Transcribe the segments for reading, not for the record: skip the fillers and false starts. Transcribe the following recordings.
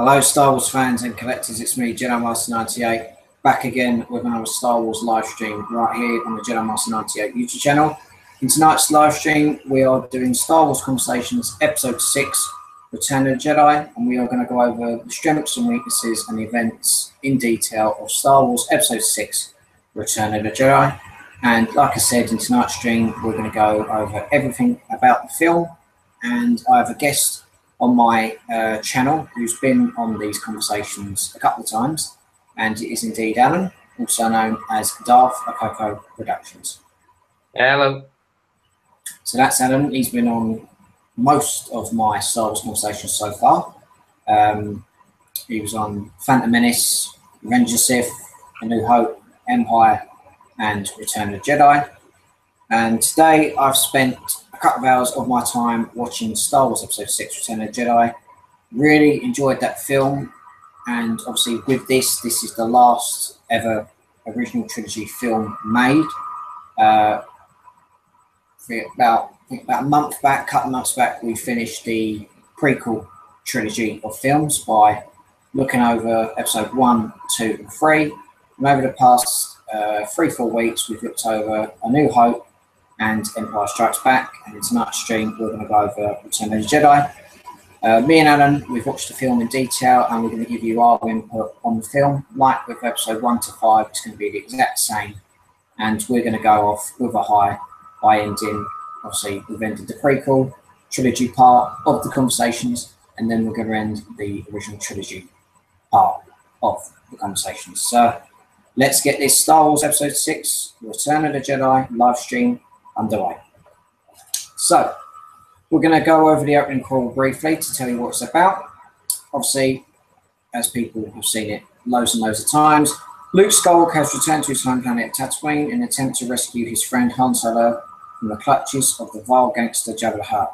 Hello, Star Wars fans and collectors. It's me, Jedi Master 98, back again with another Star Wars live stream right here on the Jedi Master 98 YouTube channel. In tonight's live stream, we are doing Star Wars Conversations Episode 6, Return of the Jedi, and we are going to go over the strengths and weaknesses and events in detail of Star Wars Episode 6, Return of the Jedi. And like I said, in tonight's stream, we're going to go over everything about the film, and I have a guest on my channel who's been on these conversations a couple of times, and it is indeed Alonn, also known as Darth Akoko Productions. Hello. So that's Alonn. He's been on most of my Star Wars conversations so far. He was on Phantom Menace, Revenge of the Sith, A New Hope, Empire, and Return of the Jedi. And today I've spent a couple of hours of my time watching Star Wars Episode 6, Return of the Jedi. Really enjoyed that film, and obviously with this is the last ever original trilogy film made. About a month back, couple of months back, we finished the prequel trilogy of films by looking over Episode 1, 2 and 3. And over the past 3-4 weeks, we've looked over A New Hope and Empire Strikes Back, and in tonight's stream we're going to go over Return of the Jedi. Me and Alonn, we've watched the film in detail, and we're going to give you our input on the film. Like with Episode 1 to 5, it's going to be the exact same, and we're going to go off with a high by ending. Obviously, we've ended the prequel trilogy part of the conversations, and then we're going to end the original trilogy part of the conversations. So let's get this Star Wars Episode 6, Return of the Jedi live stream underway. So we're going to go over the opening crawl briefly to tell you what it's about. Obviously, as people have seen it loads and loads of times, Luke Skywalker has returned to his home planet Tatooine in an attempt to rescue his friend Han Solo from the clutches of the vile gangster Jabba the Hutt.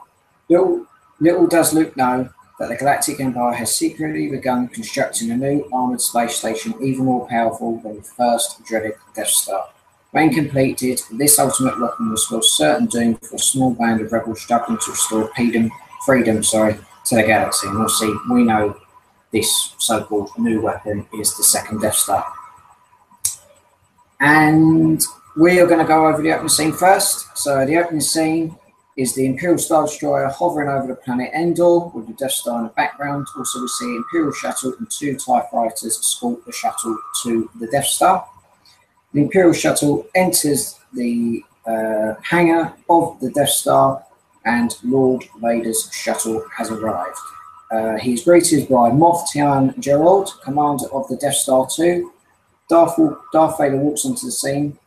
Little does Luke know that the Galactic Empire has secretly begun constructing a new armoured space station even more powerful than the first dreaded Death Star. When completed, this ultimate weapon will spell certain doom for a small band of rebels struggling to restore freedom to the galaxy. And obviously, we know this so-called new weapon is the second Death Star. And we are going to go over the opening scene first. So the opening scene is the Imperial Star Destroyer hovering over the planet Endor with the Death Star in the background. Also, we see Imperial Shuttle and 2 TIE fighters escort the shuttle to the Death Star. The Imperial Shuttle enters the hangar of the Death Star, and Lord Vader's shuttle has arrived. He is greeted by Moff Tian Gerald, commander of the Death Star 2. Darth Vader walks onto the scene.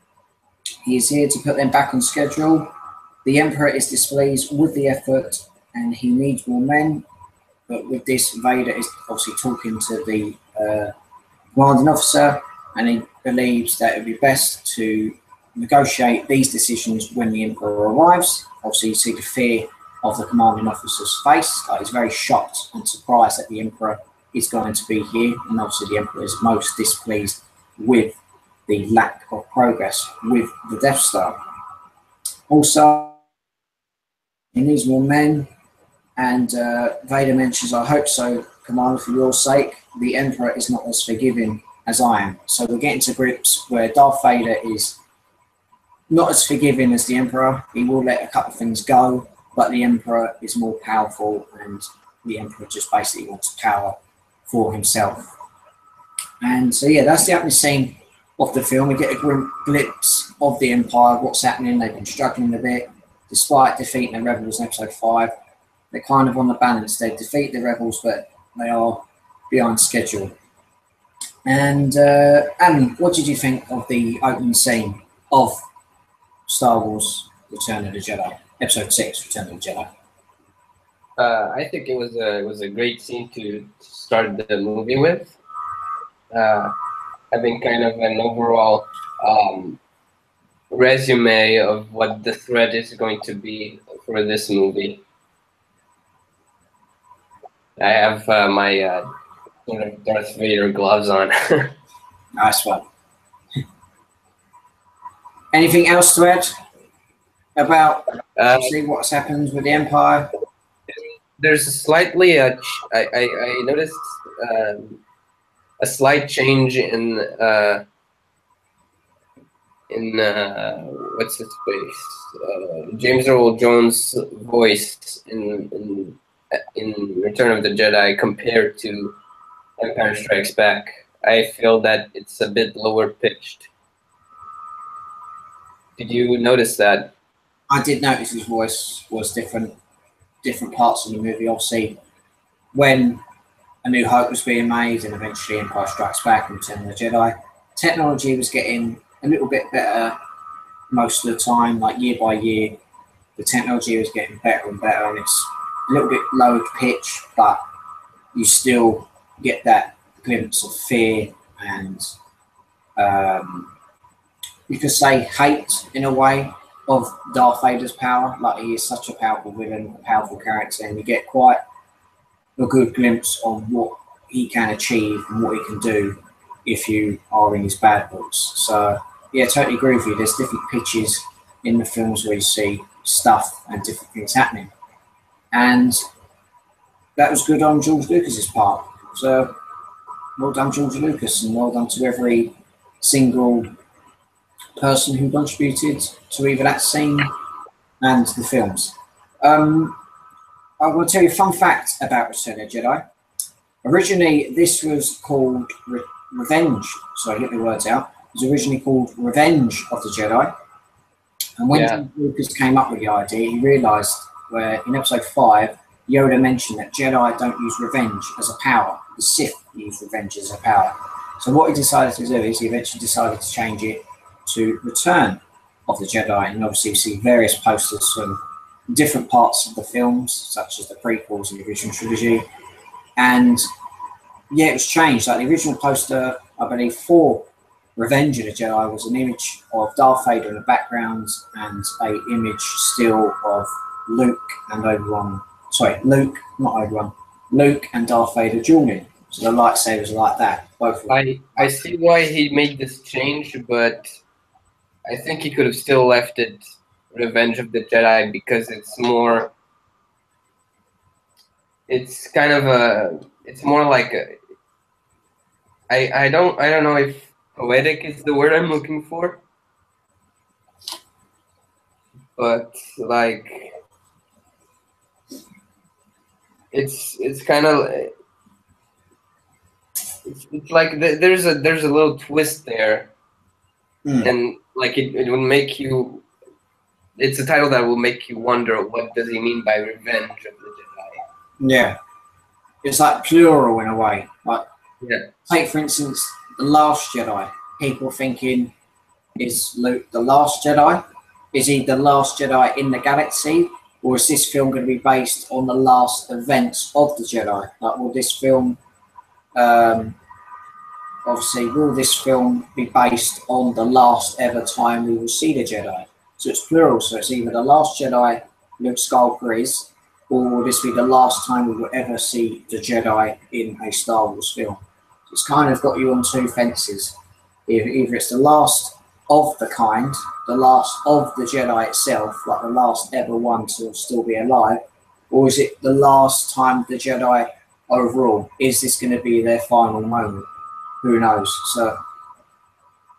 He is here to put them back on schedule. The Emperor is displeased with the effort, and he needs more men. But with this, Vader is obviously talking to the commanding officer, and he believes that it would be best to negotiate these decisions when the Emperor arrives. Obviously, you see the fear of the commanding officer's face. He's very shocked and surprised that the Emperor is going to be here, and obviously the Emperor is most displeased with the lack of progress with the Death Star. Also, he needs more men, and Vader mentions, "I hope so, Commander, for your sake. The Emperor is not as forgiving as I am." So we're getting to grips where Darth Vader is not as forgiving as the Emperor. He will let a couple of things go, but the Emperor is more powerful, and the Emperor just basically wants power for himself. And so, yeah, that's the opening scene of the film. We get a glimpse of the Empire, what's happening. They've been struggling a bit. Despite defeating the rebels in Episode 5, they're kind of on the balance. They defeat the rebels, but they are behind schedule. And Annie, what did you think of the opening scene of Star Wars Return of the Jedi, Episode 6, Return of the Jedi? I think it was a great scene to start the movie with. Having kind of an overall resume of what the thread is going to be for this movie. I have my sort of Darth Vader gloves on. Nice one. Anything else to add about see what's happened with the Empire? There's a slightly I noticed a slight change in what's his face, James Earl Jones' voice in Return of the Jedi compared to Empire Strikes Back. I feel that it's a bit lower pitched. Did you notice that? I did notice his voice was different parts of the movie. Obviously, when A New Hope was being made and eventually Empire Strikes Back and Return of the Jedi, technology was getting a little bit better most of the time, like year by year. The technology was getting better and better, and it's a little bit lowered pitch, but you still get that glimpse of fear and you could say hate in a way of Darth Vader's power. Like, he is such a powerful villain, a powerful character, and you get quite a good glimpse on what he can achieve and what he can do if you are in his bad books. So yeah, totally agree with you. There's different pitches in the films where you see stuff and different things happening, and that was good on George Lucas's part. So well done, George Lucas, and well done to every single person who contributed to either that scene and the films. I will tell you a fun fact about Return of the Jedi. Originally, this was called Revenge. Sorry, get my words out. It was originally called Revenge of the Jedi. And when Lucas came up with the idea, he realised where in episode 5, Yoda mentioned that Jedi don't use revenge as a power. The Sith use revenge as a power. So what he decided to do is he eventually decided to change it to Return of the Jedi. And obviously you see various posters from different parts of the films, such as the prequels and the original trilogy. And yeah, it was changed. Like the original poster, I believe, for Revenge of the Jedi was an image of Darth Vader in the background and an image still of Luke and Obi-Wan. Sorry, Luke, not Obi-Wan. Luke and Darth Vader dueling. So the lightsabers are like that. Both. I see why he made this change, but I think he could have still left it Revenge of the Jedi because it's more. It's kind of a. It's more like a. I don't know if poetic is the word I'm looking for, but like it's kind of it's like there's a little twist there, and like it would make you. It's a title that will make you wonder what does he mean by Revenge of the Jedi. Yeah, it's like plural in a way. Like, yeah. Take for instance The Last Jedi. People thinking, is Luke the last Jedi? Is he the last Jedi in the galaxy, or is this film going to be based on the last events of the Jedi? Like, will this film, obviously, will this film be based on the last ever time we will see the Jedi? So it's plural, so it's either the last Jedi Luke Skywalker is, or will this be the last time we will ever see the Jedi in a Star Wars film? So it's kind of got you on two fences. Either it's the last of the kind, the last of the Jedi itself, like the last ever one to still be alive, or is it the last time the Jedi overall? Is this going to be their final moment? Who knows? So,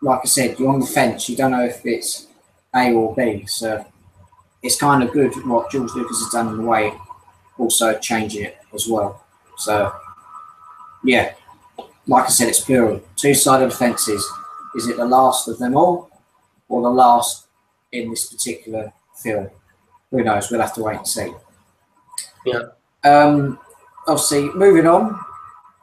like I said, you're on the fence. You don't know if it's A or B. So it's kind of good what George Lucas has done in the way, also changing it as well. So, yeah, like I said, it's plural. Two-sided fences. Is it the last of them all, or the last in this particular film? Who knows? We'll have to wait and see. Yeah. Obviously, moving on.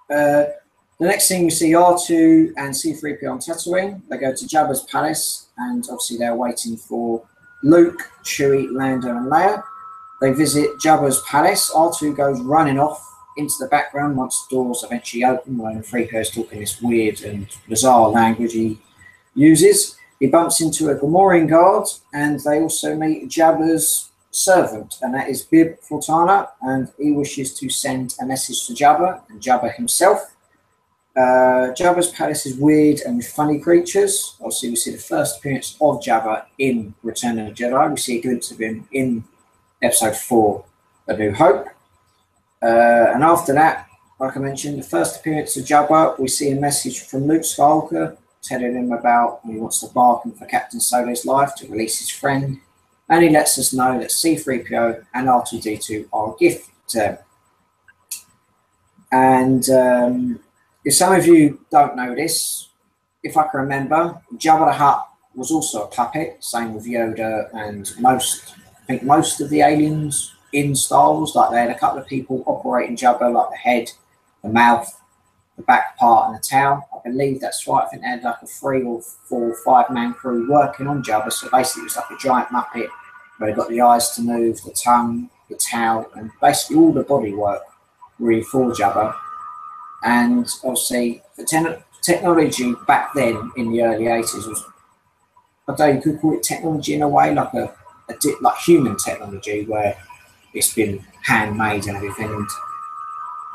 The next thing we see R2 and C-3PO on Tatooine. They go to Jabba's palace, and obviously they're waiting for Luke, Chewie, Lando, and Leia. They visit Jabba's palace. R2 goes running off into the background once the doors eventually open, when C-3PO is talking this weird and bizarre language he uses. He bumps into a Gamorrean guard, and they also meet Jabba's servant, and that is Bib Fortuna, and he wishes to send a message to Jabba and Jabba himself. Jabba's palace is weird and with funny creatures. Obviously, we see the first appearance of Jabba in Return of the Jedi. We see a glimpse of him in Episode 4, A New Hope. And after that, like I mentioned, the first appearance of Jabba, we see a message from Luke Skywalker telling him about he wants to bargain for Captain Solo's life to release his friend, and he lets us know that C-3PO and R2-D2 are a gift to him. And if some of you don't know this, if I can remember, Jabba the Hutt was also a puppet, same with Yoda and I think most of the aliens in Star Wars. Like they had a couple of people operating Jabba, like the head, the mouth, the back part, and the tail. I believe that's right. I think they had like a 3 or 4 or 5 man crew working on Jabba. So basically, it was like a giant Muppet where they got the eyes to move, the tongue, the tail, and basically all the body work really for Jabba. And obviously, the technology back then in the early 80s was, I don't know, you could call it technology in a way, like like human technology, where it's been handmade and everything. And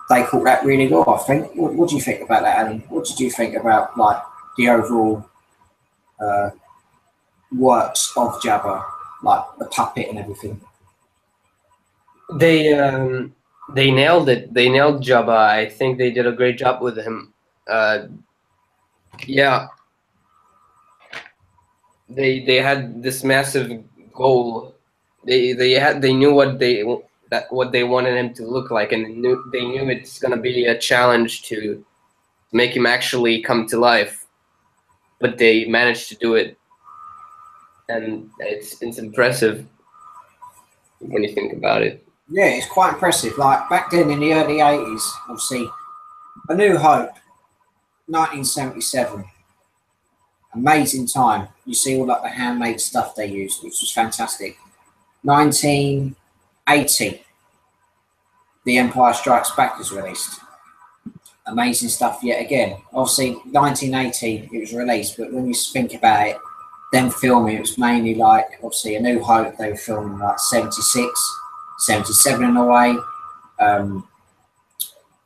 they caught that really well, I think. What do you think about that, Alan? What did you think about like the overall works of Jabba, like the puppet and everything? They nailed it. They nailed Jabba. I think they did a great job with him. Yeah, they had this massive goal. They knew what they wanted him to look like, and they knew it's gonna be a challenge to make him actually come to life. But they managed to do it, and it's impressive when you think about it. Yeah, it's quite impressive. Like back then in the early 80s, obviously, A New Hope, 1977. Amazing time. You see all like the handmade stuff they used, which was fantastic. 1980, The Empire Strikes Back is released. Amazing stuff yet again. Obviously, 1980 it was released, but when you think about it, them filming, it was mainly like, obviously, A New Hope, they were filming like 76, 77 in a way.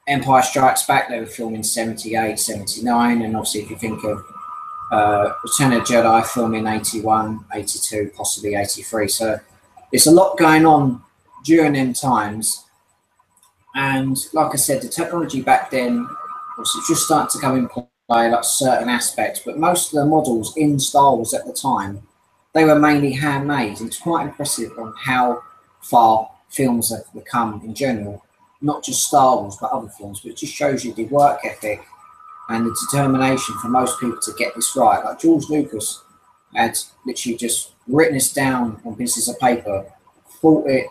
Empire Strikes Back, they were filming 78, 79, and obviously if you think of Return of the Jedi, filming 81, 82, possibly 83. So it's a lot going on during them times. And like I said, the technology back then was just starting to come in play, like certain aspects, but most of the models in Star Wars at the time, they were mainly handmade. It's quite impressive on how far films have become in general, not just Star Wars, but other films, but it just shows you the work ethic and the determination for most people to get this right. Like George Lucas had literally just written this down on pieces of paper, thought it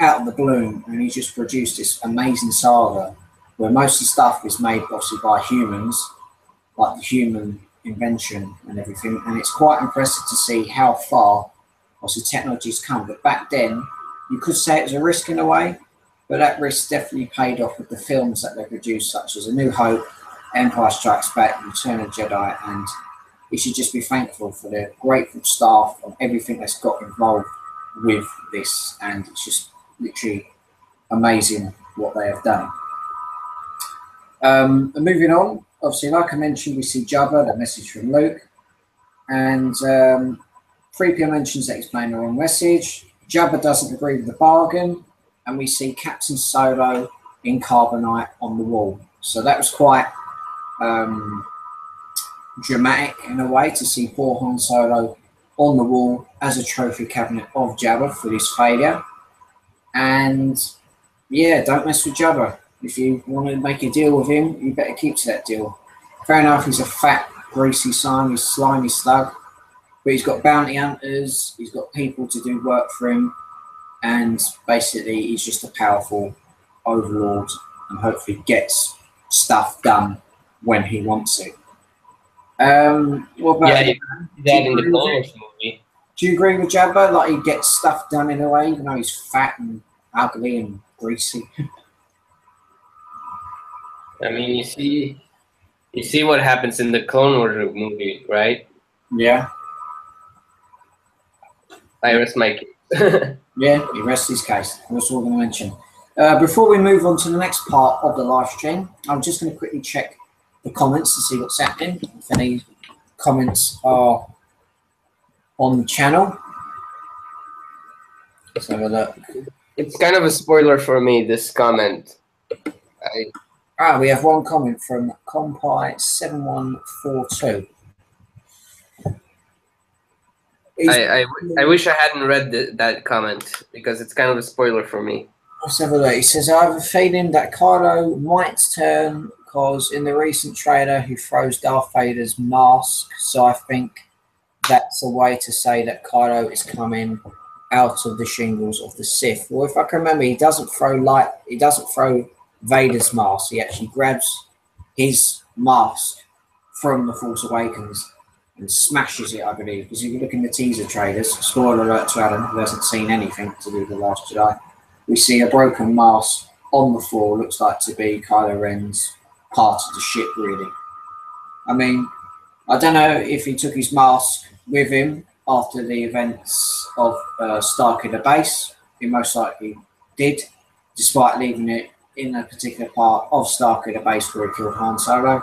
out of the balloon, and he just produced this amazing saga where most of the stuff is made obviously by humans, like the human invention and everything. And it's quite impressive to see how far obviously technology's come. But back then, you could say it was a risk in a way, but that risk definitely paid off with the films that they produced, such as A New Hope, Empire Strikes Back, Return of the Jedi, and we should just be thankful for the grateful staff and everything that's got involved with this. And it's just literally amazing what they have done. And moving on, obviously, like I mentioned, we see Jabba, the message from Luke, and 3PO mentions that he's playing the wrong message. Jabba doesn't agree with the bargain, and we see Captain Solo in carbonite on the wall. So that was quite dramatic in a way to see poor Han Solo on the wall as a trophy cabinet of Jabba for this failure. And yeah, don't mess with Jabba. If you want to make a deal with him, you better keep to that deal. Fair enough, he's a fat, greasy, slimy slug, but he's got bounty hunters, he's got people to do work for him, and basically he's just a powerful overlord and hopefully gets stuff done when he wants it. What about that in the Clone Wars movie? Do you agree with Jabba? Like he gets stuff done in a way, even though he's fat and ugly and greasy. I mean, you see what happens in the Clone Wars movie, right? Yeah. I rest my case. Yeah, he rests his case. That's all I'm going to mention. Before we move on to the next part of the live stream, I'm just going to quickly check the comments to see what's happening. If any comments are on the channel. Let's have a look. It's kind of a spoiler for me, this comment. We have one comment from Compy7142. I wish I hadn't read that comment because it's kind of a spoiler for me. Let's have a look. He says, I have a feeling that Kylo might turn because in the recent trailer he throws Darth Vader's mask, so I think that's a way to say that Kylo is coming out of the shingles of the Sith. Well, if I can remember, he doesn't throw Vader's mask. He actually grabs his mask from The Force Awakens and smashes it, I believe. Because if you look in the teaser trailers, spoiler alert to Alan, who hasn't seen anything to do with The Last Jedi, we see a broken mask on the floor, looks like to be Kylo Ren's part of the ship, really. I mean, I don't know if he took his mask with him after the events of Starkiller Base. He most likely did, despite leaving it in a particular part of Starkiller Base where he killed Han Solo.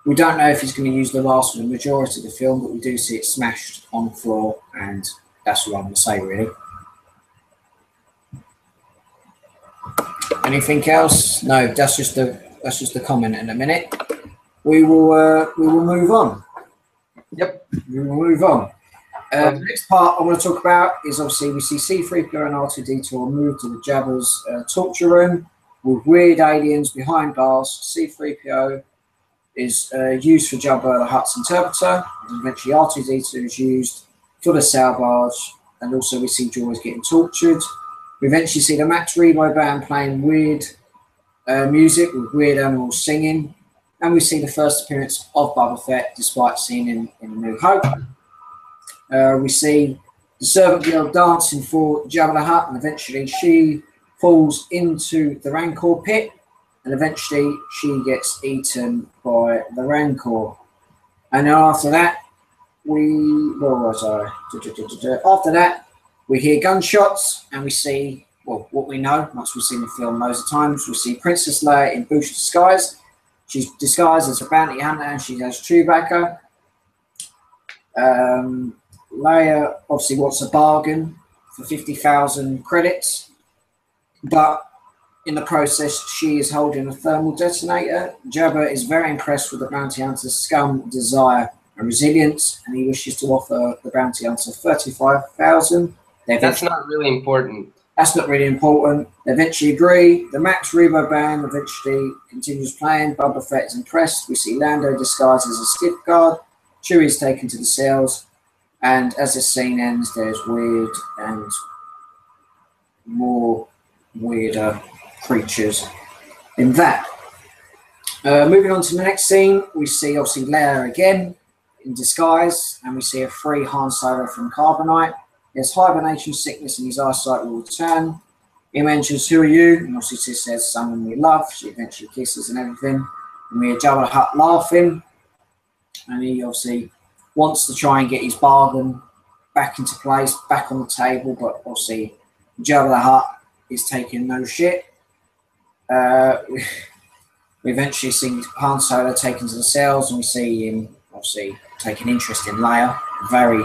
We don't know if he's going to use the mask for the majority of the film, but we do see it smashed on the floor, and that's what I'm going to say, really. Anything else? No, that's just a comment in a minute. We will move on. Yep. We will move on. The next part I want to talk about is obviously we see C-3PO and R2-D2 move to the Jabba's torture room with weird aliens behind bars. C-3PO is used for Jabba the Hutt's interpreter, and eventually R2-D2 is used for the salvage, and also we see Jawas getting tortured. We eventually see the Max Rebo band playing weird music with weird animals singing, and we see the first appearance of Boba Fett, despite seeing him in A New Hope. We see the servant girl dancing for Jabba the Hutt, and eventually she falls into the Rancor pit, and eventually she gets eaten by the Rancor. And then after that, After that, we hear gunshots, and we see, well, what we know, once we've seen the film loads of times, we see Princess Leia in Boosh disguise. She's disguised as a bounty hunter, and she has Chewbacca. Leia obviously wants a bargain for 50,000 credits, but in the process, she is holding a thermal detonator. Jabba is very impressed with the bounty hunter's scum, desire, and resilience, and he wishes to offer the bounty hunter 35,000. That's not really important. That's not really important. They eventually agree. The Max Rebo band eventually continues playing. Boba Fett is impressed. We see Lando disguised as a skiff guard. Chewie is taken to the cells. And as the scene ends, there's weird and more weirder creatures in that. Moving on to the next scene, we see obviously Leia again in disguise, and we see a free Han Solo from Carbonite. His hibernation sickness and his eyesight will return. He mentions, "Who are you?" And obviously she says, "Someone we love." She eventually kisses and everything. And we hear Jabba the Hutt laughing. And he obviously wants to try and get his bargain back into place, back on the table. But obviously Jabba the Hutt is taking no shit. We eventually see Han Solo taken to the cells, and we see him obviously taking interest in Leia very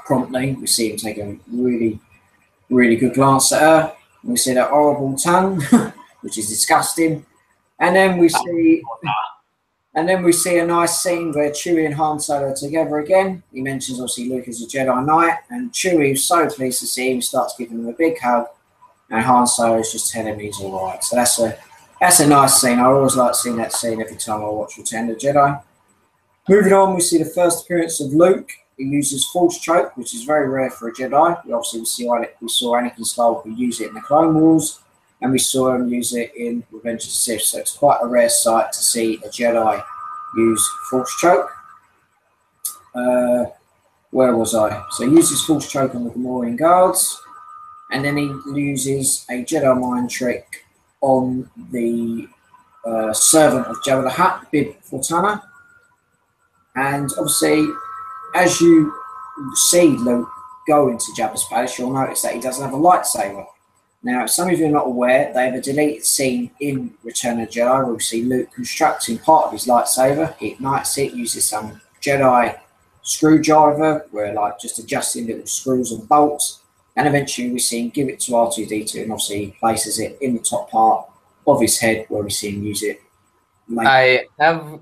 promptly. We see him take a really, really good glance at her. We see that horrible tongue, which is disgusting. And then we see a nice scene where Chewie and Han Solo are together again. He mentions obviously Luke is a Jedi Knight, and Chewie is so pleased to see him, starts giving him a big hug, and Han Solo is just telling him he's all right. So that's a nice scene. I always like seeing that scene every time I watch Return of the Jedi. Moving on, we see the first appearance of Luke. He uses Force Choke, which is very rare for a Jedi. We saw Anakin Skywalker use it in the Clone Wars, and we saw him use it in Revenge of the Sith. So it's quite a rare sight to see a Jedi use Force Choke. Where was I? So he uses Force Choke on the Gamorrean guards, and then he uses a Jedi mind trick on the servant of Jabba the Hutt, Bib Fortuna. And obviously, as you see Luke go into Jabba's palace, you'll notice that he doesn't have a lightsaber. Now, if some of you are not aware, they have a deleted scene in Return of the Jedi where we see Luke constructing part of his lightsaber. He ignites it, uses some Jedi screwdriver, where like just adjusting little screws and bolts. And eventually we see him give it to R2-D2, and obviously he places it in the top part of his head where we see him use it. I have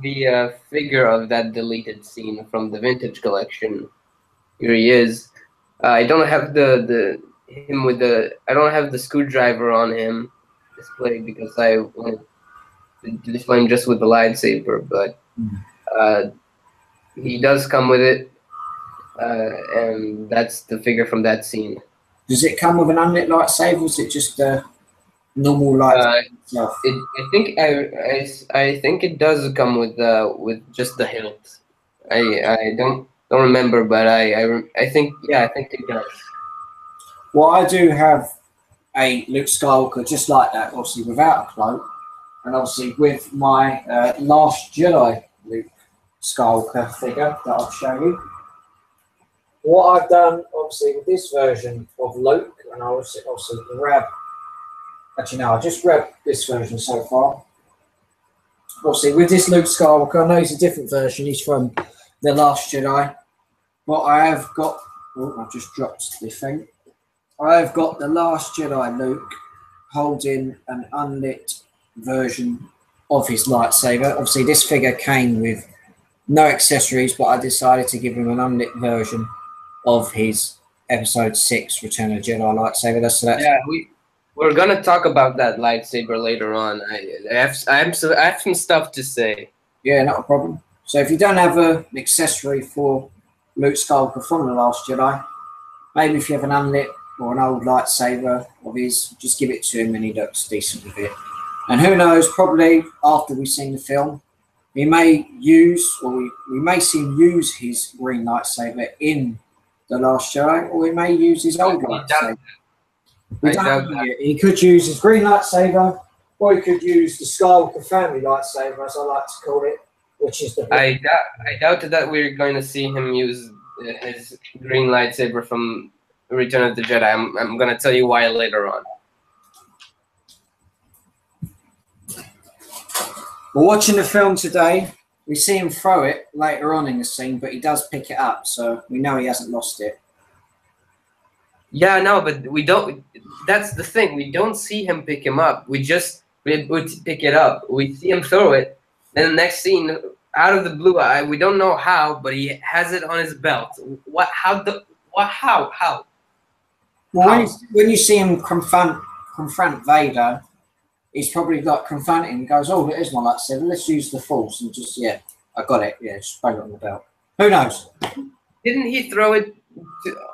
the figure of that deleted scene from the vintage collection. Here he is. I don't have I don't have the screwdriver on him displayed because I wanted to display him just with the lightsaber, but he does come with it, and that's the figure from that scene. Does it come with an unlit lightsaber, or is it just a normal lightsaber itself? I think it does come with just the hilt. I don't remember, but I think it does. Well, I do have a Luke Skywalker just like that, obviously without a cloak, and obviously with my Last Jedi Luke Skywalker figure that I'll show you. What I've done, obviously, with this version of Luke, and I'll obviously grab. Actually, no, I just grabbed this version so far. Obviously, with this Luke Skywalker, I know he's a different version. He's from The Last Jedi, but I have got. Oh, I just dropped the thing. I have got the Last Jedi Luke holding an unlit version of his lightsaber. Obviously, this figure came with no accessories, but I decided to give him an unlit version of his Episode 6 Return of the Jedi lightsaber. We're gonna talk about that lightsaber later on. I have some stuff to say. Yeah, not a problem. So if you don't have an accessory for Luke Skywalker from The Last Jedi, maybe if you have an unlit or an old lightsaber of his, just give it to him and he looks decent with it. And who knows, probably after we've seen the film, we may use, or we may see him use his green lightsaber in The Last Jedi, or we may use his old lightsaber. He could use his green lightsaber, or he could use the Skywalker family lightsaber, as I like to call it, which is the. I doubt that we're going to see him use his green lightsaber from Return of the Jedi. I'm going to tell you why later on. We're watching the film today. We see him throw it later on in the scene, but he does pick it up, so we know he hasn't lost it. Yeah, no, but we don't. That's the thing. We don't see him pick him up. We pick it up. We see him throw it. Then the next scene, out of the blue eye, we don't know how, but he has it on his belt. What? How? How? Well, when you see him confront Vader, he's probably like confronting him. Goes, "Oh, there's my lightsaber. Let's use the Force." And just, yeah, I got it. Yeah, just throw it on the belt. Who knows? Didn't he throw it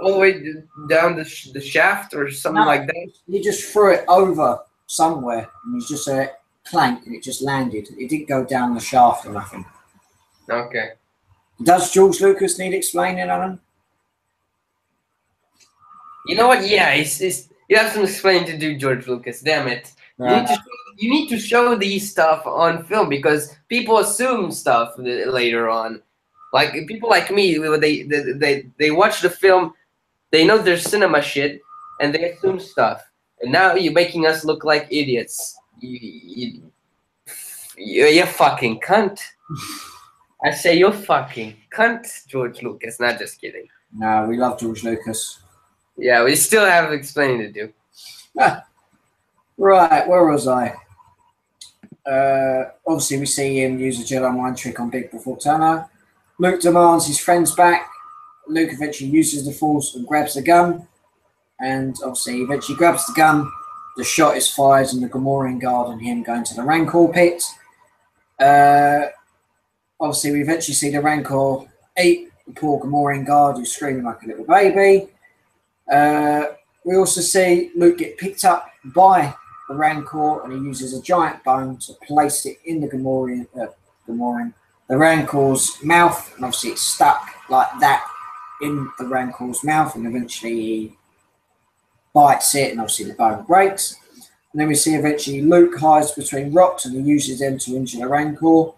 all the way down the shaft or something like that? He just threw it over somewhere, and he's just a clank, and it just landed. It didn't go down the shaft or nothing. Okay. Does George Lucas need explaining, Alan? You know what? Yeah, you have some explaining to do, George Lucas. Damn it! You need to show these stuff on film because people assume stuff later on. Like people like me, they watch the film, they know there's cinema shit, and they assume stuff. And now you're making us look like idiots. You fucking cunt. I say you're fucking cunt, George Lucas. Not just kidding. No, we love George Lucas. Yeah, we still have explaining to do. Right, where was I? Obviously, we see him use a Jedi mind trick on Big Before Turner. Luke demands his friends back. Luke eventually uses the Force and grabs the gun. And obviously, he eventually grabs the gun. The shot is fired, and the Gamorrean guard and him going to the Rancor pit. Obviously, we eventually see the Rancor eat the poor Gamorrean guard who's screaming like a little baby. We also see Luke get picked up by the Rancor, and he uses a giant bone to place it in the the Rancor's mouth, and obviously it's stuck like that in the Rancor's mouth, and eventually he bites it, and obviously the bone breaks. And then we see eventually Luke hides between rocks, and he uses them to injure the Rancor.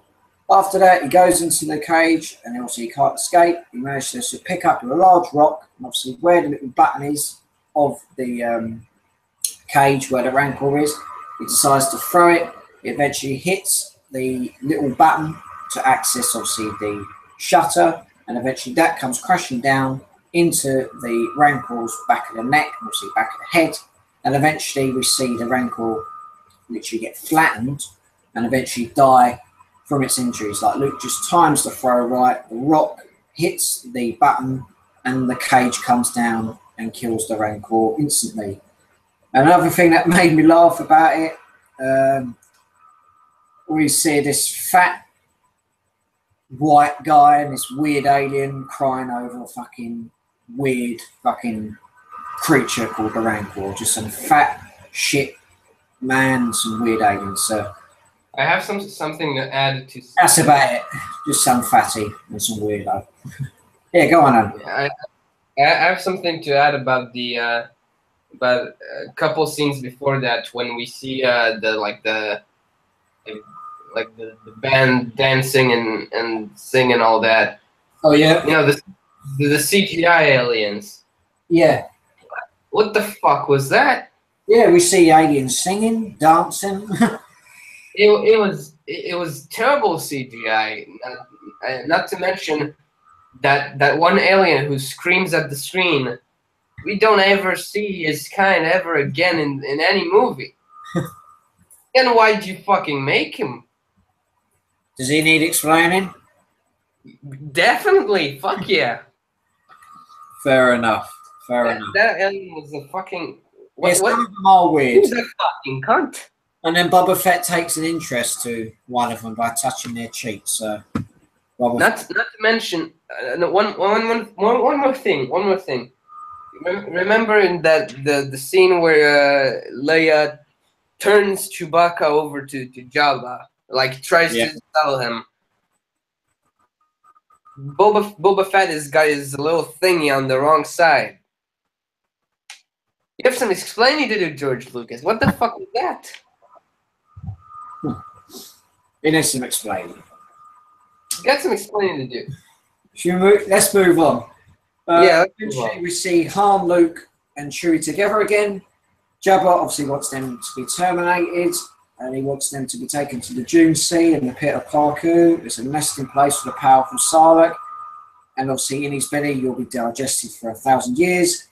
After that, he goes into the cage, and obviously he can't escape. He manages to pick up a large rock, and obviously where the little button is of the cage where the Rancor is, he decides to throw it. It eventually hits the little button to access obviously the shutter, and eventually that comes crashing down into the Rancor's back of the neck, obviously back of the head, and eventually we see the Rancor literally get flattened and eventually die from its injuries. Like Luke just times the throw right, the rock hits the button, and the cage comes down and kills the Rancor instantly. Another thing that made me laugh about it, we see this fat white guy and this weird alien crying over a fucking weird fucking creature called the Rancor. Just some fat shit man, some weird aliens. So I have something to add to. That's about it. Just some fatty and some weirdo. Yeah, go on, Alan. I have something to add about about a couple scenes before that when we see the band dancing and singing all that. Oh yeah. You know the CGI aliens. Yeah. What the fuck was that? Yeah, we see aliens singing, dancing. It was terrible CGI. Not to mention that one alien who screams at the screen. We don't ever see his kind ever again in any movie. And why'd you fucking make him? Does he need explaining? Definitely, fuck yeah. Fair enough. Fair enough. That alien was a fucking. Some of them are weird. Who's a fucking cunt? And then Boba Fett takes an interest to one of them by touching their cheeks. So, not to mention one more thing. Remember in that the scene where Leia turns Chewbacca over to Jabba, like tries to tell him. Boba Fett has got his little thingy on the wrong side. You have some explaining to do, George Lucas. What the fuck was that? It needs some explaining. Got some explaining to do. Let's move on. Eventually we see Han, Luke, and Chewie together again. Jabba obviously wants them to be terminated, and he wants them to be taken to the Dune Sea and the pit of Parku. It's a nesting place for the powerful Sarlacc, and obviously in his belly you'll be digested for 1,000 years.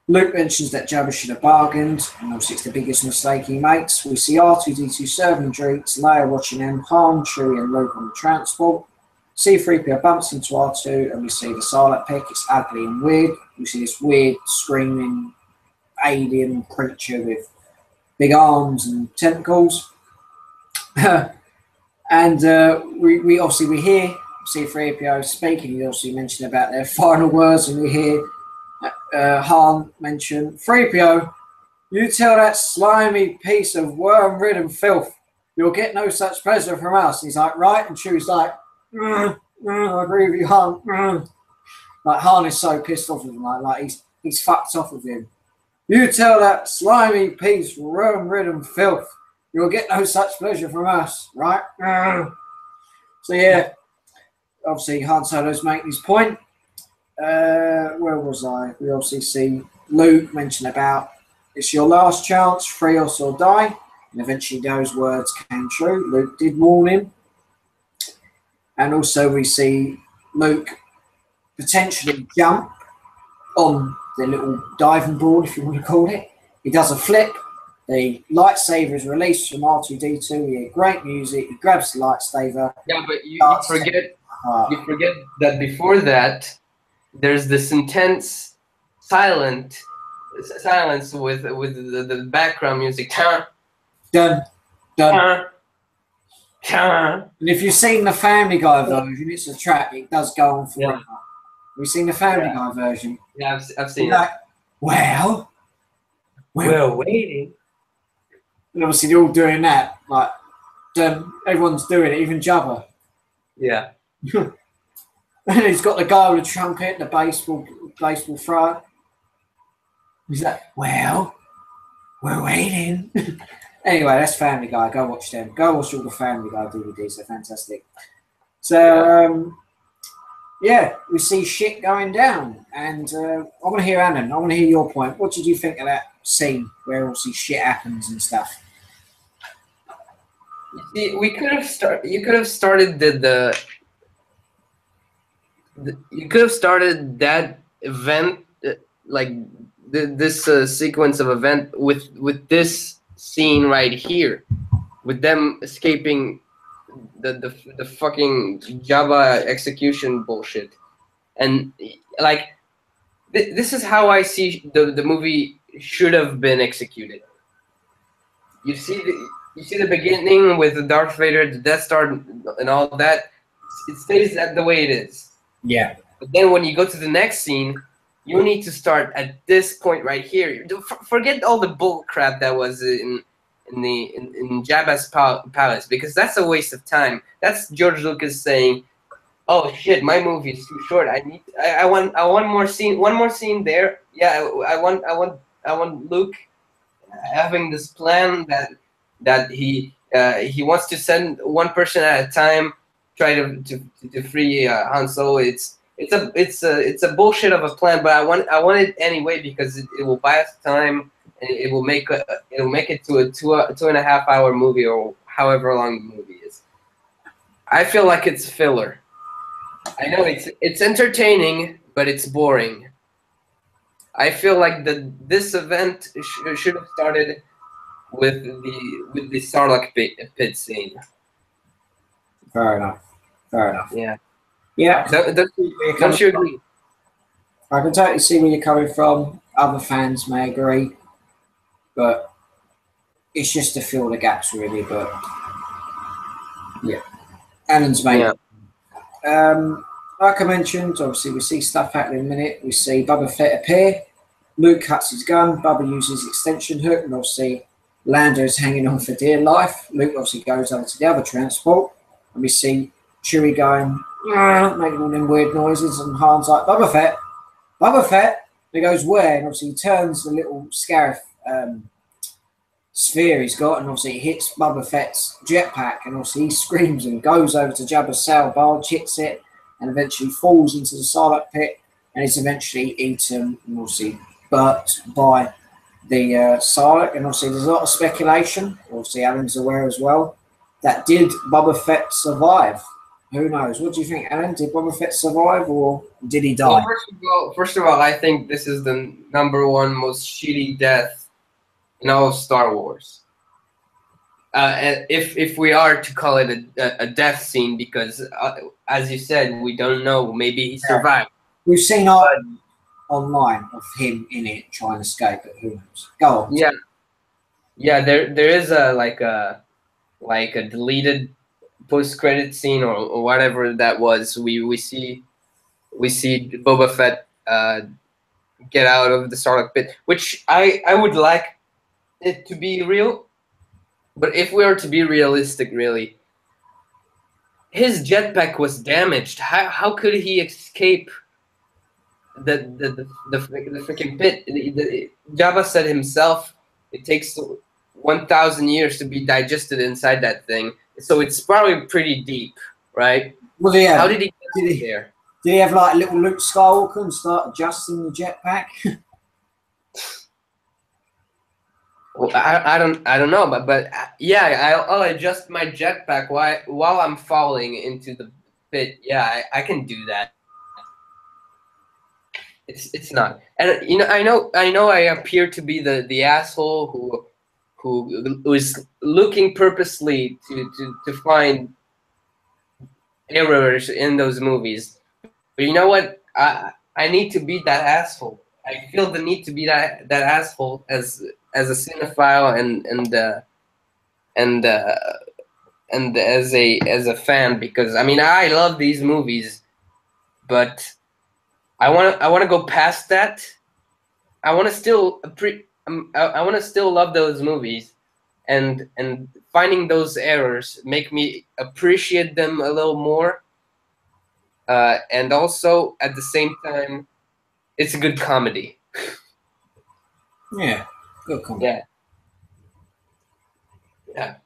Luke mentions that Jabba should have bargained, and obviously it's the biggest mistake he makes. We see R2-D2 serving drinks, Leia watching them, Han, Chewie, and Luke on the transport. C-3PO bumps into R2, and we see the Sarlacc pit. It's ugly and weird. We see this weird, screaming alien creature with big arms and tentacles. And we obviously hear C-3PO speaking. He obviously mentioned about their final words, and we hear Han mention, "3PO, you tell that slimy piece of worm-ridden filth, you'll get no such pleasure from us." And he's like, "Right," and Chewie's like, I agree with you, Han. Like Han is so pissed off with him, like he's fucked off with him. "You tell that slimy piece, worm-ridden filth, you'll get no such pleasure from us, right?" So yeah, obviously Han Solo's making his point. Where was I? We obviously see Luke mention about it's your last chance, free us or die, and eventually those words came true. Luke did warn him. And also we see Luke potentially jump on the little diving board, if you want to call it. He does a flip. The lightsaber is released from R2-D2. He had great music. He grabs the lightsaber. Yeah, but you forget that before that, there's this intense silence with the background music. Done. And if you've seen the Family Guy version, it's a track. It does go on forever. Yeah. We've seen the Family Guy version. Yeah, I've seen it. Well, we're waiting. And obviously they're all doing that. Like, everyone's doing it, even Jabba. Yeah. And he's got the guy with the trumpet, the baseball thrower. He's like, "Well, we're waiting." Anyway, that's Family Guy. Go watch them. Go watch all the Family Guy DVDs. They're fantastic. So, we see shit going down. And I want to hear Alan. I want to hear your point. What did you think of that scene where obviously shit happens and stuff? See, you could have started you could have started that event, like this sequence of event with this scene right here with them escaping the fucking Jabba execution bullshit, and like this is how I see the movie should have been executed. You see the beginning with the Darth Vader, the Death Star, and all that. It stays that the way it is. Yeah. But then when you go to the next scene, you need to start at this point right here. Forget all the bull crap that was in Jabba's palace, because that's a waste of time. That's George Lucas saying, "Oh shit, my movie is too short. I want more scene. One more scene there. Yeah, I want Luke having this plan that he wants to send one person at a time, try to free Han Solo. It's a bullshit of a plan, but I want it anyway because it will buy us time, and it will make it to a 2.5 hour movie, or however long the movie is. I feel like it's filler. I know it's entertaining, but it's boring. I feel like this event should have started with the Sarlacc pit scene. Fair enough. Yeah. Yeah. Don't you agree? I can totally see where you're coming from. Other fans may agree, but it's just to fill the gaps, really. But yeah, Alan's made. Yeah. Like I mentioned, obviously we see stuff happening in a minute. We see Boba Fett appear. Luke cuts his gun. Boba uses his extension hook, and obviously Lando is hanging on for dear life. Luke obviously goes over to the other transport, and we see Chewie going, making all them weird noises, and Han's like, Boba Fett. And he goes, where? And obviously he turns the little scarif sphere he's got, and obviously it hits Boba Fett's jetpack, and obviously he screams and goes over to Jabba's sail barge, hits it, and eventually falls into the Sarlacc pit, and is eventually eaten and obviously burnt by the Sarlacc. And obviously there's a lot of speculation, obviously Alan's aware as well, that did Boba Fett survive? Who knows? What do you think, Alan? Did Boba Fett survive, or did he die? Well, first of all, I think this is the #1 most shitty death in all of Star Wars. If we are to call it a death scene, because as you said, we don't know. Maybe he survived. We've seen art online of him in it trying to escape, but who knows? Go on. Yeah. There is a deleted post-credit scene or whatever that was. We see Boba Fett get out of the Sarlacc pit, which I would like it to be real. But if we are to be realistic, really, his jetpack was damaged. How could he escape the freaking pit? Jabba said himself it takes 1,000 years to be digested inside that thing, so it's probably pretty deep, right? Well, yeah. How did he get there? Did he have like a little Luke Skywalker and start adjusting the jetpack? Well, I don't know, but yeah, I'll adjust my jetpack while I'm falling into the pit. Yeah, I can do that. It's not, and I know I appear to be the asshole who is looking purposely to find errors in those movies. But you know what? I need to be that asshole. I feel the need to be that asshole as a cinephile and as a fan, because I mean I love these movies, but I want to go past that. I want to still love those movies, and finding those errors make me appreciate them a little more. And also at the same time, it's a good comedy. Yeah, good comedy. Yeah.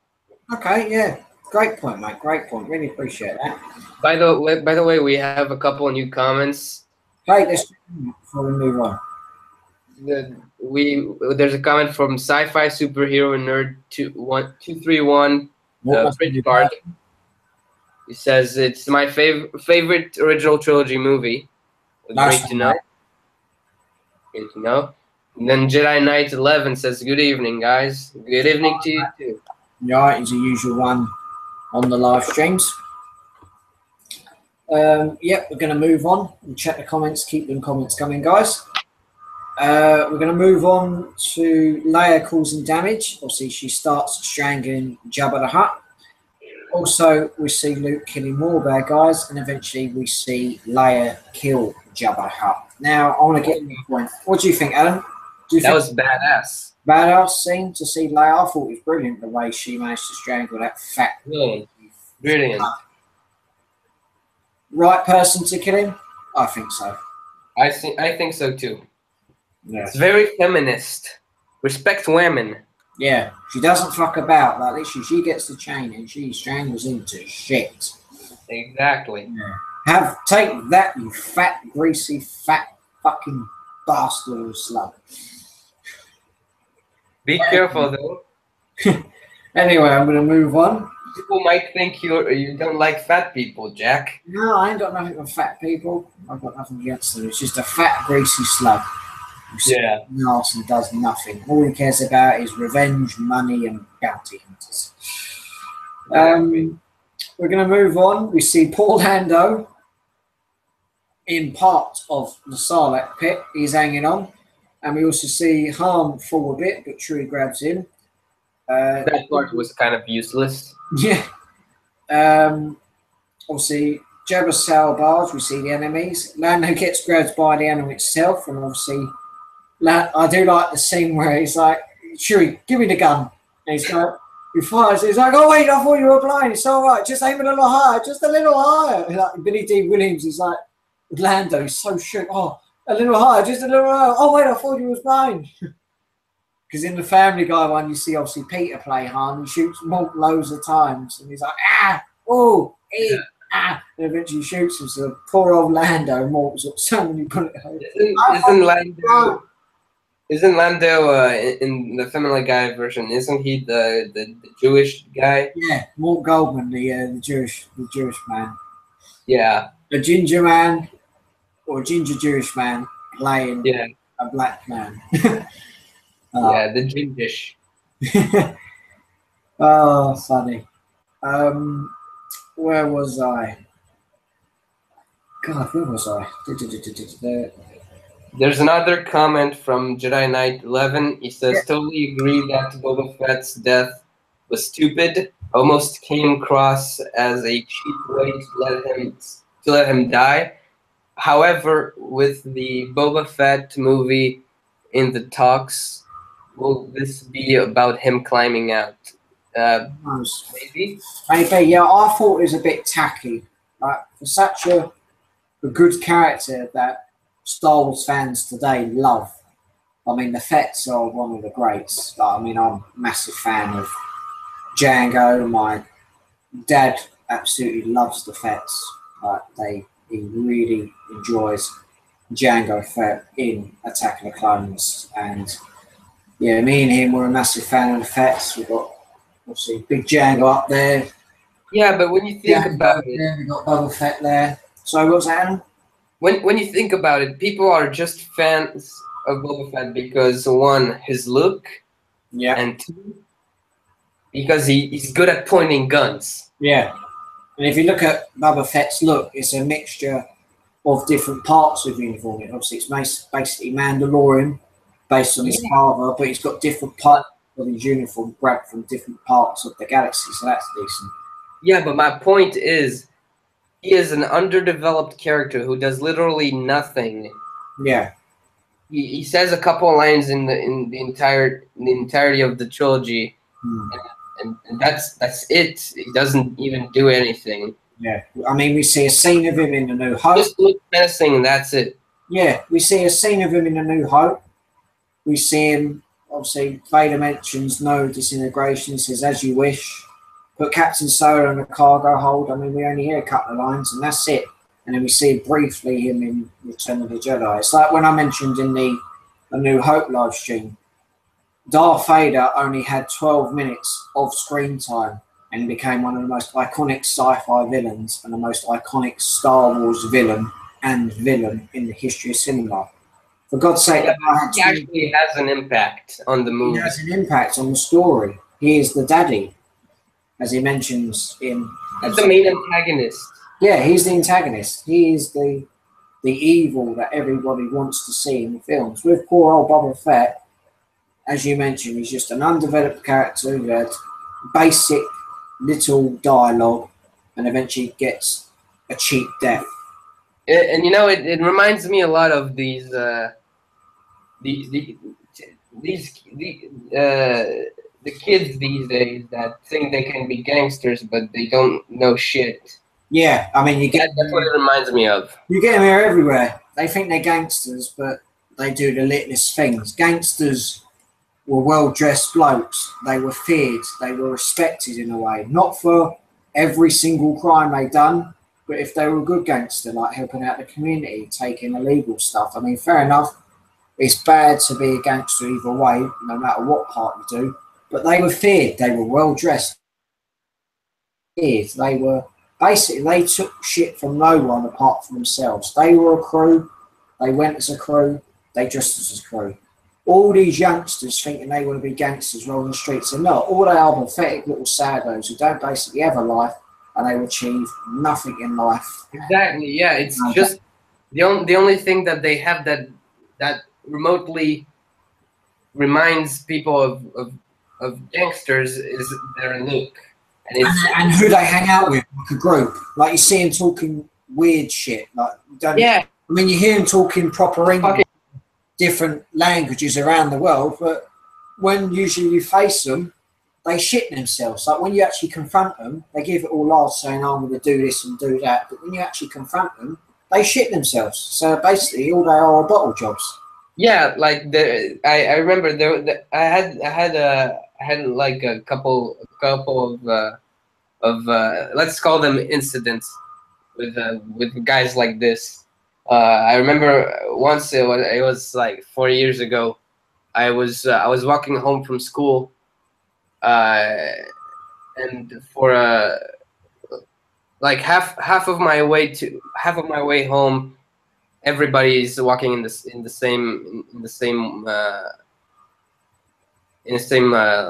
Okay, yeah. Great point, mate. Great point. Really appreciate that. By the way, we have a couple of new comments. Hey, let's before we move on. There's a comment from Sci-Fi Superhero Nerd 231. Bridge Guard. He says it's my favorite original trilogy movie. Great to know. Great to know. And then Jedi Knight 11 says, "Good evening, guys. Good evening to you too." Right, is the usual one on the live streams. Yep, we're going to move on. We'll check the comments. Keep them comments coming, guys. We're going to move on to Leia causing damage. Obviously, she starts strangling Jabba the Hutt. Also, we see Luke killing more bad guys, and eventually we see Leia kill Jabba the Hutt. Now, I want to get to the point. What do you think, Alan? That was badass. Badass scene to see Leia? I thought it was brilliant the way she managed to strangle that fat. Brilliant. Right person to kill him? I think so. I think so too. Yeah. It's very feminist. Respect women. Yeah, she doesn't fuck about. Like literally, she gets the chain and she strangles into shit. Exactly. Yeah. Take that, you fat, greasy, fat fucking bastard of a slug. Be careful though. Anyway, I'm gonna move on. People might think you don't like fat people, Jack. No, I ain't got nothing with fat people. I've got nothing against them. It's just a fat, greasy slug. Yeah. Nice and does nothing. All he cares about is revenge, money, and bounty hunters. We're going to move on. We see Paul Lando in part of the Sarlacc pit. He's hanging on. And we also see Han fall a bit, but Chewie grabs him. That part was kind of useless. Yeah. Obviously, Jabba's sail barge, we see the enemies. Lando gets grabbed by the animal itself, and obviously, I do like the scene where he's like, Chewie, give me the gun. And he's like, he fires. He's like, oh, wait, I thought you were blind. It's all right. Just aim a little higher. Just a little higher. And like, Billy D. Williams is like, Lando, he's so shook. Oh, a little higher. Just a little higher. Oh, wait, I thought you was blind. Because in the Family Guy one, you see, obviously, Peter play Han. He shoots Monk loads of times. And he's like, oh, and eventually shoots him. So poor old Lando mortals up so many bullets. Isn't Lando in the Family Guy version? Isn't he the Jewish guy? Yeah, Mort Goldman, the Jewish man. Yeah, a ginger man or a ginger Jewish man playing a black man. Yeah, the gingish. Oh, funny. Where was I? God, where was I? There's another comment from Jedi Knight 11. He says, totally agree that Boba Fett's death was stupid. Almost came across as a cheap way to let him die. However, with the Boba Fett movie in the talks, will this be about him climbing out? Maybe. Yeah, I thought it was a bit tacky. Like, for such a good character that Star Wars fans today love. I mean, the Fetts are one of the greats. Like, I mean, I'm a massive fan of Django. My dad absolutely loves the Fetts. Like, he really enjoys Django Fett in Attack of the Clones. And yeah, me and him were a massive fan of the Fetts. We've got obviously big Django up there. Yeah, but when you think about it, we've got Boba Fett there. So what's that? When you think about it, people are just fans of Boba Fett because one, his look, and two, because he's good at pointing guns. Yeah, and if you look at Boba Fett's look, it's a mixture of different parts of the uniform. Obviously, it's basically Mandalorian, based on his father, but he's got different parts of his uniform grabbed from different parts of the galaxy, so that's decent. Yeah, but my point is, he is an underdeveloped character who does literally nothing. Yeah. He says a couple of lines in the entirety of the trilogy, and that's it. He doesn't even do anything. Yeah, I mean, we see a scene of him in The New Hope. Just look menacing, and that's it. Yeah, we see a scene of him in The New Hope. We see him, obviously, Vader mentions no disintegration. He says, as you wish. Put Captain Solo in a cargo hold. I mean, we only hear a couple of lines, and that's it. And then we see briefly him in Return of the Jedi. It's like when I mentioned in the New Hope live stream, Darth Vader only had 12 minutes of screen time and became one of the most iconic sci-fi villains and the most iconic Star Wars villain in the history of cinema. For God's sake, He actually has an impact on the movie. He has an impact on the story. He is the daddy, as he mentions in. He's the main antagonist. Yeah, he's the antagonist. He is the evil that everybody wants to see in the films. With poor old Boba Fett, as you mentioned, he's just an undeveloped character who had basic little dialogue and eventually gets a cheap death. And you know, it reminds me a lot of these the kids these days that think they can be gangsters, but they don't know shit. Yeah, I mean, that's what it reminds me of. You get them here everywhere. They think they're gangsters, but they do the littlest things. Gangsters were well-dressed blokes. They were feared. They were respected in a way. Not for every single crime they done, but if they were a good gangster, like helping out the community, taking illegal stuff. I mean, fair enough. It's bad to be a gangster either way, no matter what part you do. But they were feared. They were well-dressed. They were... Basically, they took shit from no one apart from themselves. They were a crew. They went as a crew. They dressed as a crew. All these youngsters thinking they want to be gangsters rolling the streets are not. All they are pathetic little saddos who don't basically have a life and they will achieve nothing in life. Exactly, yeah. It's just the only thing that they have that remotely reminds people of gangsters is their look. And who they hang out with, like a group. Like you see them talking weird shit. Like I mean, you hear them talking proper English, different languages around the world, but when usually you face them, they shit themselves. Like when you actually confront them, they give it all laughs saying, "Oh, I'm going to do this and do that." But when you actually confront them, they shit themselves. So basically, all they are bottle jobs. Yeah, like I remember I had like a couple of let's call them incidents with guys like this. I remember once it was like 4 years ago. I was walking home from school, and for like half of my way home, everybody's walking in the same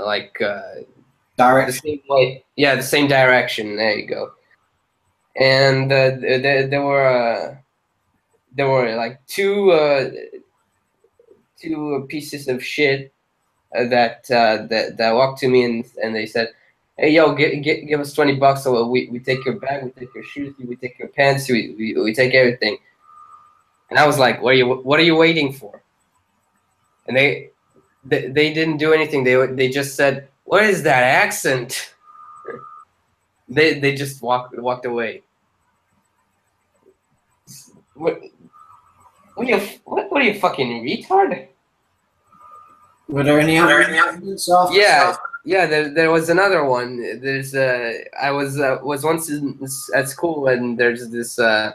like direction. The same way. Yeah, the same direction. There you go. And there were like two pieces of shit that walked to me and they said, "Hey, yo, give us $20 so we take your bag, we take your shoes, we take your pants, we take everything." And I was like, "What are you waiting for?" And they didn't do anything. They just said, "What is that accent?" They just walked away. What are you fucking retard? Were there any other incidents after? Yeah. There was another one. There's I was once at school and there's this and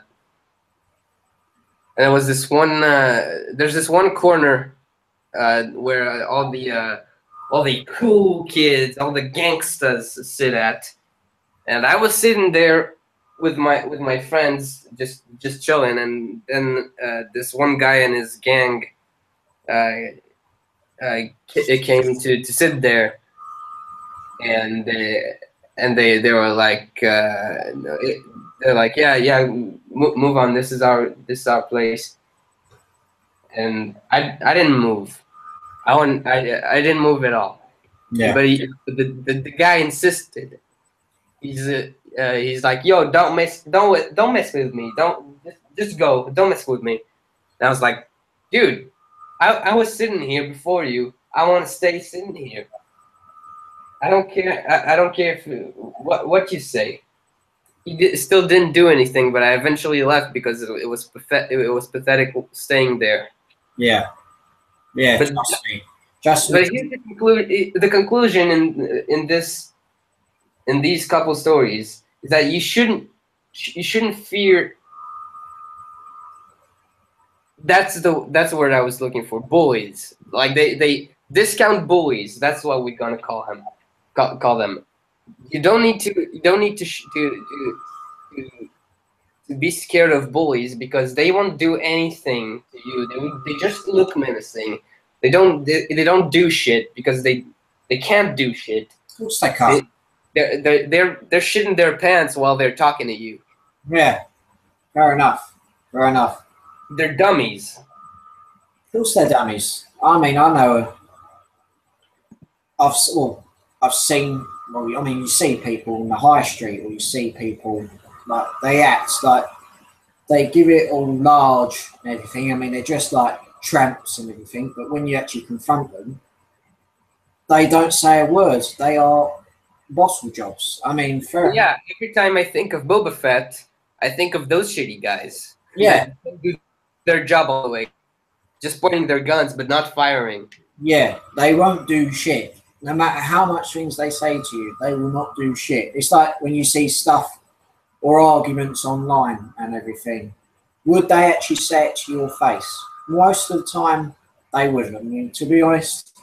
there was this one. There's this one corner where all the cool kids, all the gangsters sit at, and I was sitting there with my friends, just chilling, and then this one guy and his gang it came to sit there, and they were like they're like yeah move on, this is our place, and I didn't move. I didn't move at all. Yeah. But the guy insisted. He's like, "Yo, don't mess with me. Don't just go. Don't mess with me." And I was like, "Dude, I was sitting here before you. I want to stay sitting here. I don't care. I don't care if what you say." He still didn't do anything, but I eventually left because it was pathetic staying there. Yeah. Yeah. But here's the conclusion in these couple stories is that you shouldn't fear. That's the word I was looking for. Bullies, like they discount bullies. That's what we're gonna call them. You don't need to to be scared of bullies because they won't do anything to you. They just look menacing. They don't do shit because they can't do shit. Of course they can't. They're shitting their pants while they're talking to you. Yeah, fair enough. Fair enough. They're dummies. Of course they're dummies. I mean, I know. I've seen. Well, I mean, you see people in the high street, or you see people like they act like they give it all large and everything. I mean, they're just like tramps and everything. But when you actually confront them, they don't say a word. They are bottle jobs. I mean, fair. Yeah, every time I think of Boba Fett, I think of those shitty guys. Yeah. That don't do their job all the way. Just pointing their guns, but not firing. Yeah, they won't do shit. No matter how much things they say to you, they will not do shit. It's like when you see stuff or arguments online and everything. Would they actually say it to your face? Most of the time, they wouldn't. I mean, to be honest,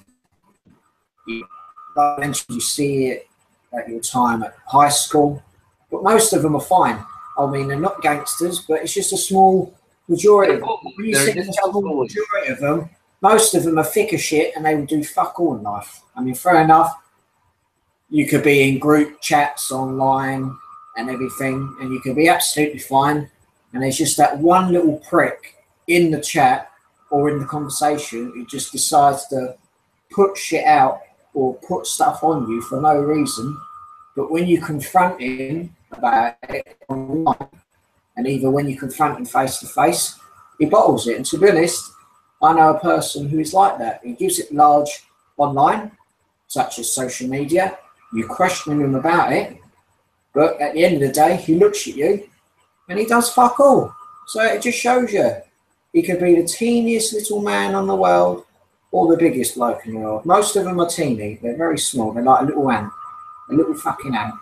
you see it at your time at high school, but most of them are fine. I mean, they're not gangsters, but it's just a small majority. When you see a small majority of them, most of them are thick as shit and they will do fuck all in life. I mean, fair enough. You could be in group chats online and everything, and you could be absolutely fine. And there's just that one little prick in the chat or in the conversation who just decides to put shit out or put stuff on you for no reason. But when you confront him about it online, and either when you confront him face to face, he bottles it. And to be honest, I know a person who is like that. He gives it large online, such as social media. You question him about it, but at the end of the day, he looks at you and he does fuck all. So it just shows you he could be the teeniest little man on the world or the biggest bloke in the world. Most of them are teeny. They're very small. They're like a little ant, a little fucking ant.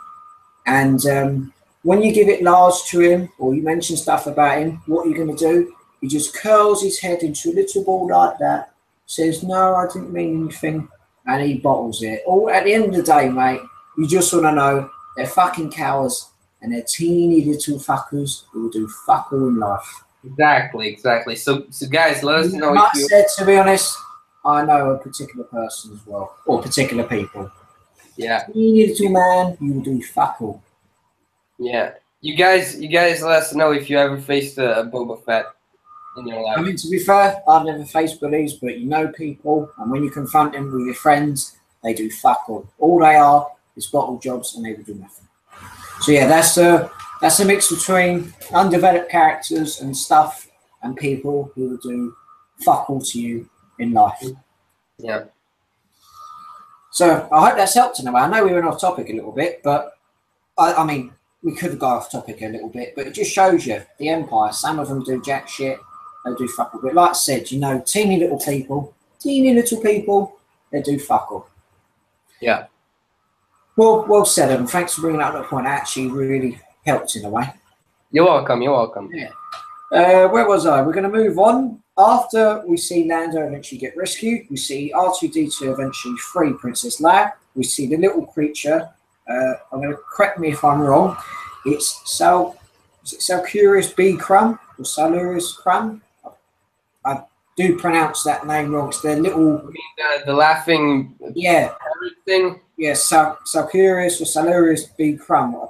And when you give it large to him or you mention stuff about him, what are you going to do? He just curls his head into a little ball like that, says, no, I didn't mean anything, and he bottles it. Or at the end of the day, mate, you just want to know they're fucking cowards and they're teeny little fuckers who will do fuck all in life. Exactly. So guys, let us know. Like I said, to be honest, I know a particular person as well, or particular people. Yeah. Teeny little man, you will do fuck all. Yeah. You guys let us know if you ever faced a Boba Fett in your life. I mean, to be fair, I've never faced bullies, but you know people, and when you confront them with your friends, they do fuck all. All they are is bottle jobs, and they will do nothing. So yeah, that's a mix between undeveloped characters and stuff, and people who will do fuck all to you in life. Yeah. So I hope that's helped in a way. I know we went off topic a little bit, but I mean, we could go off topic a little bit, but it just shows you the Empire. Some of them do jack shit. They do fuck all. But like I said, you know, teeny little people, they do fuck all. Yeah. Well said, and thanks for bringing up that point. It actually really helped in a way. You're welcome. Yeah. Where was I? We're going to move on. After we see Lando eventually get rescued, we see R2-D2 eventually free Princess Leia. We see the little creature. I'm going to correct me if I'm wrong. It's Salcurious B. Crumb or Salurious Crumb. I do pronounce that name wrong. It's their little. You mean the laughing thing? Yeah, Salcurious or Salurious B. Crumb.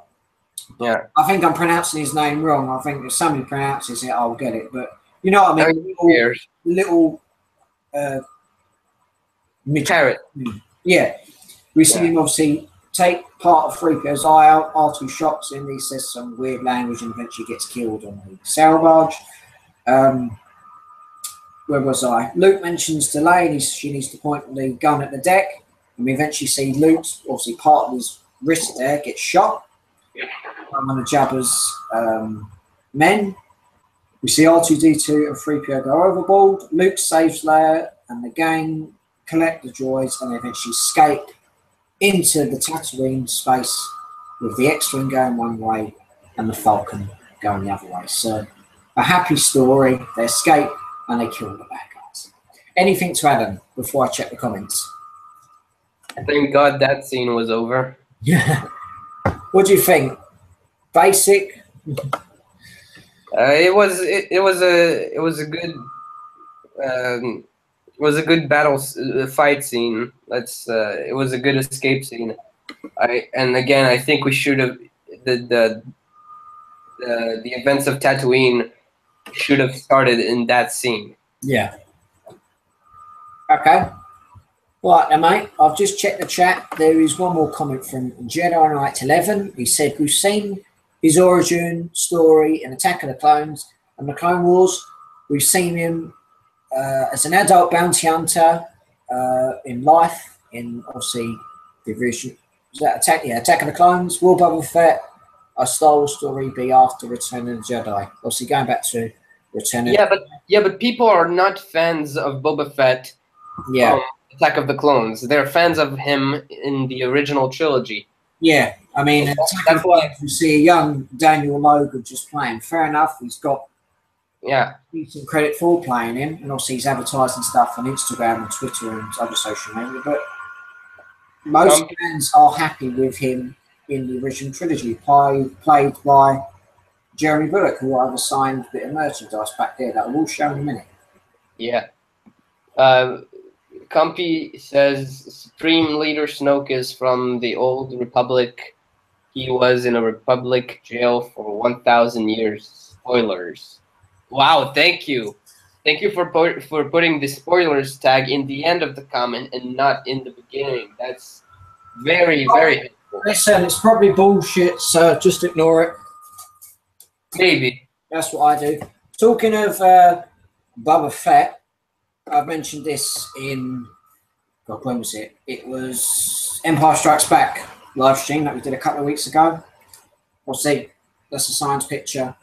Yeah. I think I'm pronouncing his name wrong. I think if somebody pronounces it, I'll get it. But you know what I mean? Little carrot. Yeah. We see him obviously take part of 3PO's eye out. R2 shocks him. He says some weird language and eventually gets killed on the sail barge. Where was I? Luke mentions to Leia she needs to point the gun at the deck. And we eventually see Luke's, obviously part of his wrist there, get shot. One of Jabba's men. We see R2-D2 and 3PO go overboard. Luke saves Leia and the gang collect the droids and they eventually escape into the Tatooine space with the X-Wing going one way and the Falcon going the other way. So a happy story. They escape and they kill the bad guys. Anything to add on before I check the comments? Thank God that scene was over. Yeah. What do you think? Basic? It was a good fight scene. It was a good escape scene. And again, I think we should have the the events of Tatooine should have started in that scene. Yeah. Okay. Right then, mate. I've just checked the chat. There is one more comment from Jedi Knight 11. He said, "We've seen his origin story in Attack of the Clones and the Clone Wars. We've seen him as an adult bounty hunter in life, in obviously the original Attack of the Clones, War Boba Fett. A Star Wars story be after Return of the Jedi. Obviously going back to Return of but people are not fans of Boba Fett. Yeah. Attack of the Clones. They're fans of him in the original trilogy. Yeah, I mean, that's why you see a young Daniel Logan just playing. Fair enough, he's got decent credit for playing him, and obviously he's advertising stuff on Instagram and Twitter and other social media. But most fans are happy with him in the original trilogy, played by Jeremy Bulloch, who I've assigned a bit of merchandise back there that I will show in a minute. Yeah. Compy says Supreme Leader Snoke is from the old Republic. He was in a Republic jail for 1,000 years. Spoilers. Wow, thank you. Thank you for putting the spoilers tag in the end of the comment and not in the beginning. That's very, very helpful. Listen, it's probably bullshit, so just ignore it. Maybe. That's what I do. Talking of Boba Fett, I've mentioned this in, God, when was it? It was Empire Strikes Back live stream that we did a couple of weeks ago. We'll see. That's a science picture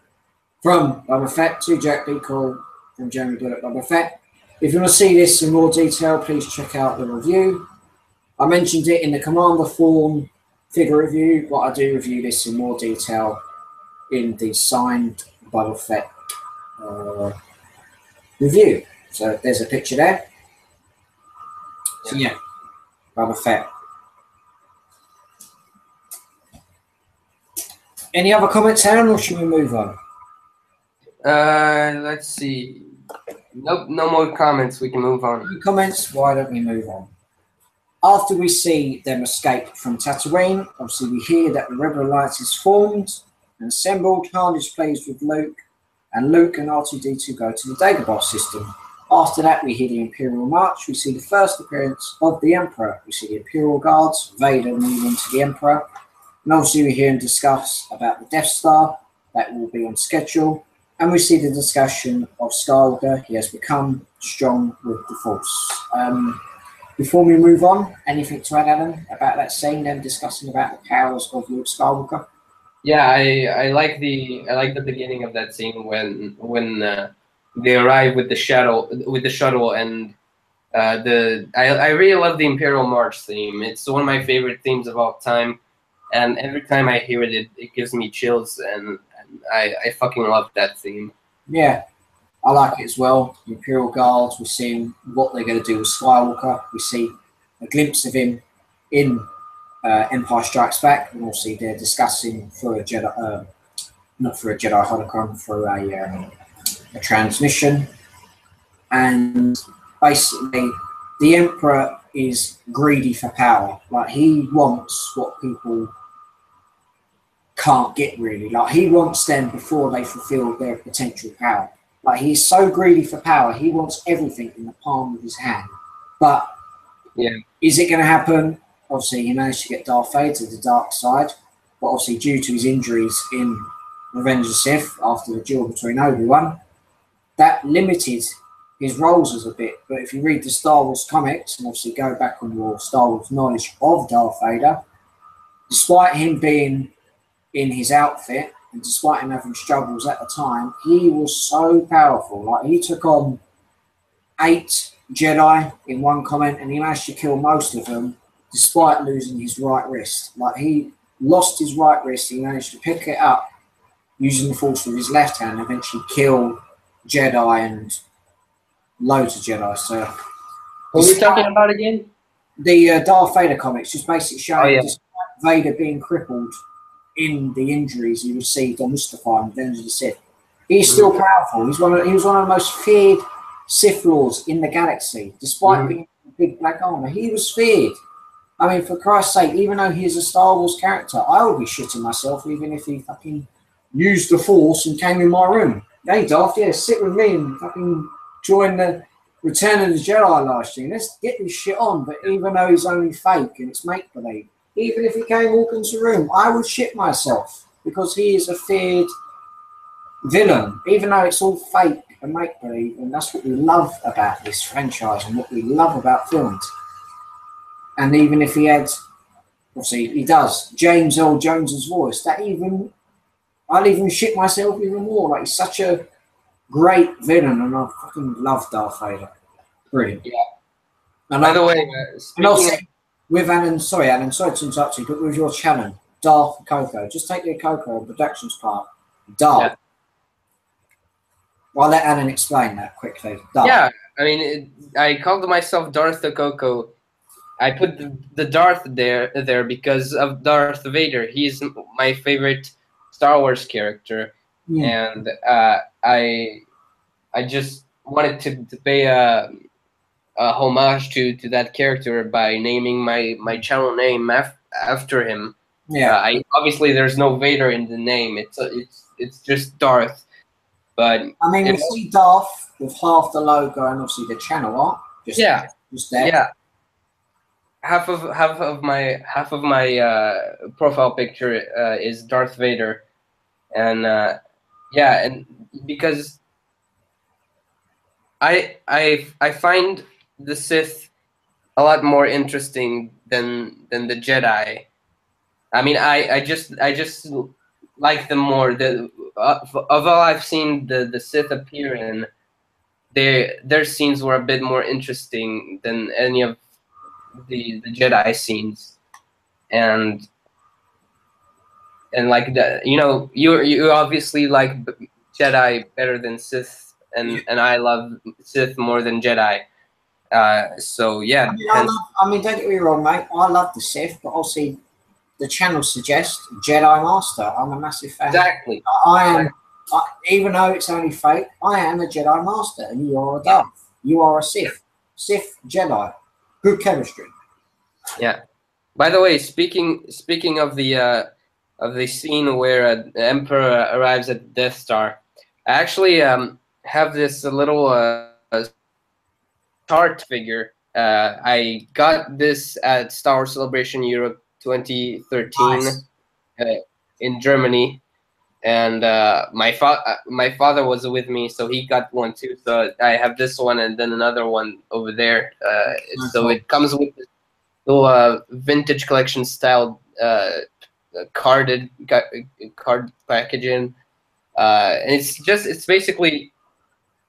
from Boba Fett to Jack B. Cole from Jeremy Bulloch Boba Fett. If you want to see this in more detail, please check out the review. I mentioned it in the Commander Form figure review, but I do review this in more detail in the signed Boba Fett review. So there's a picture there. So yeah, Boba Fett. Any other comments, Aaron, or should we move on? Let's see. Nope, no more comments. We can move on. No comments? Why don't we move on? After we see them escape from Tatooine, obviously we hear that the Rebel Alliance is formed and assembled. Han is pleased with Luke, and Luke and R2-D2 go to the Dagobah system. After that, we hear the Imperial March. We see the first appearance of the Emperor. We see the Imperial Guards, Vader moving to the Emperor. And obviously we hear him discuss about the Death Star. That will be on schedule. And we see the discussion of Skywalker. He has become strong with the Force. Before we move on, anything to add, Alan, about that scene, them discussing about the powers of Luke Skywalker? Yeah, I like the beginning of that scene when they arrive with the shuttle, and I really love the Imperial March theme. It's one of my favorite themes of all time, and every time I hear it, it gives me chills, and I fucking love that theme. Yeah, I like it as well. The Imperial Guards, we're seeing what they're going to do with Skywalker. We see a glimpse of him in Empire Strikes Back, and also they're discussing through a Jedi, not through a Jedi hologram, through a transmission. And basically, the Emperor is greedy for power. Like, he wants what people can't get, really. Like, he wants them before they fulfill their potential power. Like, he's so greedy for power, he wants everything in the palm of his hand. But is it going to happen? Obviously, he managed to get Darth Vader to the dark side, but obviously due to his injuries in Revenge of the Sith after the duel between Obi-Wan, that limited his roles as a bit. But if you read the Star Wars comics and obviously go back on your Star Wars knowledge of Darth Vader, despite him being in his outfit and despite him having struggles at the time, he was so powerful. Like, he took on 8 Jedi in one comment, and he managed to kill most of them despite losing his right wrist. Like, he lost his right wrist, he managed to pick it up using the Force with his left hand and eventually kill Jedi and loads of Jedi. So, what are we talking about again? The Darth Vader comics, just basically showing despite Vader being crippled in the injuries he received on Mustafar and Revenge of the Sith, He's still powerful. He was one of the most feared Sith Lords in the galaxy, despite being a big black armor. He was feared. I mean, for Christ's sake, even though he's a Star Wars character, I would be shitting myself even if he fucking used the Force and came in my room. Hey, Darth, yeah, sit with me and fucking join the Return of the Jedi last year. Let's get this shit on. But even though he's only fake and it's make-believe, even if he came walk into the room, I would shit myself because he is a feared villain, even though it's all fake and make-believe. And that's what we love about this franchise and what we love about films. And even if he had, obviously he does, James Earl Jones's voice, I'll even shit myself even more. Like, he's such a great villain, and I fucking love Darth Vader. Brilliant. Yeah. And by the way, with Alan, sorry to interrupt you, but with your channel, Darth Akoko, just take the Akoko productions part. Darth. Yeah. I'll let Alan explain that quickly. Darth. Yeah, I mean, I called myself Darth Akoko. I put the Darth there because of Darth Vader. He's my favorite Star Wars character, and I just wanted to pay a homage to that character by naming my channel name after him. Yeah. Obviously there's no Vader in the name. It's just Darth. But I mean, we see Darth with half the logo and obviously the channel art. Just there. Yeah. Half of my profile picture is Darth Vader, and and because I find the Sith a lot more interesting than the Jedi. I mean, I just like them more. Of all I've seen the Sith appear in, their scenes were a bit more interesting than any of the Jedi scenes, and like that, you obviously like Jedi better than Sith, and I love Sith more than Jedi. So yeah. I mean, don't get me wrong, mate. I love the Sith, but obviously the channel suggests Jedi Master. I'm a massive fan. Exactly. Even though it's only fake, I am a Jedi Master, and you are a Darth. You are a Sith. Sith Jedi. Good chemistry. Yeah. By the way, speaking of the scene where the Emperor arrives at the Death Star, I actually have this little chart figure. I got this at Star Wars Celebration Europe 2013 in Germany, and my father was with me, so he got one too. So I have this one and then another one over there. So it comes with this little vintage collection style card packaging, and it's basically.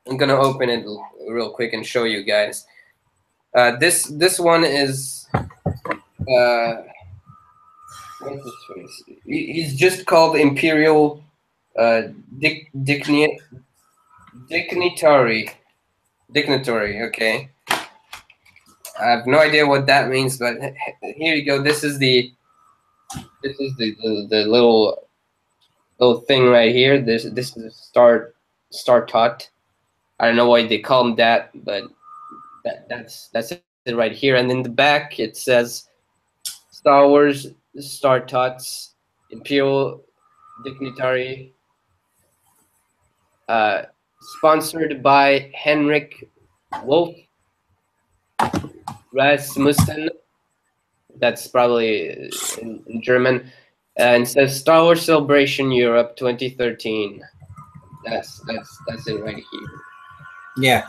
I'm gonna open it real quick and show you guys. This one is what's his face? He's just called Imperial Dignitary. Okay, I have no idea what that means, but here you go. This is the little thing right here. This is Star Tot. I don't know why they call him that, but that's it right here. And in the back it says Star Wars Star Tots Imperial Dignitary, sponsored by Henrik Wolf Rasmussen. That's probably in German, and it says Star Wars Celebration Europe 2013. That's it right here. Yeah,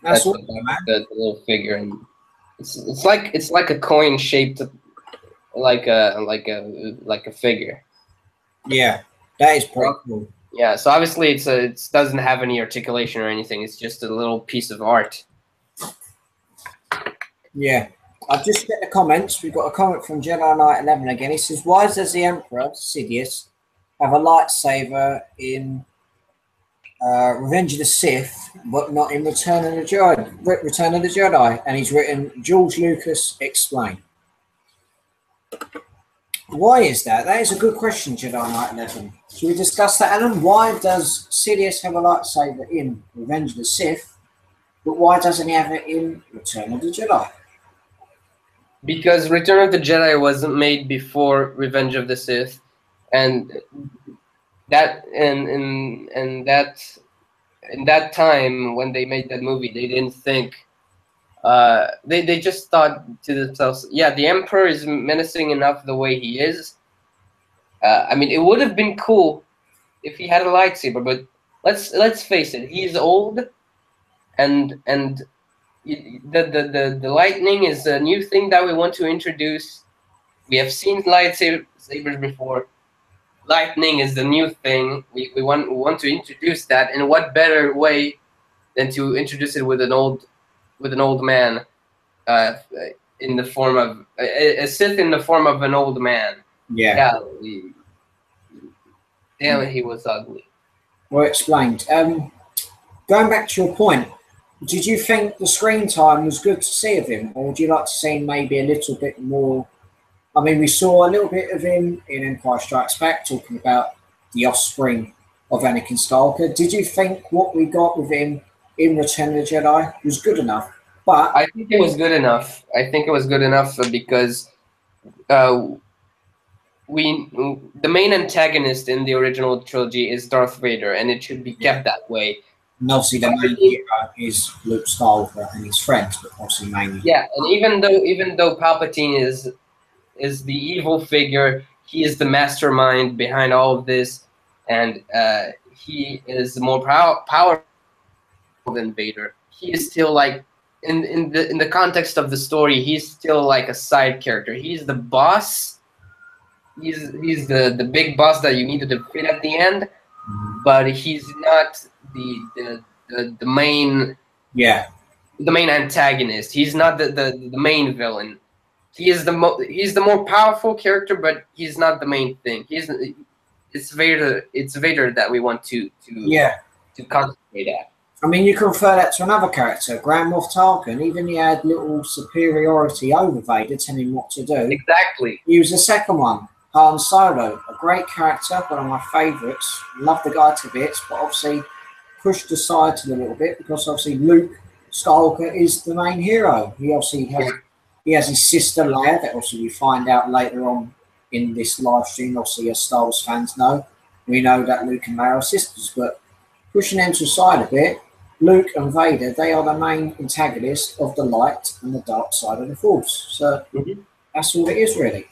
that's the little figure, and it's like a coin shaped like a figure. Yeah, that is pretty cool. Yeah, so obviously it doesn't have any articulation or anything. It's just a little piece of art. Yeah, I've just got the comments. We've got a comment from Jedi Knight 11 again. He says, "Why does the Emperor Sidious have a lightsaber in Revenge of the Sith, but not in Return of the Jedi?" And he's written, "George Lucas, explain." Why is that? That is a good question, Jedi Knight 11. Should we discuss that, Alan? Why does Sidious have a lightsaber in Revenge of the Sith, but why doesn't he have it in Return of the Jedi? Because Return of the Jedi was made before Revenge of the Sith, and that in that time when they made that movie, they didn't think. They just thought to themselves, yeah, the Emperor is menacing enough the way he is. I mean, it would have been cool if he had a lightsaber, but let's face it, he's old, and the lightning is a new thing that we want to introduce. We have seen lightsabers before. Lightning is the new thing. We want to introduce that, and what better way than to introduce it with an old man, uh, in the form of a Sith in the form of an old man. Yeah. Damn, he was ugly. Well explained. Going back to your point, did you think the screen time was good to see of him, or would you like to see maybe a little bit more? I mean, we saw a little bit of him in Empire Strikes Back talking about the offspring of Anakin Skywalker. Did you think what we got with him in Return of the Jedi was good enough? But I think it was good enough. I think it was good enough because the main antagonist in the original trilogy is Darth Vader, and it should be kept that way. And obviously the main hero is Luke Skywalker and his friends, but obviously mainly. Yeah, and even though Palpatine is the evil figure, he is the mastermind behind all of this, and he is more powerful than Vader. He is still like in the context of the story, he's still like a side character. He's the boss. He's the big boss that you need to defeat at the end, but he's not the main the main antagonist. He's not the main villain. He is he's the more powerful character, but he's not the main thing. It's Vader that we want to concentrate at. I mean, you can refer that to another character, Grand Moff Tarkin. Even he had little superiority over Vader, telling him what to do. Exactly. He was the second one, Han Solo, a great character, one of my favourites. Love the guy to bits, but obviously pushed aside a little bit because obviously Luke Skywalker is the main hero. He obviously has his sister Leia, that obviously we find out later on in this live stream. Obviously, as Star Wars fans know, we know that Luke and Leia are sisters, but pushing them to the side a bit, Luke and Vader, they are the main antagonists of the light and the dark side of the Force. So that's all it is, really.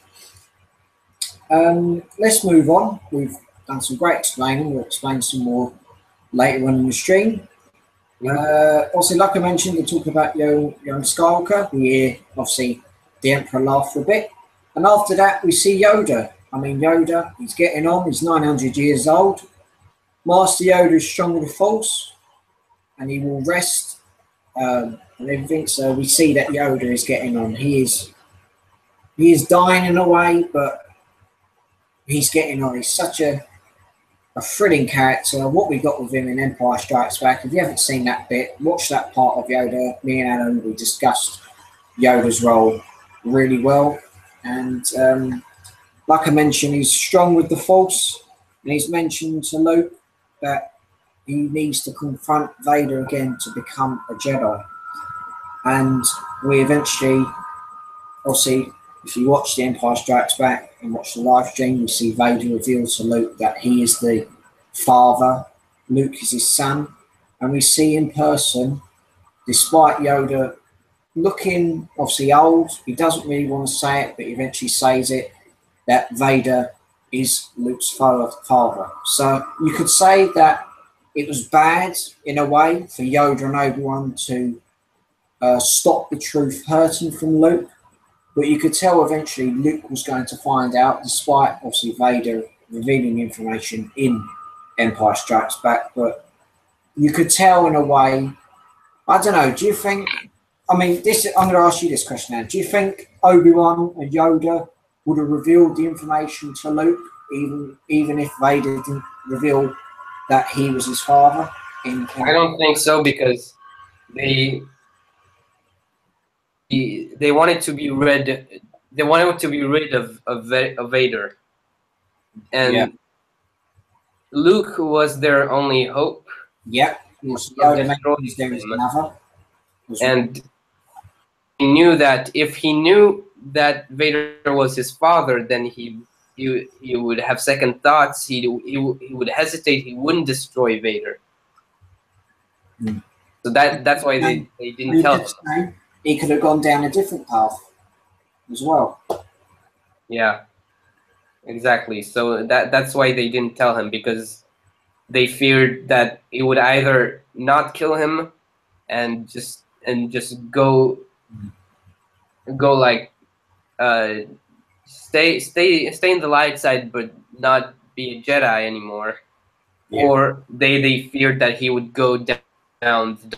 Let's move on. We've done some great explaining. We'll explain some more later on in the stream. Obviously, like I mentioned, we talk about young Skywalker. We hear, obviously, the Emperor laugh for a bit. And after that, we see Yoda. I mean, Yoda, he's getting on. He's 900 years old. Master Yoda is strong with the Force, and he will rest and everything. So we see that Yoda is getting on. He is dying in a way, but he's getting on. He's such a thrilling character. What we got with him in Empire Strikes Back. If you haven't seen that bit, watch that part of Yoda. Me and Alan, we discussed Yoda's role really well. And like I mentioned, he's strong with the Force. And he's mentioned to Luke that he needs to confront Vader again to become a Jedi. And we eventually, obviously, if you watch The Empire Strikes Back and watch the live stream, you see Vader reveal to Luke that he is the father, Luke is his son, and we see in person, despite Yoda looking obviously old, he doesn't really want to say it, but he eventually says it, that Vader is Luke's father. So you could say that it was bad, in a way, for Yoda and Obi-Wan to stop the truth hurting from Luke. But you could tell eventually Luke was going to find out, despite obviously Vader revealing information in Empire Strikes Back. But you could tell in a way, I don't know, do you think, I mean, I'm going to ask you this question now. Do you think Obi-Wan and Yoda would have revealed the information to Luke, even if Vader didn't reveal that he was his father? I don't think so, because they wanted to be read they wanted to be rid of Vader, and Luke was their only hope Yep. Also, of Yoda destroying mentions there is him. another. And he knew that if he knew that Vader was his father, then he would have second thoughts. He would hesitate. He wouldn't destroy Vader. So that's why they didn't tell him. He could have gone down a different path as well. Yeah, exactly. So that's why they didn't tell him, because they feared that it would either not kill him and just go like stay in the light side but not be a Jedi anymore, or they feared that he would go down the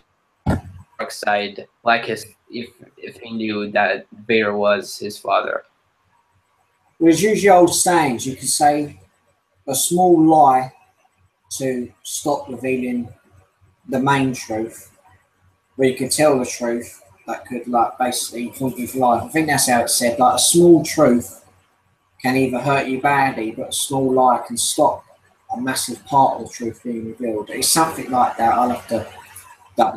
dark side, like if he knew that Vader was his father. There's usually old sayings. You could say a small lie to stop revealing the main truth, where you could tell the truth that could like basically think you've lied. I think that's how it's said. Like a small truth can either hurt you badly, but a small lie can stop a massive part of the truth being revealed. It's something like that. I'll have to.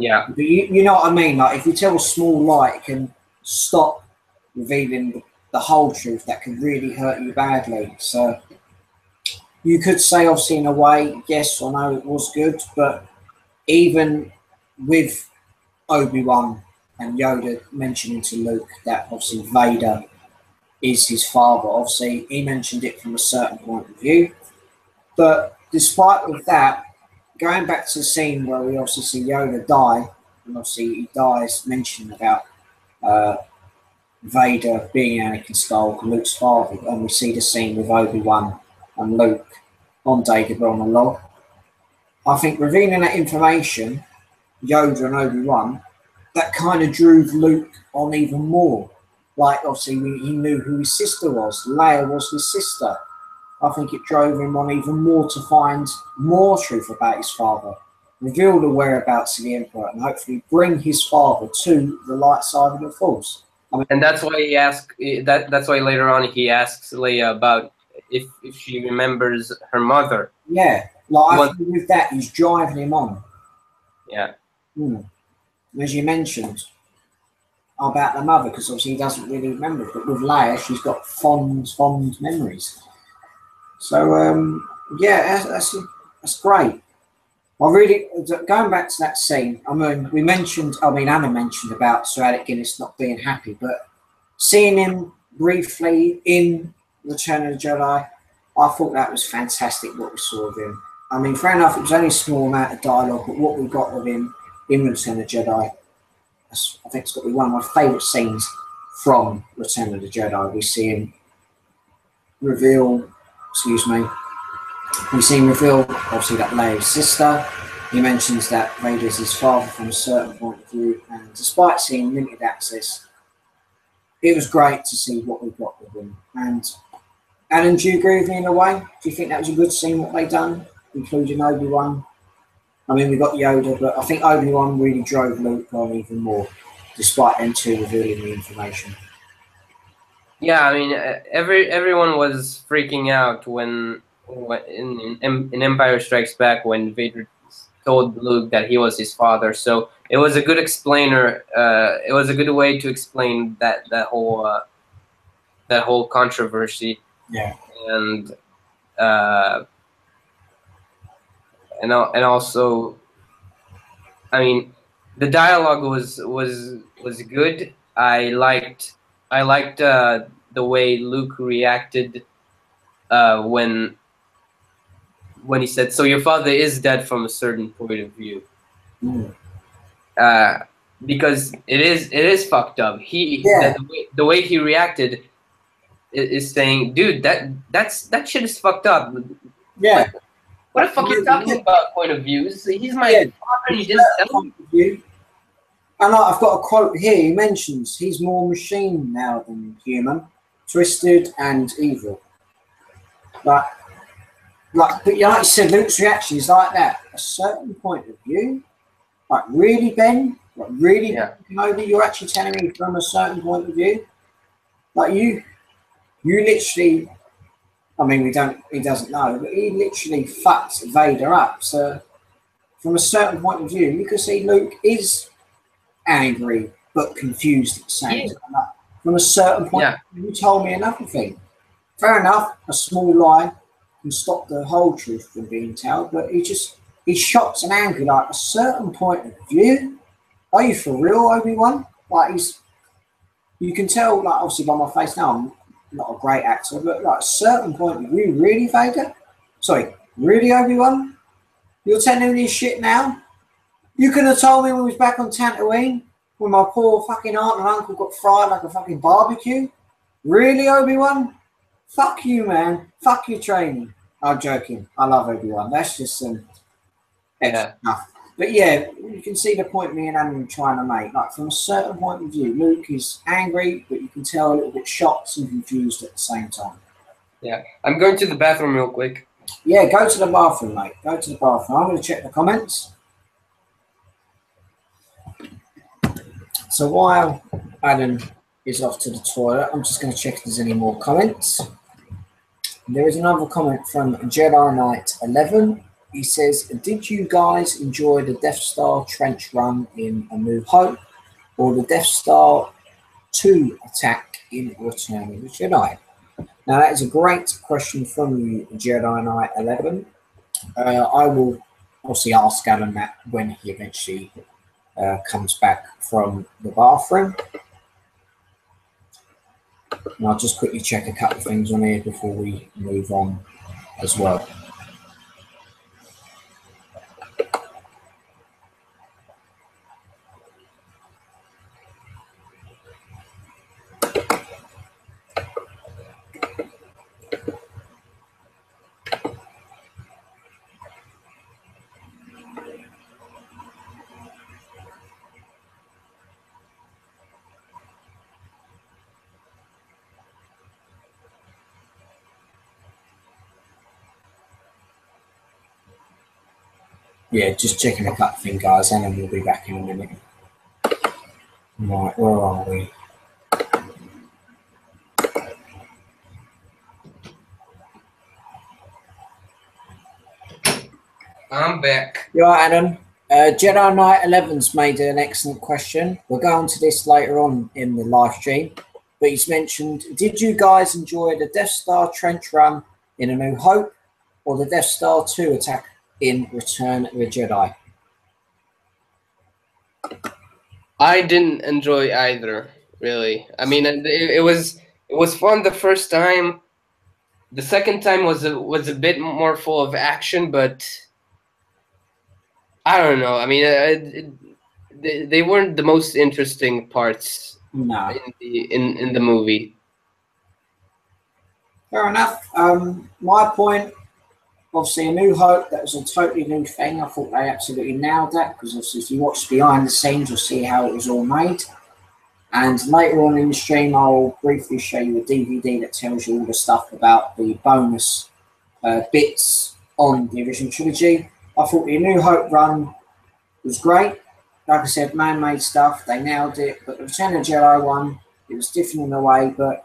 Yeah. But you know what I mean? Like if you tell a small lie, it can stop revealing the whole truth that could really hurt you badly. So you could say, obviously, in a way, yes or no, it was good, but even with Obi-Wan and Yoda mentioning to Luke that obviously Vader is his father, obviously he mentioned it from a certain point of view. But despite with that, going back to the scene where we obviously see Yoda die, and obviously he dies mentioning about Vader being Anakin Skywalker, Luke's father, and we see the scene with Obi-Wan and Luke on Dagobah on the log. I think revealing that information, Yoda and Obi-Wan, that kind of drove Luke on even more. Like, obviously, he knew who his sister was. Leia was his sister. I think it drove him on even more to find more truth about his father, reveal the whereabouts of the Emperor, and hopefully bring his father to the light side of the Force. And that's why he asked. That's why later on he asks Leia about if she remembers her mother. Yeah, like I think with that, he's driving him on. Yeah. As you mentioned about the mother, because obviously he doesn't really remember, but with Leia, she's got fond memories. So yeah, that's great. I really, going back to that scene, I mean, Anna mentioned about Sir Alec Guinness not being happy, but seeing him briefly in Return of the Jedi, I thought that was fantastic what we saw of him. I mean, fair enough, it was only a small amount of dialogue, but what we got of him in Return of the Jedi, I think it's got to be one of my favourite scenes from Return of the Jedi. We see him reveal, obviously, that Leia's sister. He mentions that Vader's his father from a certain point of view, and despite seeing limited access, it was great to see what we got with him. And Alan, do you agree with me in a way? Do you think that was a good scene, what they done, including Obi-Wan? I mean, we got Yoda, but I think Obi-Wan really drove Luke on even more, despite them two revealing the information. Yeah, I mean, everyone was freaking out when in Empire Strikes Back when Vader told Luke that he was his father. So it was a good explainer. It was a good way to explain that whole controversy. Yeah. And also, I mean, the dialogue was good. I liked the way Luke reacted when he said, "So your father is dead from a certain point of view." Because it is fucked up. The way he reacted is saying, "Dude, that shit is fucked up." Yeah. What the fuck are you talking about? Point of views. He's my father. He didn't tell me. And I've got a quote here. He mentions he's more machine now than human, twisted and evil. But you said, Luke's reaction is like that. A certain point of view, like really, Ben, like really, Kenobi, you're actually telling me from a certain point of view. Like you literally. I mean, he doesn't know, but he literally fucked Vader up. So, from a certain point of view, you can see Luke is angry but confused at the same time. Like, from a certain point, you told me another thing. Fair enough, a small lie can stop the whole truth from being told, but he's shocked and angry. Like a certain point of view. Are you for real, Obi-Wan? Like you can tell, like obviously by my face now, I'm not a great actor, but like a certain point of view, really, Vader? Sorry, really, Obi-Wan? You're telling me this shit now? You could have told me when we was back on Tatooine, when my poor fucking aunt and uncle got fried like a fucking barbecue? Really, Obi-Wan? Fuck you, man. Fuck your training. I'm joking. I love Obi-Wan. That's just some extra stuff. But yeah, you can see the point me and Adam are trying to make. Like from a certain point of view, Luke is angry, but you can tell a little bit shocked and confused at the same time. Yeah, I'm going to the bathroom real quick. Yeah, go to the bathroom, mate. Go to the bathroom. I'm going to check the comments. So while Adam is off to the toilet, I'm just going to check if there's any more comments. There is another comment from Jedi Knight 11. He says, did you guys enjoy the Death Star trench run in A New Hope or the Death Star 2 attack in Return of the Jedi? Now, that is a great question from you, Jedi Knight 11. I will obviously ask Alan that when he eventually comes back from the bathroom. And I'll just quickly check a couple of things on here before we move on as well. Yeah, just checking a couple of things, guys, and then we'll be back in a minute. Right, where are we? I'm back. You're right, Adam. Jedi Knight 11's made an excellent question. We'll go on to this later on in the live stream. But he's mentioned, did you guys enjoy the Death Star trench run in A New Hope or the Death Star 2 attack in Return of the Jedi? I didn't enjoy either, really. I mean, it was fun the first time. The second time was a bit more full of action, but I don't know. I mean, they weren't the most interesting parts in the movie. Fair enough. My point, obviously, A New Hope, that was a totally new thing. I thought they absolutely nailed that because obviously if you watch behind the scenes, you'll see how it was all made. And later on in the stream, I'll briefly show you a DVD that tells you all the stuff about the bonus bits on the original trilogy. I thought the A New Hope run was great. Like I said, man-made stuff. They nailed it. But the Return of the Jedi one, it was different in a way. But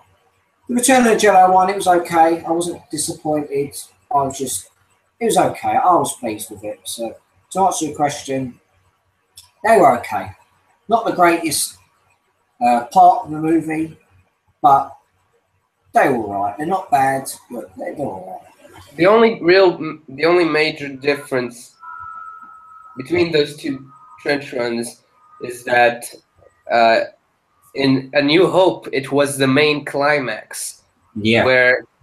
the Return of the Jedi one, it was okay. I wasn't disappointed. It was okay. I was pleased with it. So to answer your question, they were okay. Not the greatest part of the movie, but they were all right. They're not bad, but they're all right. The only major difference between those two trench runs is that in A New Hope it was the main climax. Yeah.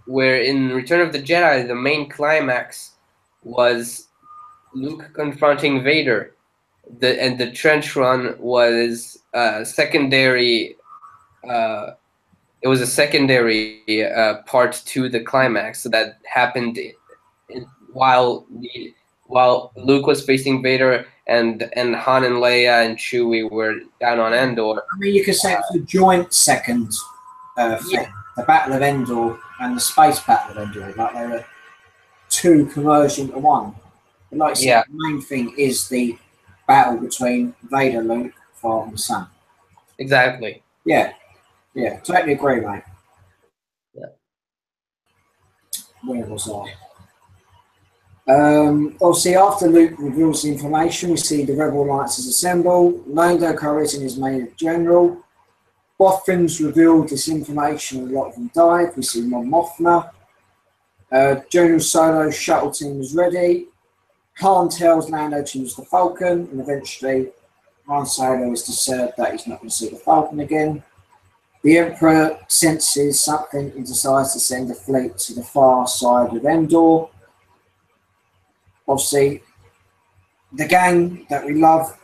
Where in Return of the Jedi the main climax was Luke confronting Vader. The trench run was secondary. It was a secondary part to the climax that happened while Luke was facing Vader and Han and Leia and Chewie were down on Endor. I mean, you could say it's a joint second thing. The Battle of Endor and the Space Battle of Endor. Like they were two converged into one. But like I said, the main thing is the battle between Vader, Luke, father and son. Exactly. Yeah. Yeah, totally agree, mate. Yeah. Where was I? Obviously, after Luke reveals the information, we see the Rebel Alliances assemble. Lando Calrissian is made a general. Bothans revealed this information and a lot of them died. We see Mon Mothma. General Solo's shuttle team is ready. Han tells Lando to use the Falcon, and eventually Han Solo is disturbed that he's not going to see the Falcon again. The Emperor senses something and decides to send a fleet to the far side of Endor. Obviously, the gang that we love,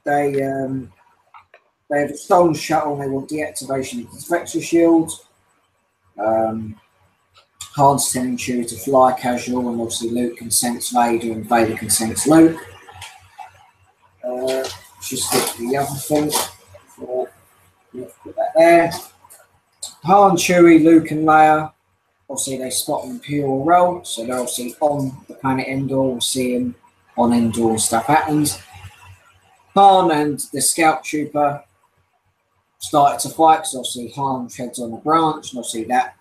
they have a stolen shuttle and they want deactivation of the deflector shield. Han's telling Chewie to fly casual, and obviously Luke consents Vader and Vader consents Luke. Just look at the other thing. Put that there. Han, Chewie, Luke, and Leia. Obviously, they spot an Imperial roll, so they're obviously on the planet Endor. We'll see him on Endor and stuff happens. Han and the scout trooper started to fight because obviously Han treads on a branch, and obviously that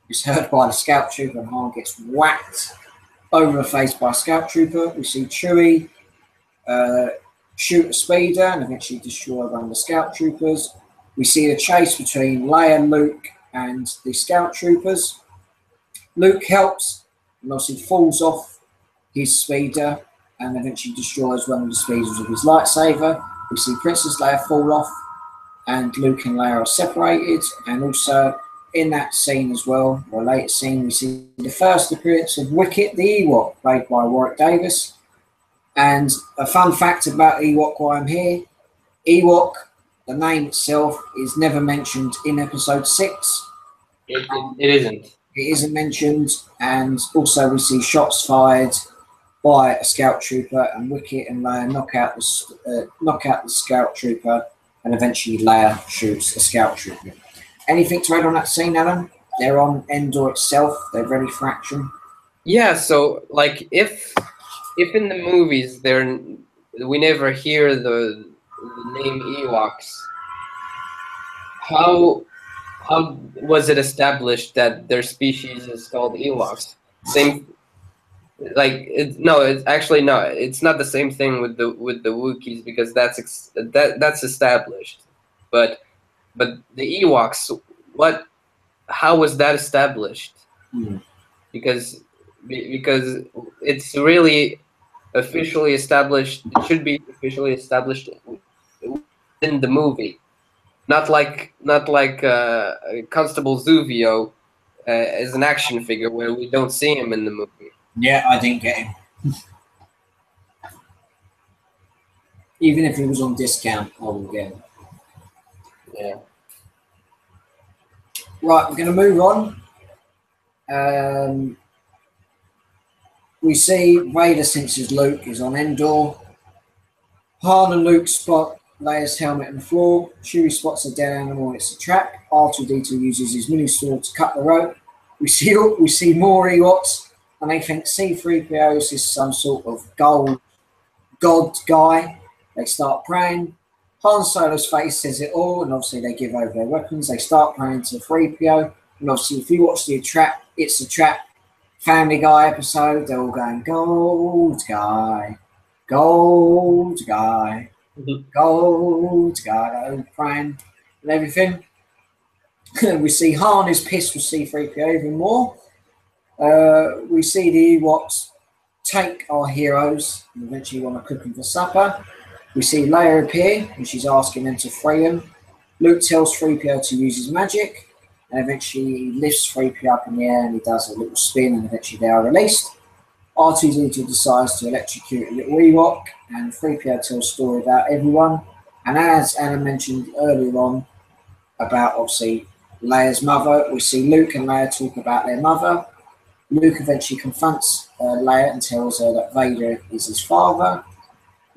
is heard by the scout trooper, and Han gets whacked over the face by a scout trooper. We see Chewie shoot a speeder and eventually destroy one of the scout troopers. We see a chase between Leia, Luke, and the scout troopers. Luke helps and obviously falls off his speeder and eventually destroys one of the speeders with his lightsaber. We see Princess Leia fall off, and Luke and Leia are separated. And also in that scene as well, or a later scene, we see the first appearance of Wicket the Ewok, played by Warwick Davis. And a fun fact about Ewok while I'm here, Ewok, the name itself, is never mentioned in episode 6. It isn't. It isn't mentioned, and also we see shots fired by a scout trooper, and Wicket and Leia knock out the scout trooper, and eventually Leia shoots a scout trooper. Anything to add on that scene, Alan? They're on Endor itself. They're ready for action. Yeah. So, like, if in the movies we never hear the name Ewoks, how was it established that their species is called Ewoks? Same, like it's actually no, it's not the same thing with the Wookiees, because that's established, but the Ewoks, how was that established? Because it's really officially established. It should be officially established in the movie. Not like Constable Zuvio as an action figure where we don't see him in the movie. Yeah, I didn't get him. Even if he was on discount, I would get him. Yeah. Right, we're going to move on. We see Vader senses Luke is on Endor. Han and Luke spot Leia's helmet on the floor. Chewie spots a dead animal and it's a trap. R2-D2 uses his mini sword to cut the rope. We see more Ewoks, and they think C-3PO is some sort of god guy. They start praying. Han Solo's face says it all, and obviously they give over their weapons. They start praying to 3PO, and obviously if you watch the trap, it's a trap Family Guy episode. They're all going, gold guy, gold guy, gold guy. They're all praying and everything. We see Han is pissed with C-3PO even more. We see the Ewoks take our heroes and eventually want to cook them for supper. We see Leia appear and she's asking them to free him. Luke tells 3PO to use his magic, and eventually he lifts 3PO up in the air and he does a little spin, and eventually they are released. R2-D2 decides to electrocute a little Ewok, and 3PO tells a story about everyone. And as Anna mentioned earlier on about obviously Leia's mother, we see Luke and Leia talk about their mother. Luke eventually confronts Leia and tells her that Vader is his father.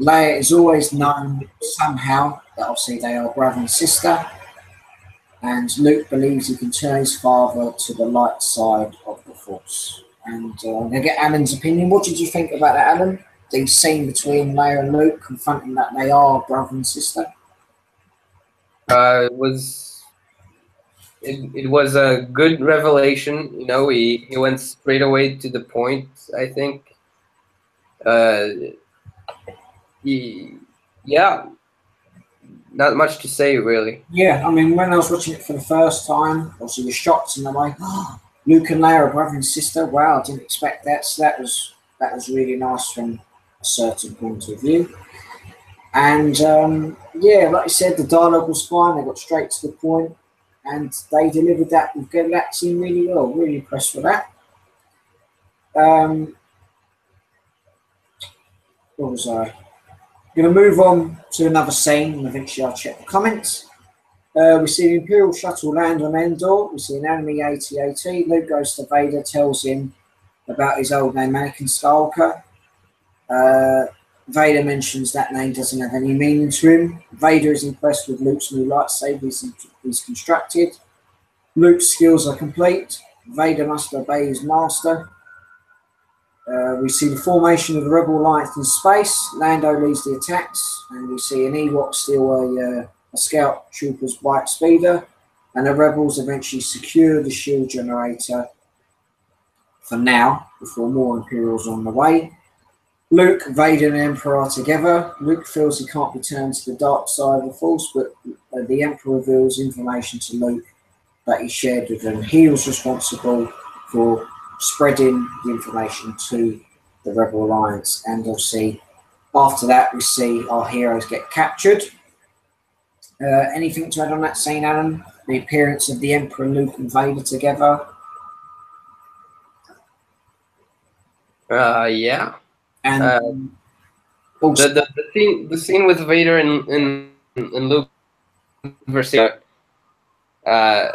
Leia is always known somehow that obviously they are brother and sister. And Luke believes he can turn his father to the light side of the Force. And I'm going to get Alan's opinion. What did you think about that, Alan? The scene between Leia and Luke confronting that they are brother and sister? It was it was a good revelation. You know, he went straight away to the point. I think. Uh, yeah, not much to say really. Yeah, I mean, when I was watching it for the first time, obviously was shocked in a way. Luke and Leia are brother and sister. Wow, I didn't expect that. So that was really nice from a certain point of view. And yeah, like I said, the dialogue was fine. They got straight to the point, and they delivered that with Galaxy really well. Really impressed with that. What was I? Going to move on to another scene, and eventually I'll check the comments. We see the Imperial shuttle land on Endor. We see an enemy AT-AT. Luke goes to Vader, tells him about his old name, Anakin Skywalker. Vader mentions that name doesn't have any meaning to him. Vader is impressed with Luke's new lightsaber he's constructed. Luke's skills are complete. Vader must obey his master. We see the formation of the Rebel Alliance in space. Lando leads the attacks, and we see an Ewok steal a scout trooper's bike speeder, and the Rebels eventually secure the shield generator for now, before more Imperials are on the way. Luke, Vader, and the Emperor are together. Luke feels he can't return to the dark side of the Force, but the Emperor reveals information to Luke that he shared with him. He was responsible for spreading the information to the Rebel Alliance, and obviously after that we see our heroes get captured. Anything to add on that scene, Alan? The appearance of the Emperor, Luke, and Vader together. Yeah. And also the scene with Vader and Luke versus I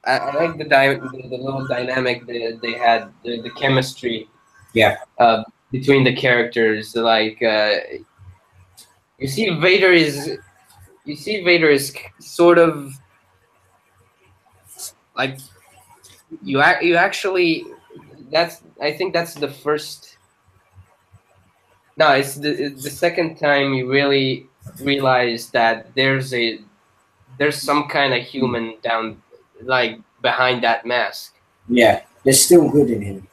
like the little dynamic they had, the chemistry. Yeah. Between the characters, like you see Vader is sort of like you actually, I think that's the first. No, it's the second time you really realize that there's some kind of human down, like, behind that mask. Yeah, there's still good in him.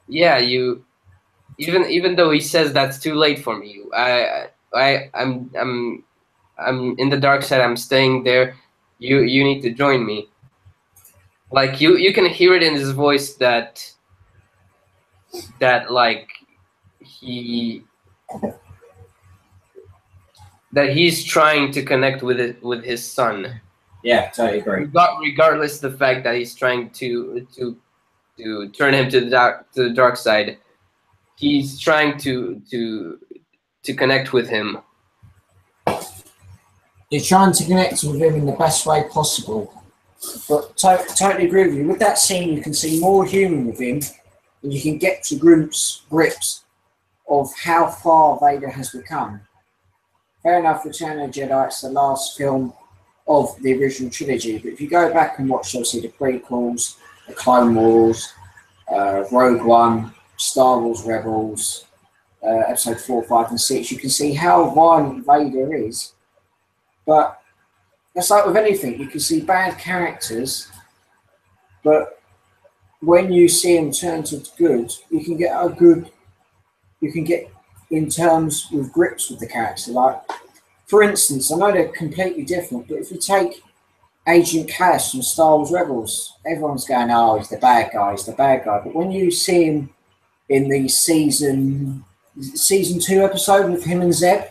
Yeah, even though he says that's too late for me, I'm in the dark side. I'm staying there. You need to join me. Like you can hear it in his voice that like he's trying to connect with his son. Yeah, totally agree. Regardless of the fact that he's trying to turn him to the dark side, he's trying to connect with him. You're trying to connect with him in the best way possible. But totally agree with you. With that scene, you can see more human with him, and you can get to grips of how far Vader has become. Fair enough, Return of the Jedi, it's the last film of the original trilogy, but if you go back and watch, obviously, the prequels, the Clone Wars, Rogue One, Star Wars Rebels, episode 4, 5, and 6, you can see how violent Vader is. But it's like with anything, you can see bad characters, but when you see them turn to good, you can get in terms with grips with the character. Like, for instance, I know they're completely different, but if you take Agent Kallus from Star Wars Rebels, everyone's going, oh, he's the bad guy, he's the bad guy. But when you see him in the season 2 episode with him and Zeb,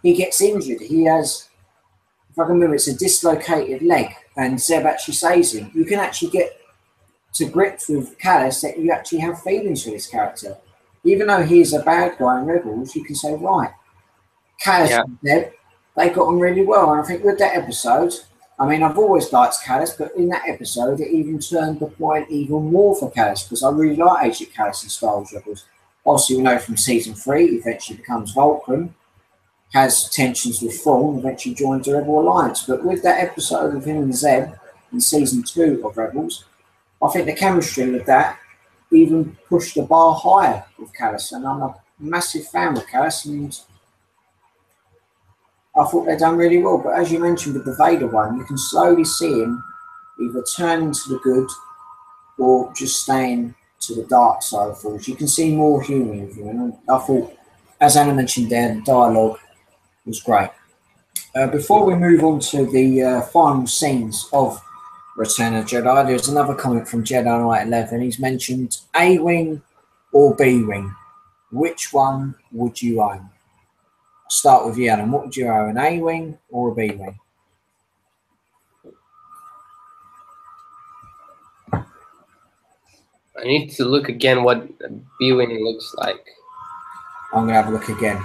he gets injured. He has, if I can remember, it's a dislocated leg, and Zeb actually saves him. You can actually get to grips with Kallus that you actually have feelings for this character. Even though he's a bad guy in Rebels, you can say, right, Kallus and Zeb, they got on really well. And I think with that episode, I mean, I've always liked Kallus, but in that episode, it even turned the point even more for Kallus, because I really like Agent Kallus in Star Wars Rebels. Obviously, we know from season 3, he eventually becomes Vulcan, has tensions with Thrawn, eventually joins the Rebel Alliance. But with that episode of him and Zeb in season 2 of Rebels, I think the chemistry with that even pushed the bar higher with Kallus, and I'm a massive fan of Kallus, and I thought they'd done really well. But as you mentioned with the Vader one, you can slowly see him either turning to the good or just staying to the dark side of the Force. You can see more human with him. And I thought, as Anna mentioned there, the dialogue was great. Before we move on to the final scenes of Return of the Jedi, there's another comment from Jedi Knight 11. He's mentioned A-Wing or B-Wing. Which one would you own? I'll start with you, Alan. What would you own, an A-Wing or a B-Wing? I need to look again what B-Wing looks like. I'm going to have a look again.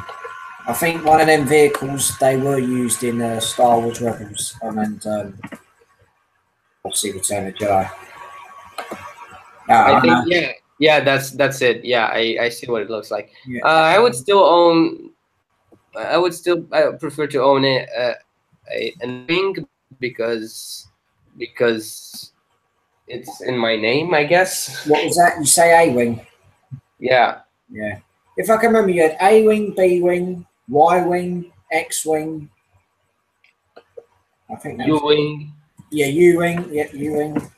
I think one of them vehicles, they were used in Star Wars Rebels and obviously Return of the Jedi. I think, yeah, that's it. Yeah, I see what it looks like. Yeah. I would still own. I prefer to own a wing because it's in my name, I guess. What was that? You say A-Wing? Yeah. Yeah. If I can remember, you had A-Wing, B-Wing, Y-Wing, X-Wing. I think that U-Wing. Yeah, U-Wing. Yeah, U-Wing.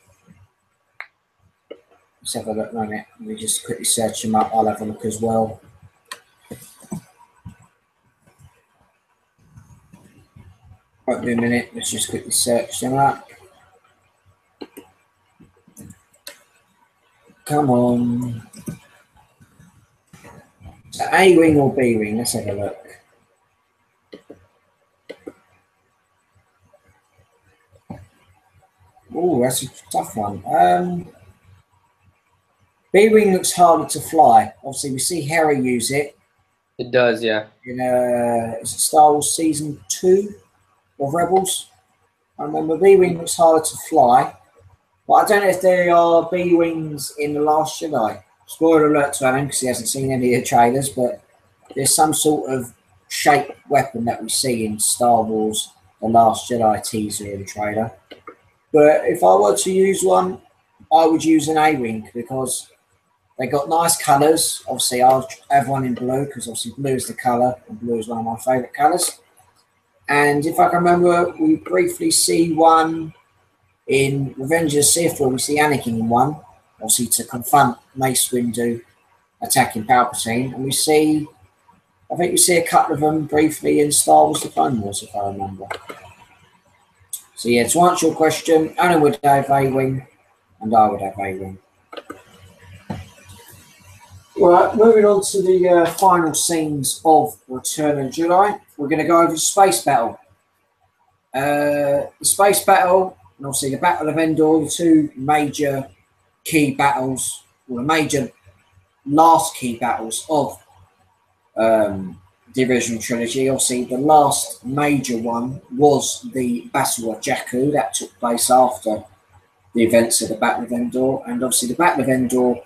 Let's have a look on it. Let me just quickly search them up. I'll have a look as well. Won't be a minute. Let's just quickly search them up. Come on. So A-Wing or B-Wing? Let's have a look. Oh, that's a tough one. B-Wing looks harder to fly. Obviously, we see Harry use it. It does, yeah. In is it Star Wars Season 2 of Rebels? I remember B-Wing looks harder to fly. But I don't know if there are B-Wings in The Last Jedi. Spoiler alert to Alan, because he hasn't seen any of the trailers, but there's some sort of shaped weapon that we see in Star Wars The Last Jedi teaser and trailer. But if I were to use one, I would use an A-Wing because they got nice colours. Obviously, I'll have one in blue because obviously blue is the colour and blue is one of my favourite colours. And if I can remember, we briefly see one in Revenge of the Sith where we see Anakin in one, obviously to confront Mace Windu attacking Palpatine. And we see, I think we see a couple of them briefly in Star Wars The Clone Wars, if I remember. So yeah, to answer your question, Anna would have A-Wing and I would have A-Wing. Right, moving on to the final scenes of Return of the Jedi. We're going to go over the space battle. The space battle, and obviously the Battle of Endor, the two major key battles, or the major last key battles of the original trilogy. Obviously, the last major one was the Battle of Jakku that took place after the events of the Battle of Endor, and obviously the Battle of Endor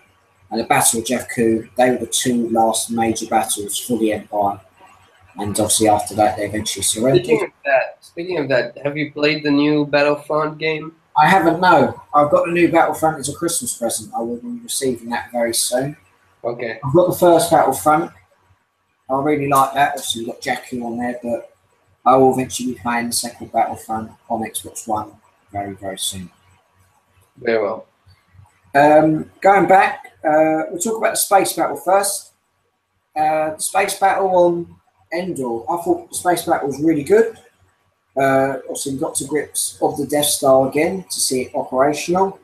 and the Battle of Jakku, they were the two last major battles for the Empire. And obviously after that, they eventually surrendered. Speaking of that, have you played the new Battlefront game? I haven't, no. I've got the new Battlefront as a Christmas present. I will be receiving that very soon. Okay. I've got the first Battlefront. I really like that. Obviously, we've got Jakku on there, but I will eventually be playing the second Battlefront on Xbox One very, very soon. Very well. Going back, we'll talk about the space battle first. The space battle on Endor, I thought the space battle was really good. Obviously, we got to grips of the Death Star again to see it operational.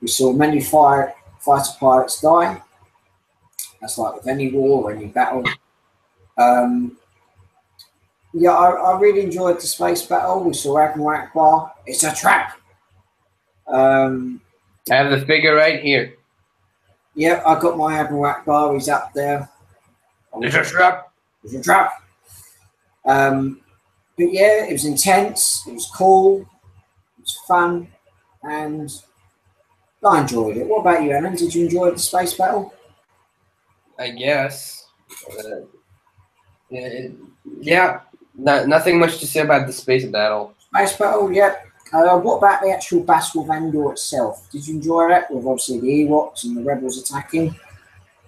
We saw many fighter pilots die. That's like with any war or any battle. Yeah, I really enjoyed the space battle. We saw Admiral Akbar. It's a trap. I have the figure right here. Yeah, I got my Admiral Akbar. He's up there. It's a trap. It's a trap. But yeah, it was intense. It was cool. It was fun, and I enjoyed it. What about you, Alan? Did you enjoy the space battle? I guess. Nothing much to say about the space battle. Space battle, yeah. What about the actual Battle of Endor itself? Did you enjoy that with obviously the Ewoks and the rebels attacking?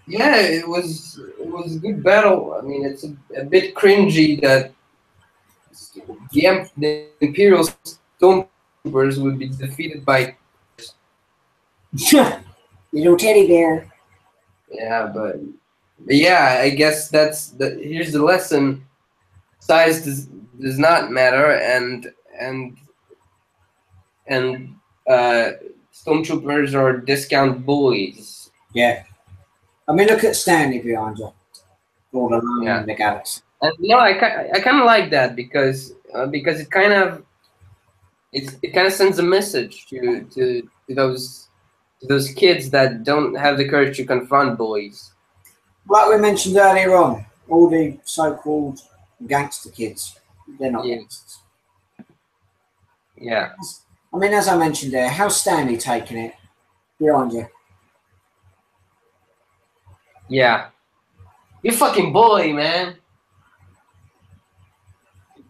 Yeah, it was a good battle. I mean, it's a bit cringy that the Imperials don't stormtroopers would be defeated by. Little teddy bear. Yeah, but yeah, I guess here's the lesson. Size does not matter, and stormtroopers are discount bullies. Yeah. I mean, look at Stanley behind you. All alone Yeah. in the galaxy. And I kind of like that because it kind of sends a message to those kids that don't have the courage to confront bullies. Like we mentioned earlier on, all the so-called gangster kids, they're not gangsters. Yeah. I mean, as I mentioned there, how's Stanley taking it behind you? Yeah. You fucking bully, man.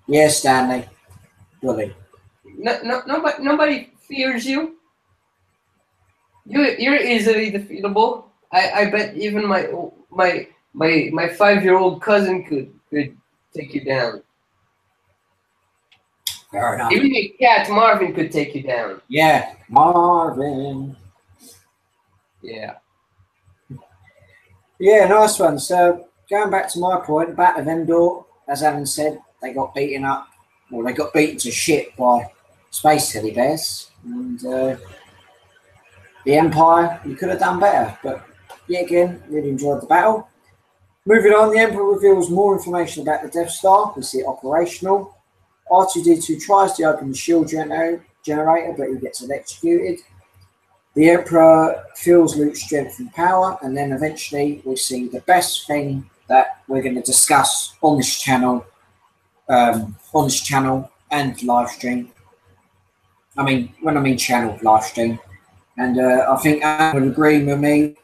Yeah, Stanley. Bully. Nobody fears you. You're easily defeatable. I bet even my 5-year-old cousin could take you down. Fair enough. Even your cat Marvin could take you down. Yeah, Marvin. Yeah. Yeah, nice one. So going back to my point, Battle of Endor, as Alan said, they got beaten up. Well, they got beaten to shit by space teddy bears, and the Empire, you could have done better. But yet again, really enjoyed the battle. Moving on, the Emperor reveals more information about the Death Star. We see it operational. R2-D2 tries to open the shield generator, but he gets electrocuted. The Emperor feels Luke's strength and power, and then eventually we see the best thing that we're going to discuss on this channel, and live stream. I mean, when I mean channel, live stream, and I think Alan would agree with me.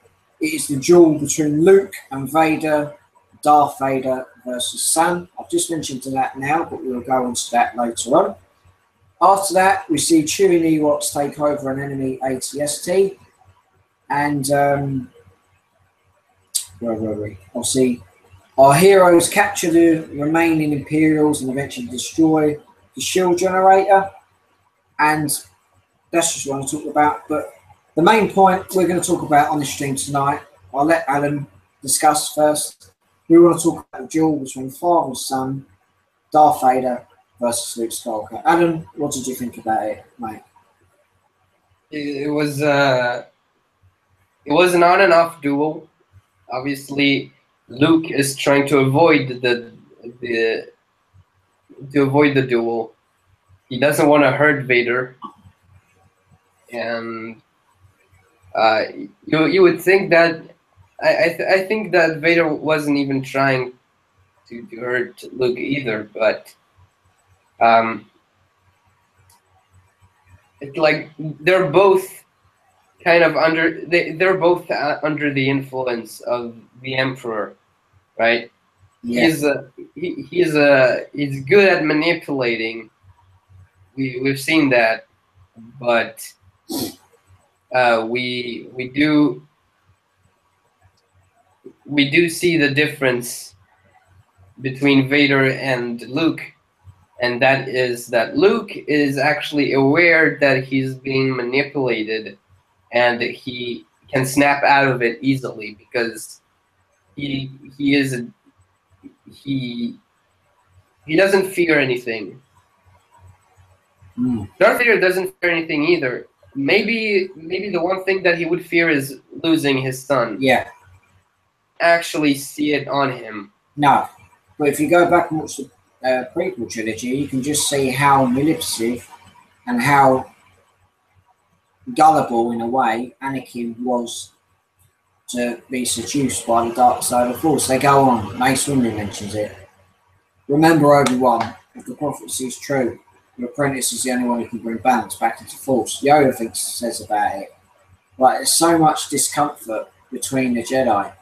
It is the duel between Luke and Vader, Darth Vader versus Son. I've just mentioned that now, but we'll go into that later on. After that, we see Chewie and Ewoks take over an enemy AT-ST, and where were we? I'll see our heroes capture the remaining Imperials and eventually destroy the shield generator, and that's just what I want to talk about. But the main point we're going to talk about on the stream tonight, I'll let Alan discuss first. We want to talk about the duel between father and son, Darth Vader versus Luke Skywalker. Alan, what did you think about it, mate? It was an on and off duel. Obviously, Luke is trying to avoid the duel. He doesn't want to hurt Vader, and you would think that I think that Vader wasn't even trying to hurt Luke either, but it's like they're both kind of they're both under the influence of the Emperor, right? Yeah. He's good at manipulating. We've seen that, but we do see the difference between Vader and Luke, and that is that Luke is actually aware that he's being manipulated, and he can snap out of it easily because he doesn't fear anything. Darth Vader doesn't fear anything either. Maybe the one thing that he would fear is losing his son. Yeah. Actually see it on him. No. But if you go back and watch the prequel trilogy, you can just see how manipulative and how gullible, in a way, Anakin was to be seduced by the dark side of the Force. They go on. Mace Windu mentions it. Remember, Obi-Wan, if the prophecy is true, your apprentice is the only one who can bring balance back into Force. Yoda says about it. Like, there's so much discomfort between the Jedi.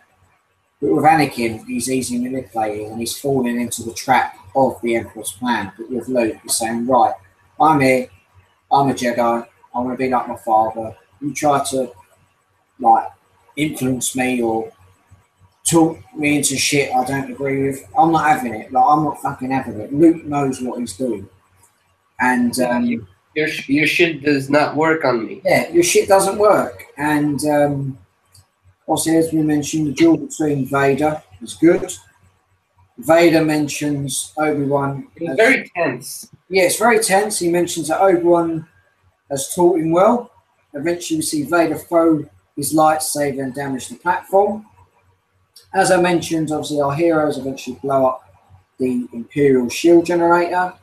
But with Anakin, he's easily manipulated and he's falling into the trap of the Emperor's plan. But with Luke, he's saying, right, I'm here, I'm a Jedi, I want to be like my father. You try to, like, influence me or talk me into shit I don't agree with, I'm not having it. Like, I'm not fucking having it. Luke knows what he's doing. And your shit does not work on me. Yeah, your shit doesn't work. And obviously, as we mentioned, the duel between Vader is good. Vader mentions Obi-Wan. It's very tense. Yeah, it's very tense. He mentions that Obi-Wan has taught him well. Eventually, we see Vader throw his lightsaber and damage the platform. As I mentioned, obviously, our heroes eventually blow up the Imperial shield generator.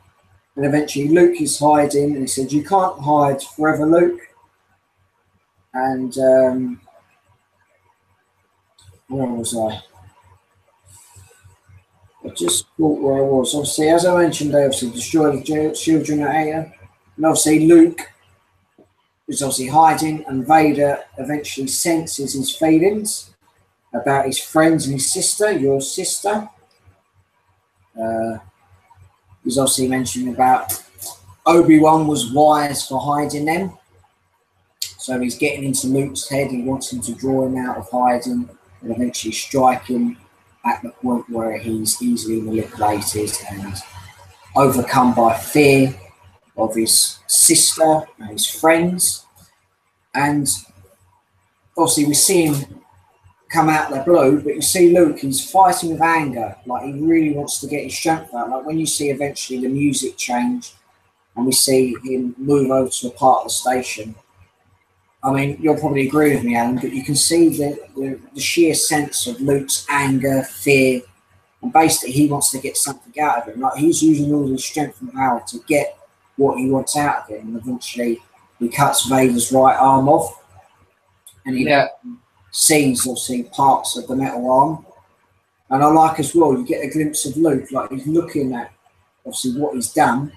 And eventually, Luke is hiding. And he said, "You can't hide forever, Luke." And where was I? I just thought where I was. Obviously, as I mentioned, they obviously destroyed the shield generator. And obviously, Luke is obviously hiding, and Vader eventually senses his feelings about his friends and his sister, your sister. He's obviously mentioning about Obi-Wan was wise for hiding them. So he's getting into Luke's head. He wants him to draw him out of hiding and eventually strike him at the point where he's easily manipulated and overcome by fear of his sister and his friends. And obviously we see him come out of the blue, but you see Luke, he's fighting with anger. Like, he really wants to get his strength out. Like, when you see eventually the music change and we see him move over to a part of the station, I mean, you'll probably agree with me, Alan, but you can see the sheer sense of Luke's anger, fear, and basically he wants to get something out of him. Like, he's using all his strength and power to get what he wants out of him, and eventually he cuts Vader's right arm off, and he sees, obviously, parts of the metal arm. And I like as well, you get a glimpse of Luke, like he's looking at, obviously, what he's done,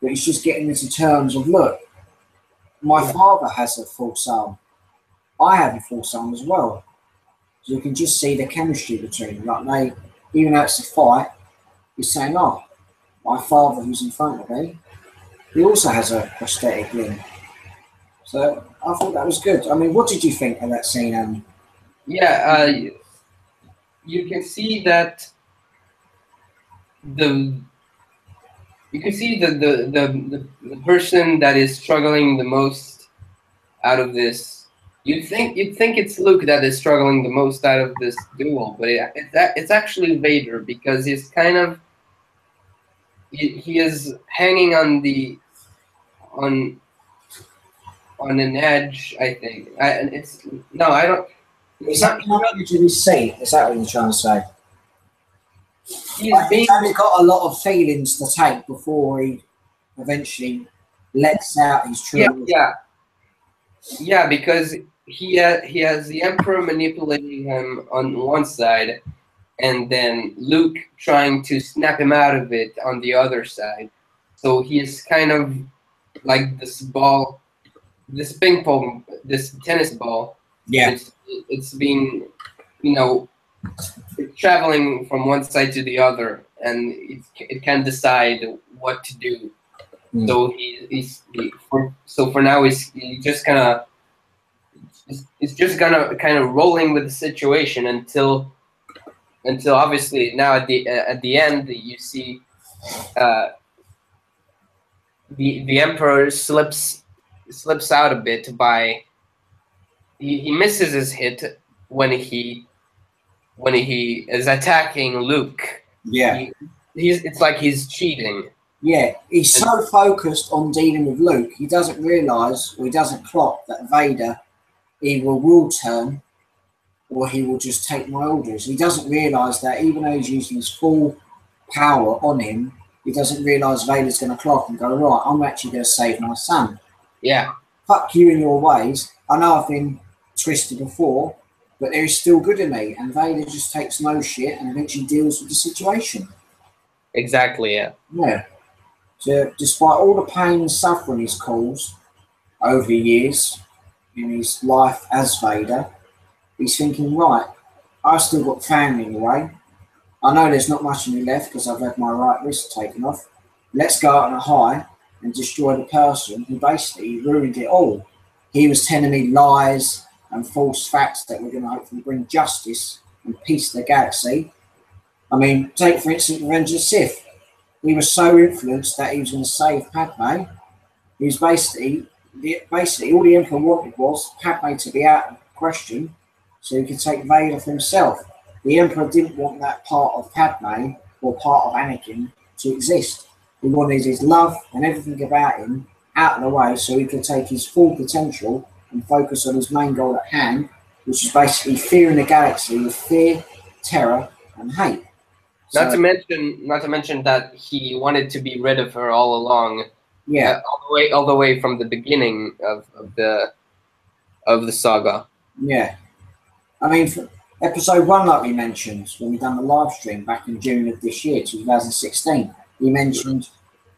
but he's just getting into terms of, look, my father has a false arm. I have a false arm as well. So you can just see the chemistry between them. Like, even though it's a fight, he's saying, "Oh, my father who's in front of me, he also has a prosthetic limb." So I thought that was good. I mean, what did you think of that scene? You can see that the person that is struggling the most out of this. You'd think it's Luke that is struggling the most out of this duel, but it's actually Vader, because he's kind of he is hanging on an edge, I think. I don't. Is that not usually say? Is that what you're trying to say? He's only got a lot of feelings to take before he eventually lets out his true. Yeah, because he has the Emperor manipulating him on one side, and then Luke trying to snap him out of it on the other side. So he is kind of like this ball, this ping pong, this tennis ball. Yeah. It's being, it's traveling from one side to the other, and it can't decide what to do. So for now he's just gonna kind of rolling with the situation until obviously now at the end you see the Emperor slips out a bit by he misses his hit when he is attacking Luke. Yeah. It's like he's cheating. Yeah, he's so focused on dealing with Luke, he doesn't realise, or he doesn't clock that Vader either will turn or he will just take my orders. He doesn't realise that even though he's using his full power on him, he doesn't realise Vader's going to clock and go, right, I'm actually going to save my son. Yeah. Fuck you and your ways. I know I've been twisted before, but there is still good in me. And Vader just takes no shit and eventually deals with the situation. Exactly, yeah. Yeah. So despite all the pain and suffering he's caused over the years in his life as Vader, he's thinking, right, I've still got family in the way. I know there's not much of me left because I've had my right wrist taken off. Let's go out on a high and destroy the person who basically ruined it all. He was telling me lies and false facts that were going to hopefully bring justice and peace to the galaxy. I mean, take for instance Revenge of the Sith. He was so influenced that he was going to save Padme, He was basically all the Emperor wanted was Padme to be out of the question, so he could take Vader for himself. The Emperor didn't want that part of Padme or part of Anakin to exist. He wanted his love and everything about him out of the way so he could take his full potential and focus on his main goal at hand, which is basically fearing the galaxy with fear, terror, and hate. Not to mention that he wanted to be rid of her all along. Yeah, all the way from the beginning of the saga. Yeah, I mean, for episode 1, like we mentioned when we done the live stream back in June of this year, 2016, we mentioned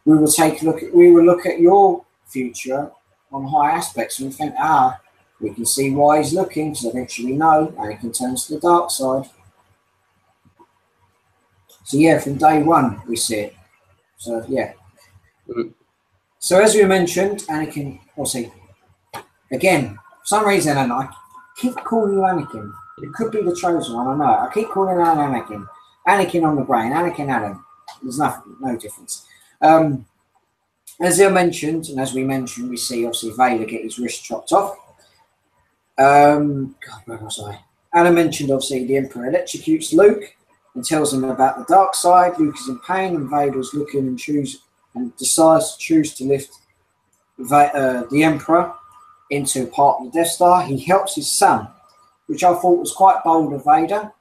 we will look at your future on high aspects and we think, we can see why he's looking, because eventually we know Anakin turns to the dark side. So yeah, from day 1 we see it. So yeah. So as we mentioned, Anakin, obviously, again, for some reason, and I keep calling you Anakin. It could be the chosen one, I know. I keep calling him Anakin. Anakin on the brain, Anakin Adam. There's no difference. As I mentioned, and as we mentioned, we see obviously Vader get his wrist chopped off. God, where was I? Anna mentioned obviously the Emperor electrocutes Luke and tells him about the dark side. Luke is in pain, and Vader is looking and decides to choose to lift the Emperor into part of the Death Star. He helps his son, which I thought was quite bold of Vader.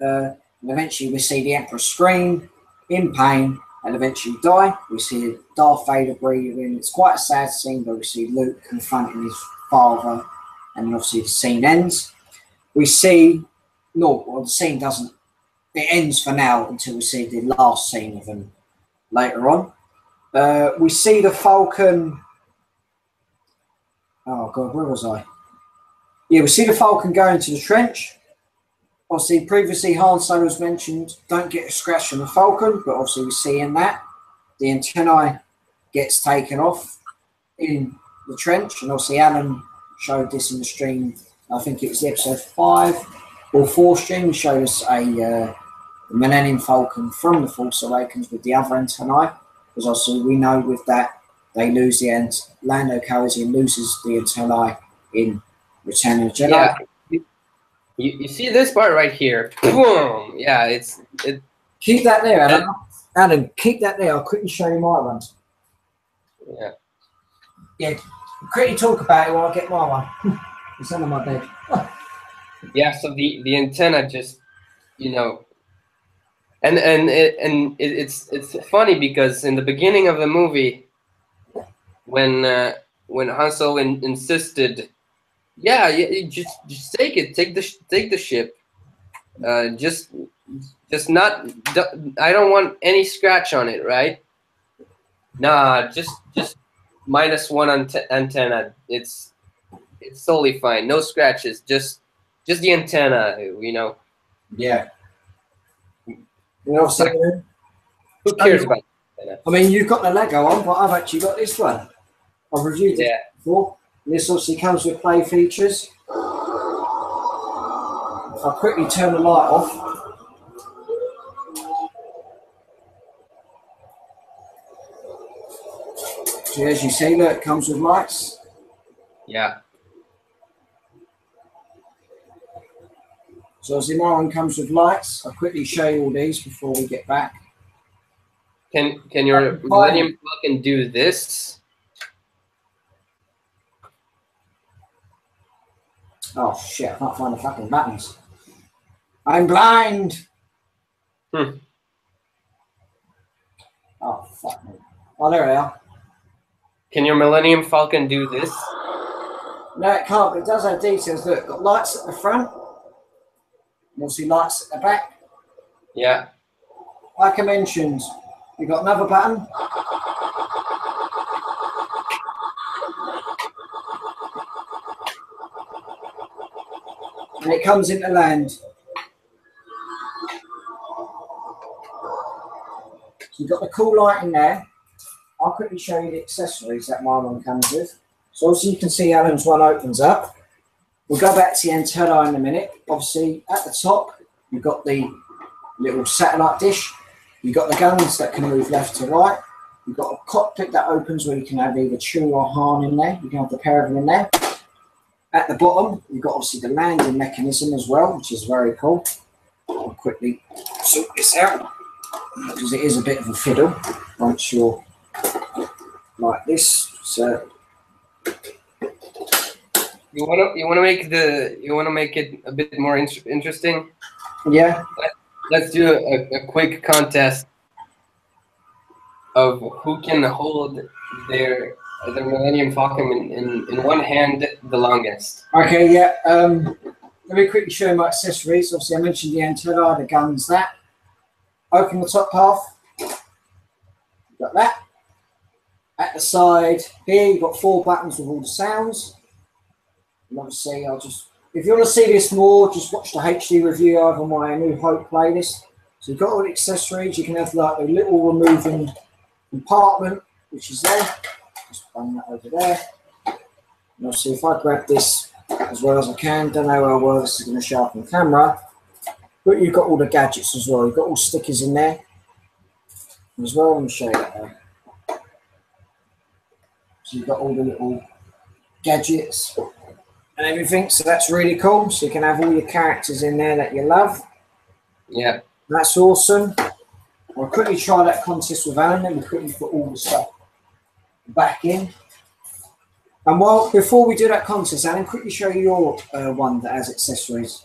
And eventually we see the Emperor scream in pain and eventually die. We see Darth Vader breathing. It's quite a sad scene, but we see Luke confronting his father, and obviously the scene ends. We see, the scene doesn't, it ends for now until we see the last scene of them later on. We see the Falcon. Oh God, where was I? Yeah, we see the Falcon go into the trench. Obviously, previously Han Solo's mentioned don't get a scratch on the Falcon, but obviously we see in that the antennae gets taken off in the trench, and obviously Alan showed this in the stream. I think it was episode 5 or 4 stream. He showed us the Millennium Falcon from the Force Awakens with the other antennae, because also we know with that they lose the end. Lando Calrissian loses the antennae in Return of the Jedi. Yeah. You see this part right here? Boom! Yeah, it. Keep that there, Alan. Alan, keep that there. I'll quickly show you my ones. Yeah. Yeah. Quickly talk about it while I get my one. It's under my bed. Yeah. So the antenna just, and it's funny because in the beginning of the movie, when Han Solo insisted. Yeah, you just take it. Take the ship. Just not. I don't want any scratch on it, right? Nah, just -1 antenna. It's totally fine. No scratches. Just the antenna. Yeah. Obviously, who cares about the antenna? I mean, you've got the Lego one, but I've actually got this one. I've reviewed it before. This obviously comes with play features. I'll quickly turn the light off. So as you see, look, it comes with lights. Yeah. So as the my one comes with lights, I'll quickly show you all these before we get back. Can your Millennium Falcon do this? Oh shit, I can't find the fucking buttons. I'm blind! Oh, fuck me. Oh, there they are. Can your Millennium Falcon do this? No, it can't, but it does have details. Look, got lights at the front. You'll see lights at the back. Yeah. Like I mentioned, you've got another button. And it comes into land. So you've got the cool light in there. I'll quickly show you the accessories that my one comes with. So obviously you can see Alan's one opens up. We'll go back to the antenna in a minute. Obviously at the top, you've got the little satellite dish. You've got the guns that can move left to right. You've got cockpit that opens where you can have either Chewie or Han in there. You can have the pair of them in there. At the bottom, you've got obviously the landing mechanism as well, which is very cool. I'll quickly sort this out because it is a bit of a fiddle once you're like this. So you want to make it a bit more interesting. Yeah. Let's do a quick contest of who can hold their Millennium Falcon in one hand the longest. Okay, yeah. Let me quickly show you my accessories. Obviously, I mentioned the antenna, the guns, that. Open the top half. You've got that. At the side here, you've got 4 buttons with all the sounds. And obviously, if you want to see this more, just watch the HD review over my New Hope playlist. So you've got all the accessories. You can have like a little removing compartment, which is there. Just bring that over there. And obviously, if I grab this as well as I can, don't know how well this is going to show up on camera, but you've got all the gadgets as well. You've got all stickers in there as well. Let me show you that there. So you've got all the little gadgets and everything, so that's really cool. So you can have all your characters in there that you love. Yeah, that's awesome. I'll quickly try that contest with Alan, then we quickly put all the stuff back in. And before we do that contest, Alan, quickly show you your one that has accessories.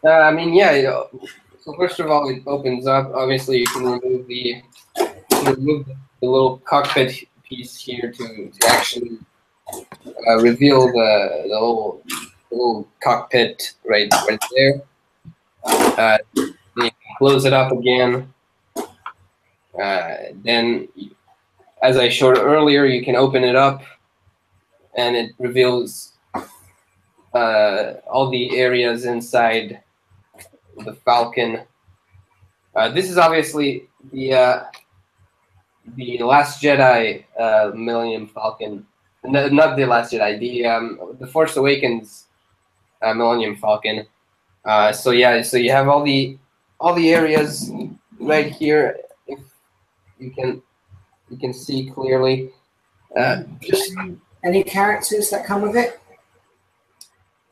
I mean, yeah. So first of all, it opens up. Obviously, you can remove the little cockpit piece here to actually reveal the little cockpit right there. Then you can close it up again. Then, as I showed earlier, you can open it up, and it reveals all the areas inside the Falcon. This is obviously the Last Jedi Millennium Falcon. No, not the Last Jedi. The Force Awakens Millennium Falcon. So yeah, so you have all the areas right here. If you can see clearly. Just any characters that come with it?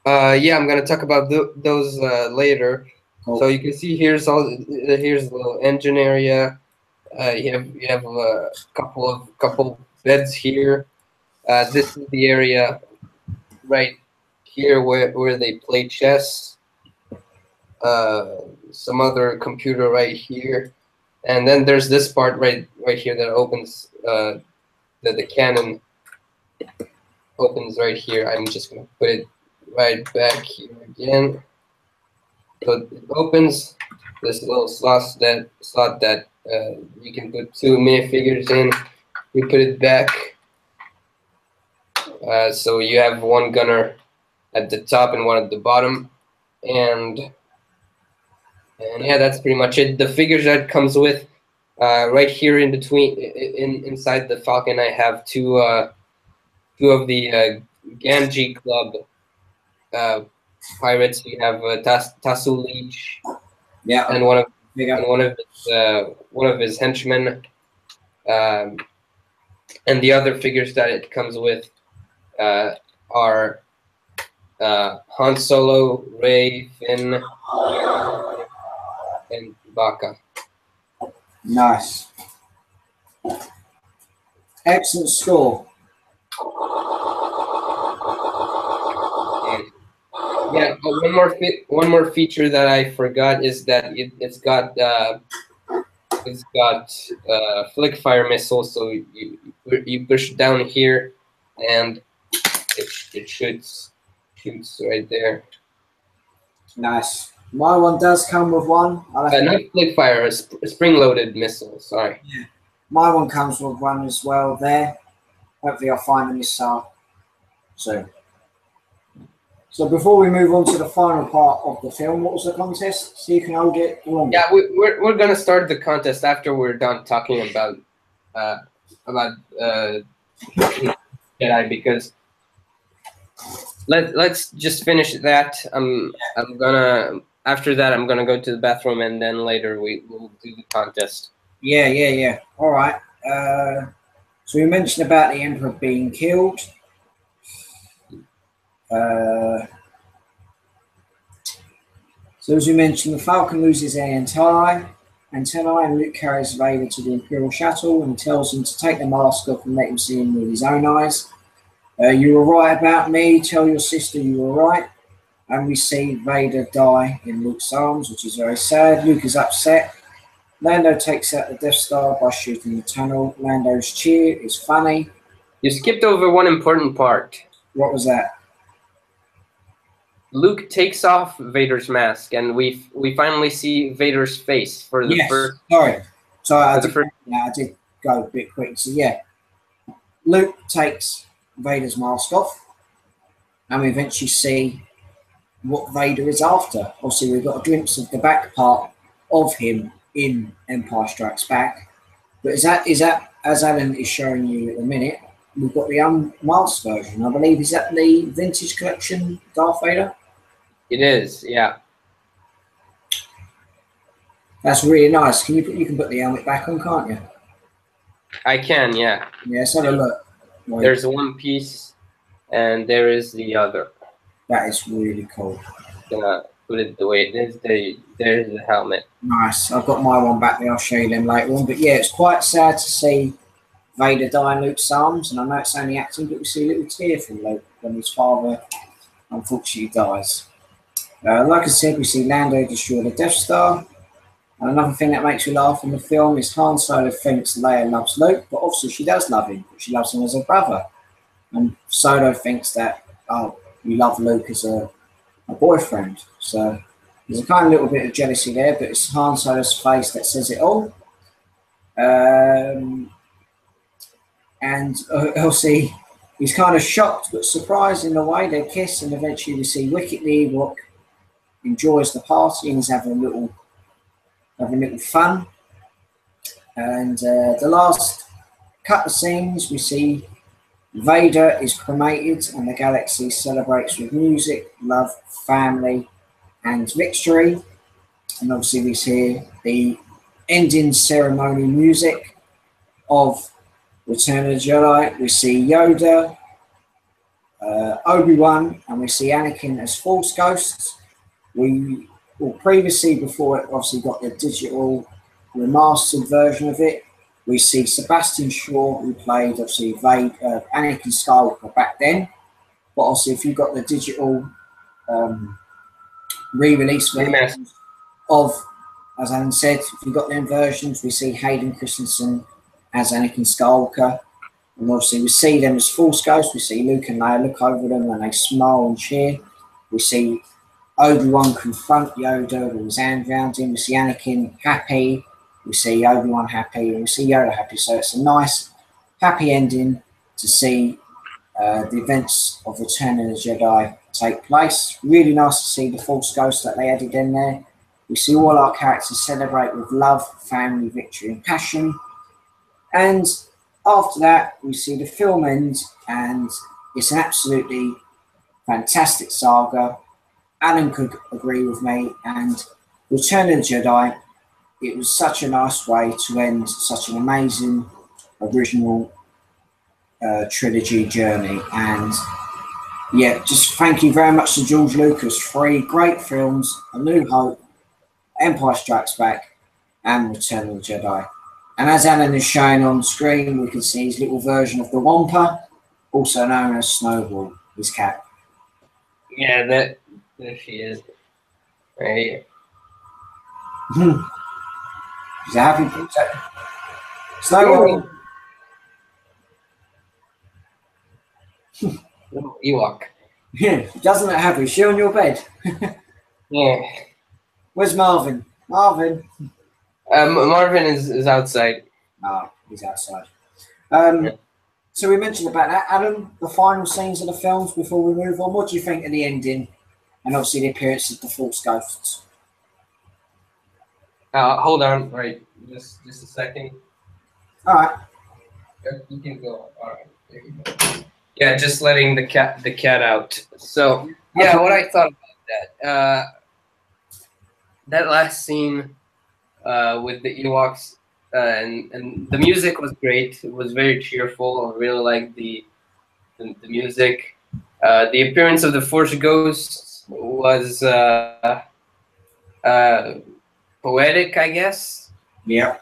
Yeah, I'm gonna talk about those later. Cool. So you can see here's the little engine area. You have a couple beds here. This is the area right here where they play chess. Some other computer right here, and then there's this part right here that opens. The cannon opens right here. I'm just gonna put it right back here again. So it opens this little slot that you can put 2 minifigures in. You put it back. So you have one gunner at the top and one at the bottom, and yeah, that's pretty much it. The figures that it comes with, right here in between, inside the Falcon, I have two of the Ganji Club pirates. You have Tasu Leech, yeah, and one of his henchmen, and the other figures that it comes with are Han Solo, Rey, Finn, and Baka. Nice. Excellent score. Yeah, but one more feature that I forgot is that it's got flick fire missiles. So you push down here, and it shoots right there. Nice. My one does come with one. Not flick fire, a spring-loaded missile. Sorry. Yeah. My one comes with one as well there. Hopefully I'll find the missile soon. So before we move on to the final part of the film, what was the contest? So you can hold it longer. Yeah, we're gonna start the contest after we're done talking about Jedi, because let's just finish that. After that I'm gonna go to the bathroom, and then later we'll do the contest. Yeah. All right. So we mentioned about the Emperor being killed. So as we mentioned, the Falcon loses their antennae, and Luke carries Vader to the Imperial shuttle and tells him to take the mask off and let him see him with his own eyes. You were right about me. Tell your sister you were right. And we see Vader die in Luke's arms, which is very sad. Luke is upset. Lando takes out the Death Star by shooting the tunnel. Lando's cheer is funny. You skipped over one important part. What was that? Luke takes off Vader's mask, and we finally see Vader's face for the first. Sorry, I did go a bit quick. So yeah, Luke takes Vader's mask off, and we eventually see what Vader is after. Obviously, we've got a glimpse of the back part of him in Empire Strikes Back. But is that as Alan is showing you at the minute? We've got the unmasked version. I believe is that the vintage collection Darth Vader. It is, yeah. That's really nice. You can put the helmet back on, can't you? I can, yeah. Yeah, let's have a look. Wait. There's one piece, and there is the other. That is really cool. Gonna put it the way it is. There's the helmet. Nice. I've got my one back there. I'll show you them later on. But yeah, it's quite sad to see Vader die in Luke's arms, and I know it's only acting, but we see a little tear from Luke when his father unfortunately dies. Like I said, we see Lando destroy the Death Star. And another thing that makes me laugh in the film is Han Solo thinks Leia loves Luke, but obviously she does love him, but she loves him as a brother. And Solo thinks that, oh, you love Luke as a boyfriend. So there's a kind of little bit of jealousy there, but it's Han Solo's face that says it all. And obviously he's kind of shocked but surprised in a way. They kiss, and eventually we see Wicket the Ewok enjoys the party and is having a little fun. And the last couple of scenes, we see Vader is cremated and the galaxy celebrates with music, love, family, and victory. And obviously we see the ending ceremony music of Return of the Jedi. We see Yoda, Obi-Wan, and we see Anakin as Force ghosts. Previously, before it obviously got the digital remastered version of it, we see Sebastian Shaw, who played obviously Anakin Skywalker back then. But obviously, if you got the digital re-release version of, as Alan said, if you got them versions, we see Hayden Christensen as Anakin Skywalker. And obviously, we see them as Force ghosts. We see Luke and Leia look over them and they smile and cheer. We see Obi-Wan confront Yoda with his hand around him. We see Anakin happy. We see Obi-Wan happy. And we see Yoda happy. So it's a nice, happy ending to see the events of Return of the Jedi take place. Really nice to see the Force Ghost that they added in there. We see all our characters celebrate with love, family, victory, and passion. And after that, we see the film end, and it's an absolutely fantastic saga. Alan could agree with me, and Return of the Jedi, it was such a nice way to end such an amazing original trilogy journey. And yeah, just thank you very much to George Lucas for 3 great films: A New Hope, Empire Strikes Back, and Return of the Jedi. And as Alan is showing on screen, we can see his little version of the Wampa, also known as Snowball, his cat. Yeah, there she is. Right here. She's a happy princess. Snowball. Little Ewok. Yeah, doesn't look happy. Is she on your bed? Yeah. Where's Marvin? Marvin. Marvin is outside. Oh, he's outside. Yeah. So we mentioned about that. Adam, the final scenes of the films before we move on. What do you think of the ending? And obviously the appearance of the Force Ghosts. Hold on, right? Just a second. All right. You can go. All right. There you go. Yeah, just letting the cat out. So yeah, what I thought about that. That last scene with the Ewoks, and the music was great. It was very cheerful. I really liked the music. The appearance of the Force Ghost was uh, poetic, I guess. Yeah.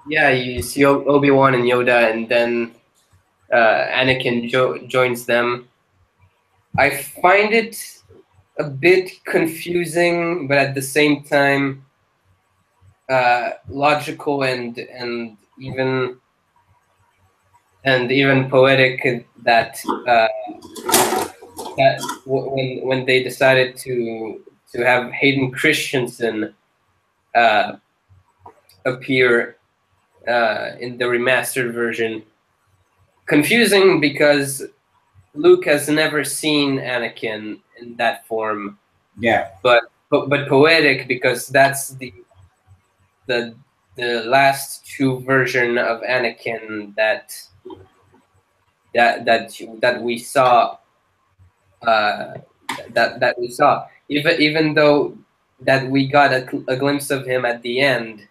You see Obi-Wan and Yoda, and then Anakin joins them. I find it a bit confusing, but at the same time logical and even poetic that when they decided to have Hayden Christensen appear in the remastered version. Confusing because Luke has never seen Anakin in that form. Yeah. But poetic because that's the last true version of Anakin that we saw. That we saw. Even though that we got a glimpse of him at the end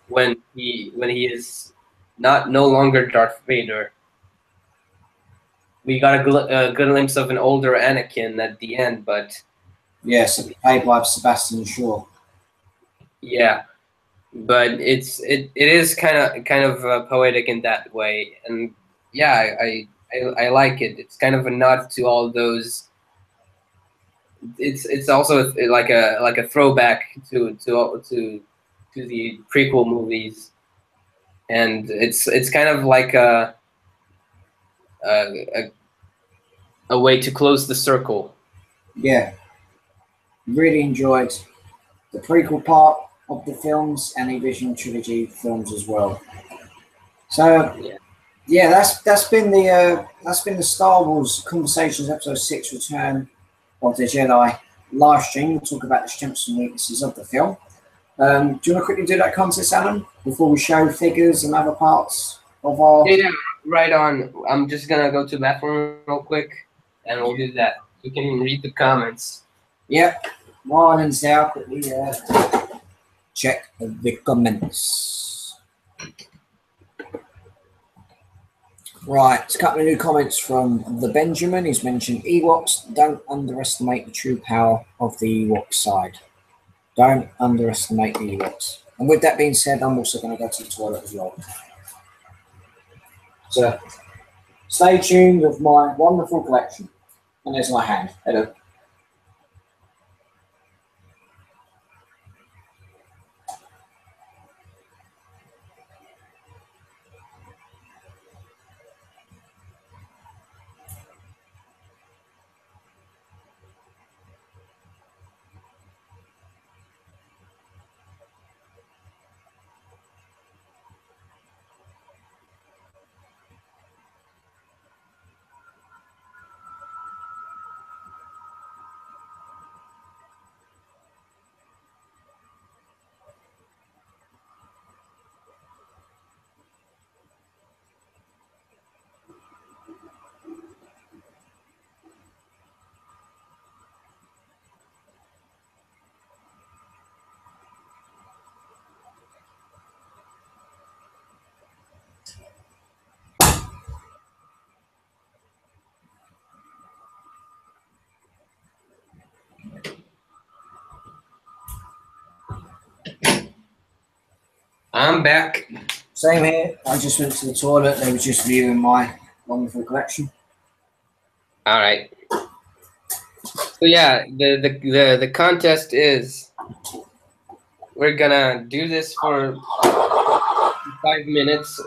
when he is no longer Darth Vader. We got a glimpse of an older Anakin at the end, but yes, played by Sebastian Shaw. Yeah, but it is kind of poetic in that way, and yeah, I like it. It's kind of a nod to all those. It's also like a throwback to the prequel movies, and it's kind of like a a way to close the circle. Yeah. Really enjoyed the prequel part of the films and the original trilogy films as well. So yeah, that's been the Star Wars Conversations Episode 6 Return of the Jedi live stream. We'll talk about the strengths and weaknesses of the film. Do you want to quickly do that contest, Alan, before we show figures and other parts of our... Yeah, right on. I'm just gonna go to the bathroom real quick, and we'll do that. You can read the comments. Yep. While Alan's there, I'll quickly check the comments. Right, a couple of new comments from the Benjamin. He's mentioned Ewoks. Don't underestimate the true power of the Ewok side. Don't underestimate the Ewoks. And with that being said, I'm also going to go to the toilet as well. So, stay tuned with my wonderful collection. And there's my hand. Hello. I'm back. Same here. I just went to the toilet. They were just viewing my wonderful collection. All right. So yeah, the contest is we're gonna do this for 5 minutes.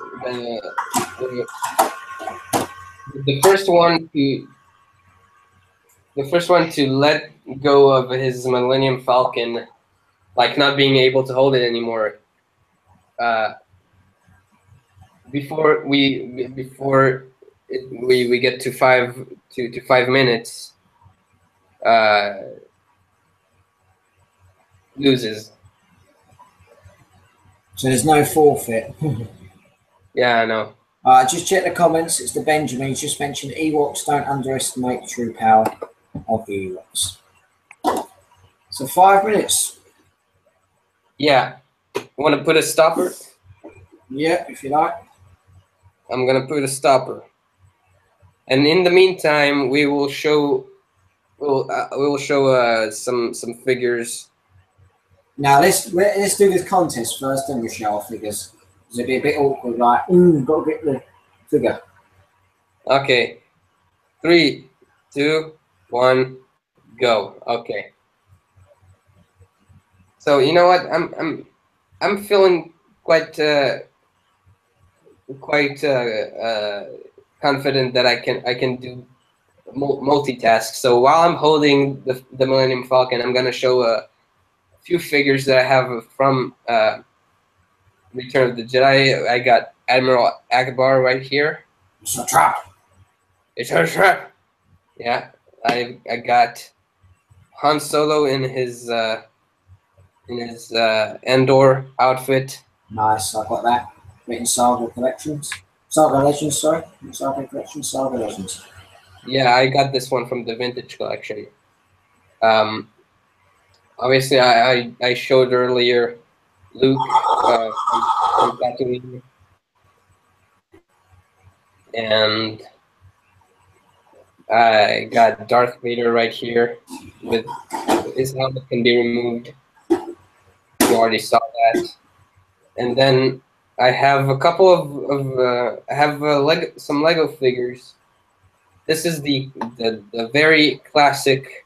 The first one to let go of his Millennium Falcon, like not being able to hold it anymore. Before we get to 5 minutes, loses. So there's no forfeit. Yeah, I know. Just check the comments. It's the Benjamin. He's just mentioned Ewoks. Don't underestimate the true power of the Ewoks. So 5 minutes. Yeah. Want to put a stopper? Yeah, if you like. I'm gonna put a stopper. And in the meantime, we will show some figures. Now let's do this contest first, then we show our figures. It'd be a bit awkward, like, got to get the figure. Okay, 3, 2, 1, go. Okay. So you know what? I'm feeling quite confident that I can do multitask. So while I'm holding the Millennium Falcon, I'm gonna show a few figures that I have from Return of the Jedi. I got Admiral Akbar right here. It's a trap. It's a trap. Yeah, I got Han Solo in his Endor outfit. Nice, I got that. Written Saga Collections. Saga Legends, sorry. Saga Collections, Saga Legends. Yeah, I got this one from the Vintage Collection. Obviously, I showed earlier Luke from Tatooine, and I got Darth Vader right here with his helmet can be removed. You already saw that. And then I have a couple of I have some Lego figures. This is the very classic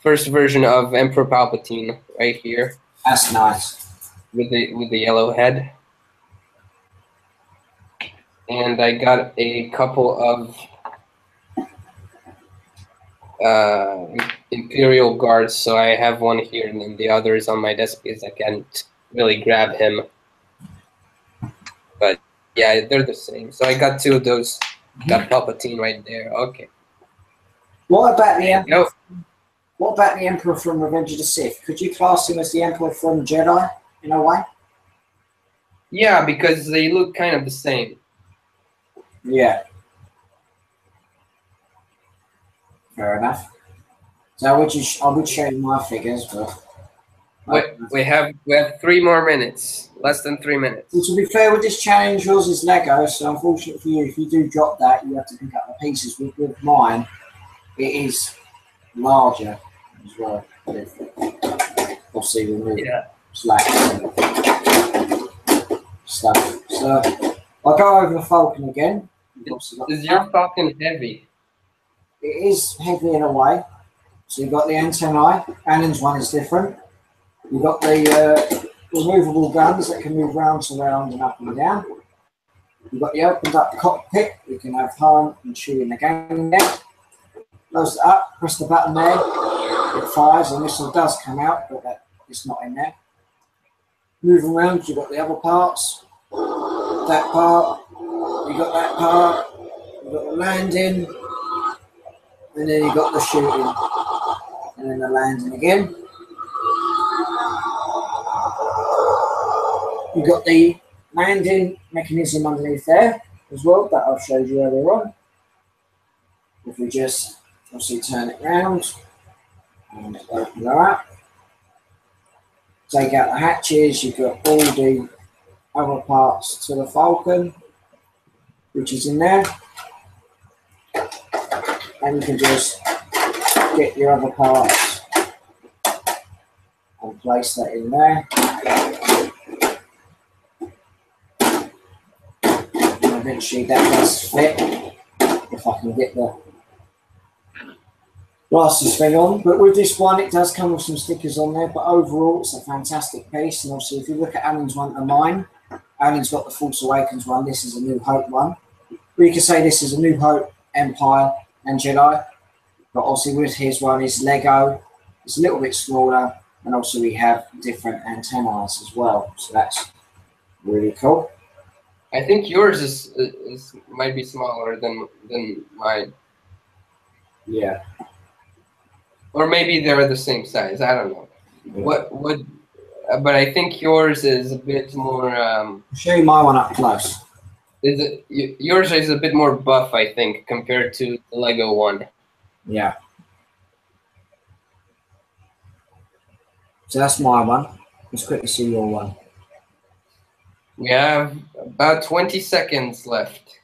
first version of Emperor Palpatine right here. That's nice. With the yellow head. And I got a couple of Imperial guards, so I have one here and then the other is on my desk because I can't really grab him. But yeah, they're the same. So I got 2 of those. Got Palpatine right there. Okay. What about the Emperor? What about the Emperor from Revenge of the Sith? Could you class him as the Emperor from Jedi in a way? Yeah, because they look kind of the same. Yeah. Fair enough. So I would show you my figures, but We have 3 more minutes. Less than 3 minutes. well, to be fair, with this challenge, yours is Lego, so unfortunately for you, if you do drop that, you have to pick up the pieces. With mine, it is larger as well. Obviously, remove slacks and stuff. So I'll go over the Falcon again. Is your Falcon heavy? It is heavy in a way. So you've got the antennae. Alon's one is different. You've got the removable guns that can move round to round and up and down. You've got the opened up cockpit. You can have Han and Chewie in the gang there. Close it up, press the button there. It fires. The missile does come out, but it's not in there. Moving around, you've got the other parts. That part. You've got that part. You've got the landing. And then you've got the shooting. And then the landing again. You've got the landing mechanism underneath there as well that I've showed you earlier on. If we just obviously turn it round and open that up, take out the hatches, you've got all the other parts to the Falcon, which is in there, and you can just get your other parts and place that in there. Eventually that does fit if I can get the glasses thing on. But with this one, it does come with some stickers on there, but overall it's a fantastic piece. And obviously if you look at Alon's one and mine, Alon's got the Force Awakens one, this is a New Hope one. We can say this is a New Hope, Empire and Jedi, but obviously with his one is Lego, it's a little bit smaller, and also we have different antennae as well, so that's really cool. I think yours is might be smaller than mine. Yeah. Or maybe they're the same size. I don't know. Yeah. But I think yours is a bit more. I'll show you my one up close. Yours is a bit more buff, I think, compared to the Lego one. Yeah. So that's my one. Let's quickly see your one. We have about 20 seconds left.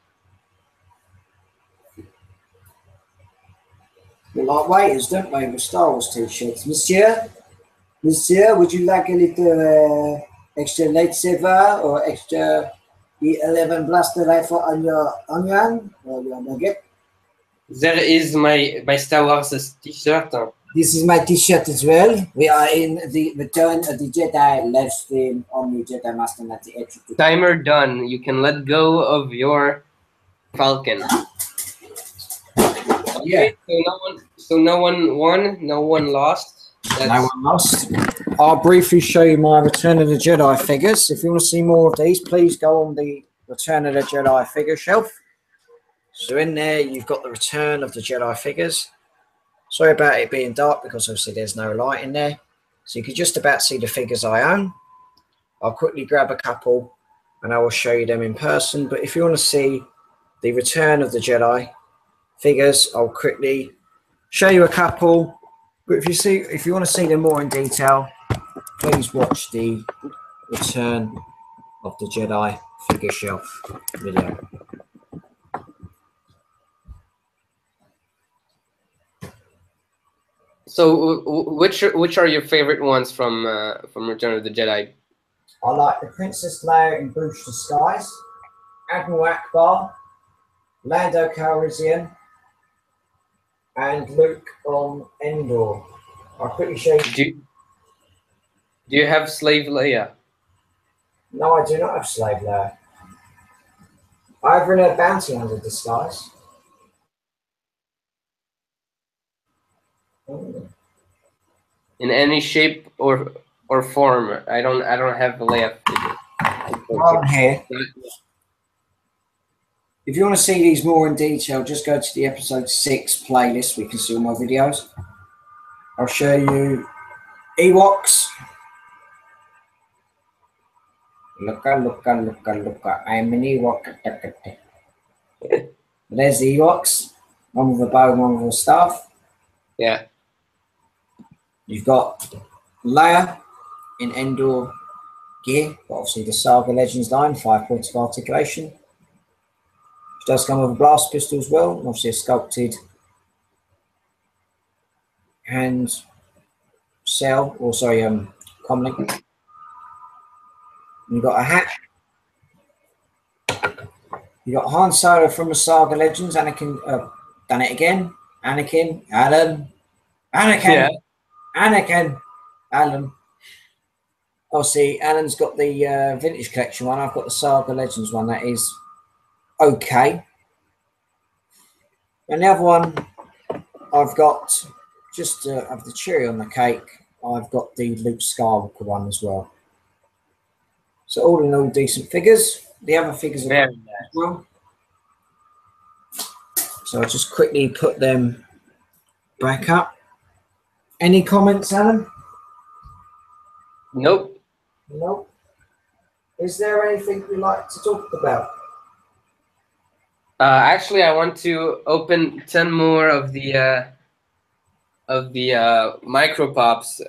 We like waiters, don't we, with Star Wars t-shirts. Monsieur, would you like a little extra lightsaber or extra E11 blaster rifle on your onion or your nugget? There is my Star Wars t-shirt. This is my t-shirt as well. We are in the Return of the Jedi live stream on the Jedi Master 98. Timer done. You can let go of your Falcon. Yeah. Okay, so no one won, no one lost. No one lost. I'll briefly show you my Return of the Jedi figures. If you want to see more of these, please go on the Return of the Jedi figure shelf. So in there, you've got the Return of the Jedi figures. Sorry about it being dark because obviously there's no light in there. So you can just about see the figures I own. I'll quickly grab a couple and I will show you them in person. But if you want to see the Return of the Jedi figures, I'll quickly show you a couple. But if you want to see them more in detail, please watch the Return of the Jedi figure shelf video. So which are your favorite ones from Return of the Jedi? I like the Princess Leia in Boosh Disguise, Admiral Akbar, Lando Calrissian, and Luke on Endor. I'll quickly show you. Do you have Slave Leia? No, I do not have Slave Leia. I have Renee Bounty under disguise. In any shape or form. I don't have the Leia figure. On here. If you want to see these more in detail, just go to the episode 6 playlist. We can see all my videos. I'll show you Ewoks. Look, I'm an Ewok. There's the Ewoks. One with a bow, one with a staff. Yeah. You've got Leia in Endor gear, but obviously the Saga Legends line, 5 points of articulation. Which does come with a blast pistol as well, and obviously a sculpted hand cell, or sorry, comlink. You've got a hat. You've got Han Solo from the Saga Legends, Anakin, done it again. Anakin, Alan, Anakin. Yeah. Anakin, Alan. Obviously, Alan's got the Vintage Collection one. I've got the Saga Legends one. That is okay. And the other one, I've got, just to have the cherry on the cake, I've got the Luke Skywalker one as well. So all in all, decent figures. The other figures are very nice as well. So I'll just quickly put them back up. Any comments, Alan? Nope. Nope. Is there anything you'd like to talk about? Actually, I want to open 10 more of the micro pops.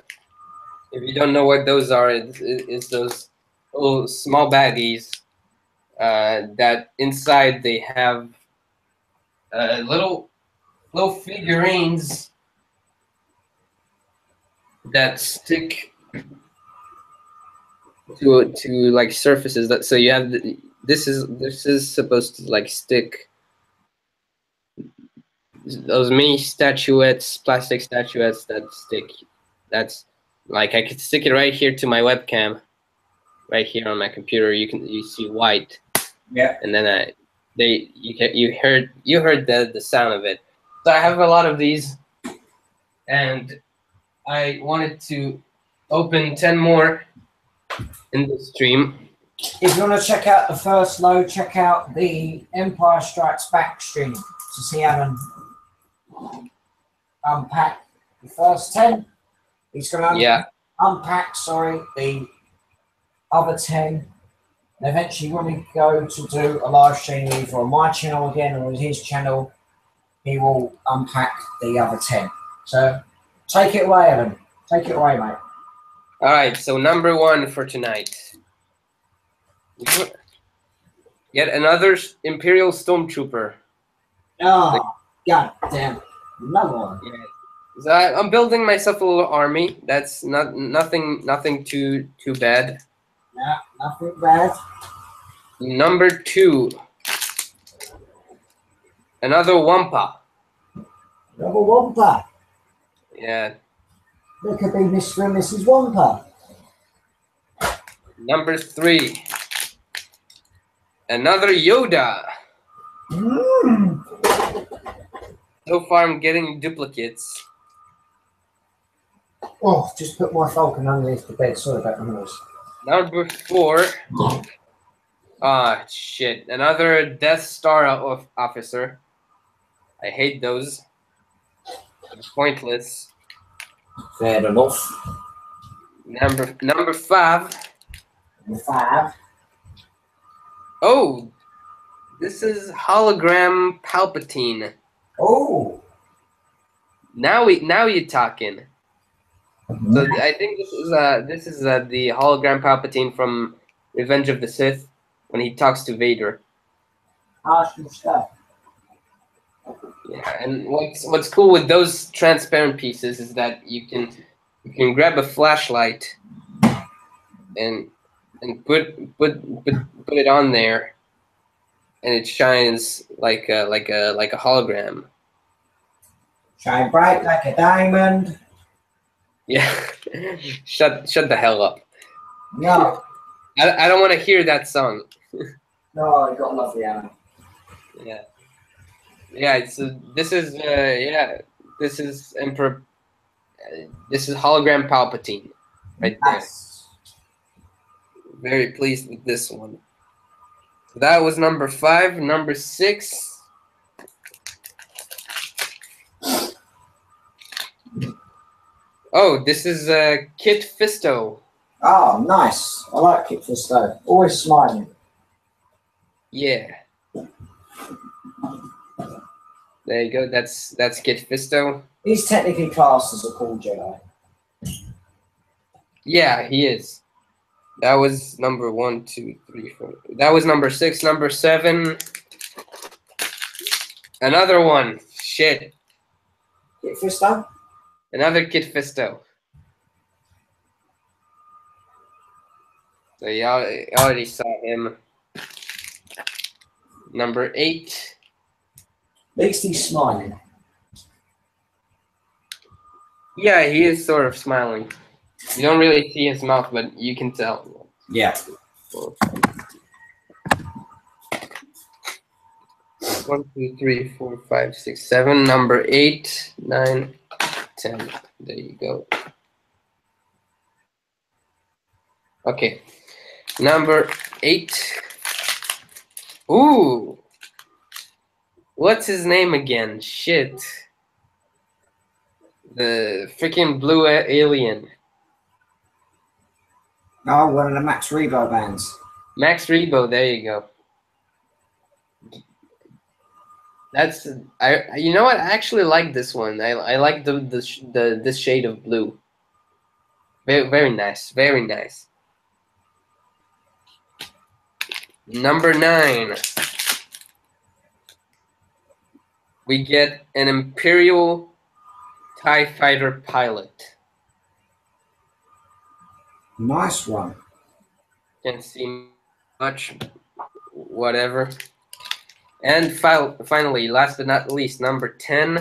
If you don't know what those are, it's those little small baggies that inside they have little figurines that stick to like surfaces. That so you have this is supposed to like stick those mini statuettes, plastic statuettes that stick. That's like I could stick it right here to my webcam, right here on my computer. You see white. Yeah. And then you heard the sound of it. So I have a lot of these, and I wanted to open 10 more in the stream. If you want to check out the first load, check out the Empire Strikes Back stream to see Alan unpack the first 10. He's going to unpack, the other 10. And eventually, when we go to do a live stream either on my channel again or on his channel, he will unpack the other 10. So take it away, Alan. Take it away, mate. All right, so number one for tonight. Yet another Imperial Stormtrooper. Oh, god damn. Another one. Yeah. So I'm building myself a little army. That's nothing too bad. Yeah, nothing bad. Number two. Another Wampa. Another Wampa. Yeah. There could be Mr. and Mrs. Wampa. Number three. Another Yoda. Mm. So far, I'm getting duplicates. Oh, just put my Falcon underneath the bed. Sorry about the noise. Number four. Ah, shit. Another Death Star officer. I hate those. They're pointless. Fair enough. Number five. Number five. Oh, this is hologram Palpatine. Oh. Now you're talking. So I think this is the hologram Palpatine from Revenge of the Sith when he talks to Vader. Awesome stuff. Yeah, and what's cool with those transparent pieces is that you can grab a flashlight and put it on there, and it shines like a hologram. Shine bright like a diamond. Yeah, shut the hell up. No. I don't want to hear that song. No, I got love the animal. Yeah, yeah. This is this is Emperor. This is hologram Palpatine, right there. Nice. Very pleased with this one. So that was number five. Number six. Oh, this is Kit Fisto. Oh, nice. I like Kit Fisto. Always smiling. Yeah. There you go. That's Kit Fisto. He's technically classed as a cool Jedi. Yeah, he is. That was number 1, 2, 3, 4. That was number 6. Number 7. Another one. Shit. Kit Fisto? Another Kit Fisto. So y'all already saw him. Number 8. At least he's smiling. Yeah, he is sort of smiling. You don't really see his mouth, but you can tell. Yeah. 1, 2, 3, 4, 5, 6, 7. Number 8, 9, 10. There you go. Okay. Number 8. Ooh. What's his name again? Shit. The freaking blue alien. Oh, one of the Max Rebo bands. Max Rebo, there you go. That's you know what? I actually like this one. I like this shade of blue. Very nice. Very nice. Number 9. We get an Imperial TIE Fighter pilot. Nice one. Can't see much. Whatever. And finally, last but not least, number 10.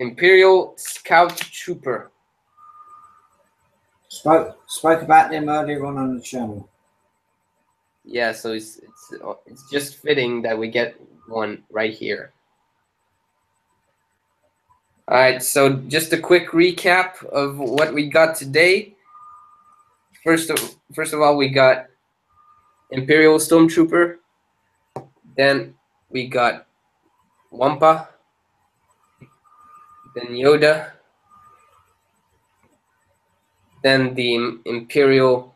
Imperial Scout Trooper. Spoke about them earlier on the channel. Yeah, so it's just fitting that we get one right here. All right, so just a quick recap of what we got today. First of all, we got Imperial Stormtrooper. Then we got Wampa. Then Yoda. Then the Imperial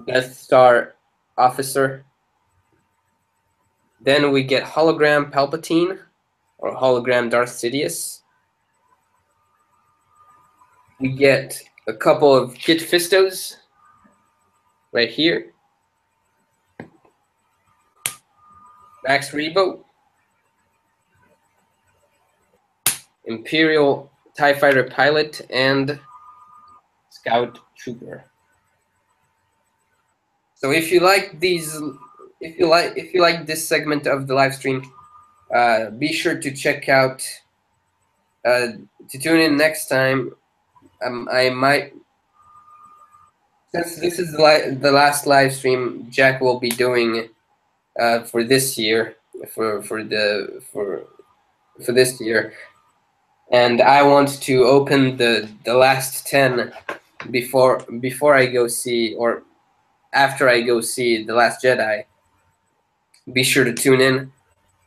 Death Star officer. Then we get hologram Palpatine or hologram Darth Sidious. we get a couple of Kit Fistos right here. Max Rebo, Imperial TIE Fighter Pilot, and Scout Trooper. So if you like these, if you like this segment of the live stream, be sure to check out, to tune in next time. I might, since this is the last live stream Jack will be doing for this year, for this year, and I want to open the last 10 before I go see, or after I go see The Last Jedi. Be sure to tune in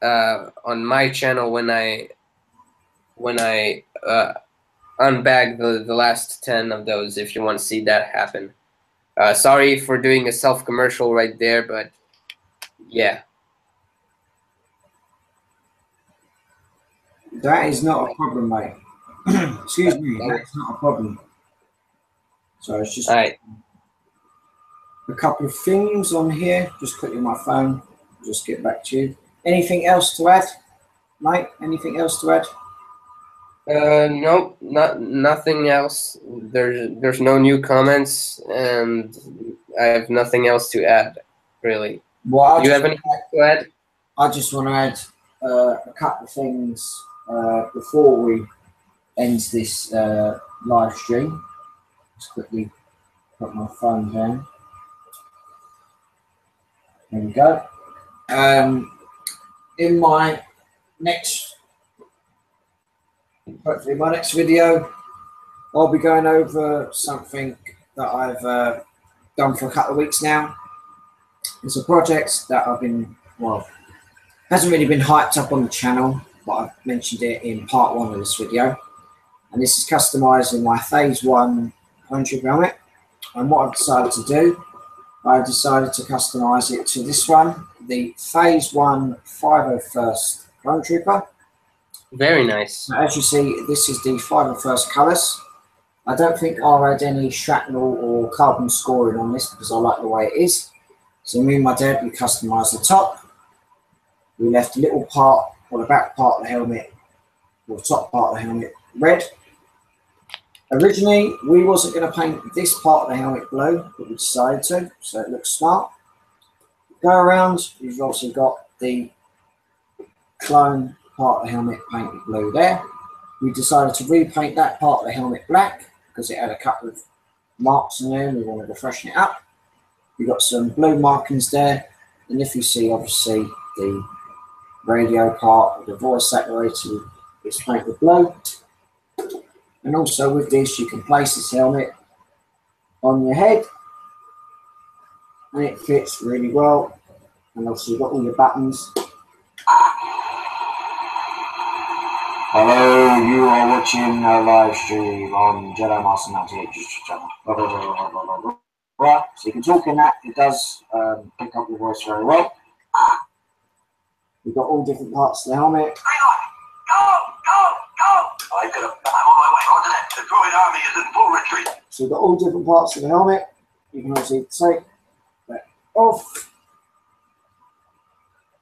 on my channel when I unbag the last 10 of those, if you want to see that happen. Sorry for doing a self-commercial right there, but yeah. That is not a problem, mate. Excuse me, that's not a problem. So it's just All right. a couple of things on here. Just quickly my phone. Just get back to you. Anything else to add, mate? Anything else to add? Nope, nothing else. There's no new comments, and I have nothing else to add, really. Well, Do you have anything to add? I just want to add a couple of things before we end this live stream. Just quickly put my phone down. There we go. In my next, hopefully my next video, I'll be going over something that I've done for a couple of weeks now. It's a project that I've been, well, hasn't really been hyped up on the channel, but I've mentioned it in part 1 of this video. And this is customizing my Phase 1 clone trooper helmet. And what I've decided to do, I've decided to customize it to this one, the Phase 1 501st clone trooper. Very nice. Now, as you see, this is the 501st colours. I don't think I'll add any shrapnel or carbon scoring on this because I like the way it is. So me and my dad, we customised the top. We left a little part, or the back part of the helmet, or the top part of the helmet, red. Originally, we wasn't going to paint this part of the helmet blue, but we decided to, so it looks smart. Go around, you've also got the clone part of the helmet painted blue there. We decided to repaint that part of the helmet black because it had a couple of marks in there and we wanted to freshen it up. We've got some blue markings there, and if you see, obviously, the radio part, the voice separator is painted blue. And also with this, you can place this helmet on your head, and it fits really well. And also you've got all your buttons. Hello, you are watching a live stream on Jedi Master 98 channel. So you can talk in that, it does pick up your voice very well. We've got all different parts of the helmet. I'm on my way. Order that. The droid army is in full retreat. So we've got all different parts of the helmet. You can also take that off.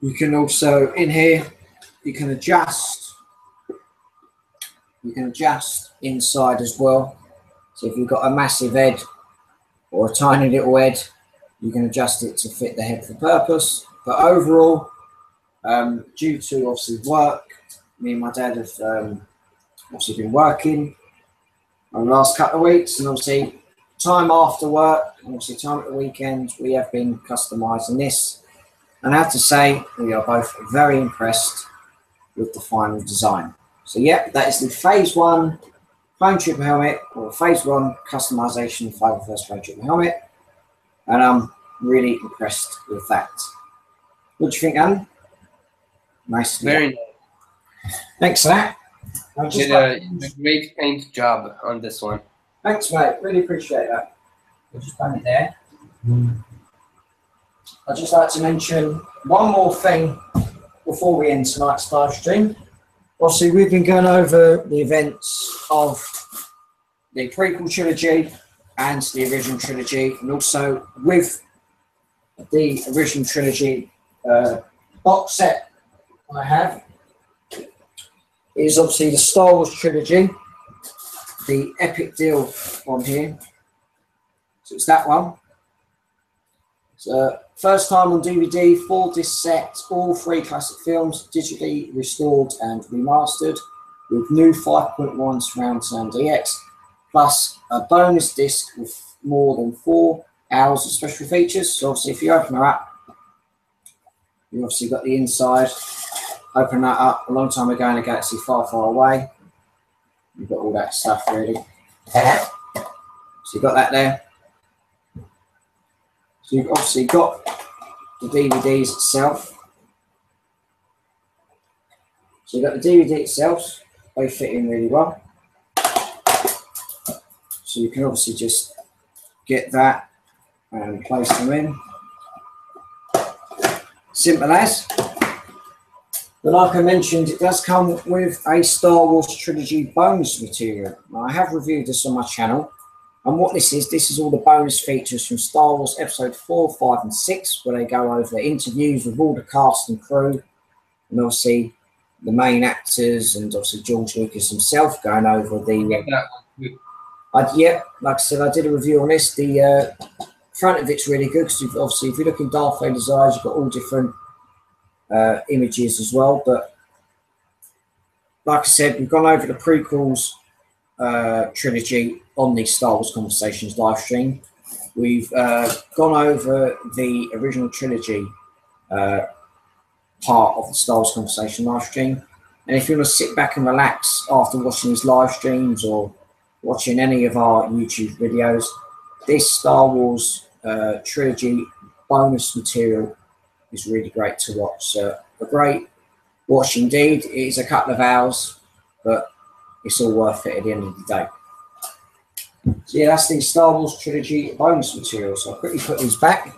You can also, in here, you can adjust. You can adjust inside as well. So if you've got a massive head or a tiny little head, you can adjust it to fit the head for purpose. But overall, due to obviously work, me and my dad have obviously been working over the last couple of weeks, and obviously time after work, and obviously time at the weekend, we have been customizing this. And I have to say, we are both very impressed with the final design. So yeah, that is the Phase 1 clone trooper helmet, or Phase 1 customization 501st clone trooper helmet. And I'm really impressed with that. What do you think, Alan? Nice. Very nice. Thanks for that. You did a great paint job on this one. Thanks, mate. Really appreciate that. We'll just bang it there. I'd just like to mention one more thing before we end tonight's live stream. Obviously, we've been going over the events of the prequel trilogy and the original trilogy, and also with the original trilogy box set I have is obviously the Star Wars trilogy, the epic deal on here. So it's that one. So first time on DVD, 4-disc set, all 3 classic films, digitally restored and remastered, with new 5.1 surround sound DX, plus a bonus disc with more than 4 hours of special features. So obviously if you open her up, you obviously got the inside. Open that up a long time ago in a galaxy far, far away. You've got all that stuff really. So you've got that there. So you've obviously got the DVDs itself. So you've got the DVD itself. They fit in really well. So you can obviously just get that and place them in. Simple as. But like I mentioned, it does come with a Star Wars trilogy bonus material. Now, I have reviewed this on my channel. And what this is all the bonus features from Star Wars Episode 4, 5 and 6, where they go over interviews with all the cast and crew, and obviously the main actors, and obviously George Lucas himself going over the... yeah, like I said, I did a review on this. The front of it's really good, because obviously if you look in Darth Vader's eyes, you've got all different images as well. But like I said, we've gone over the prequels trilogy on the Star Wars Conversations live stream. We've gone over the original trilogy part of the Star Wars Conversation live stream. And if you want to sit back and relax after watching these live streams or watching any of our YouTube videos, this Star Wars trilogy bonus material is really great to watch. So a great watch indeed. It is a couple of hours, but it's all worth it at the end of the day. So yeah, that's the Star Wars trilogy bonus material. So I'll quickly put these back.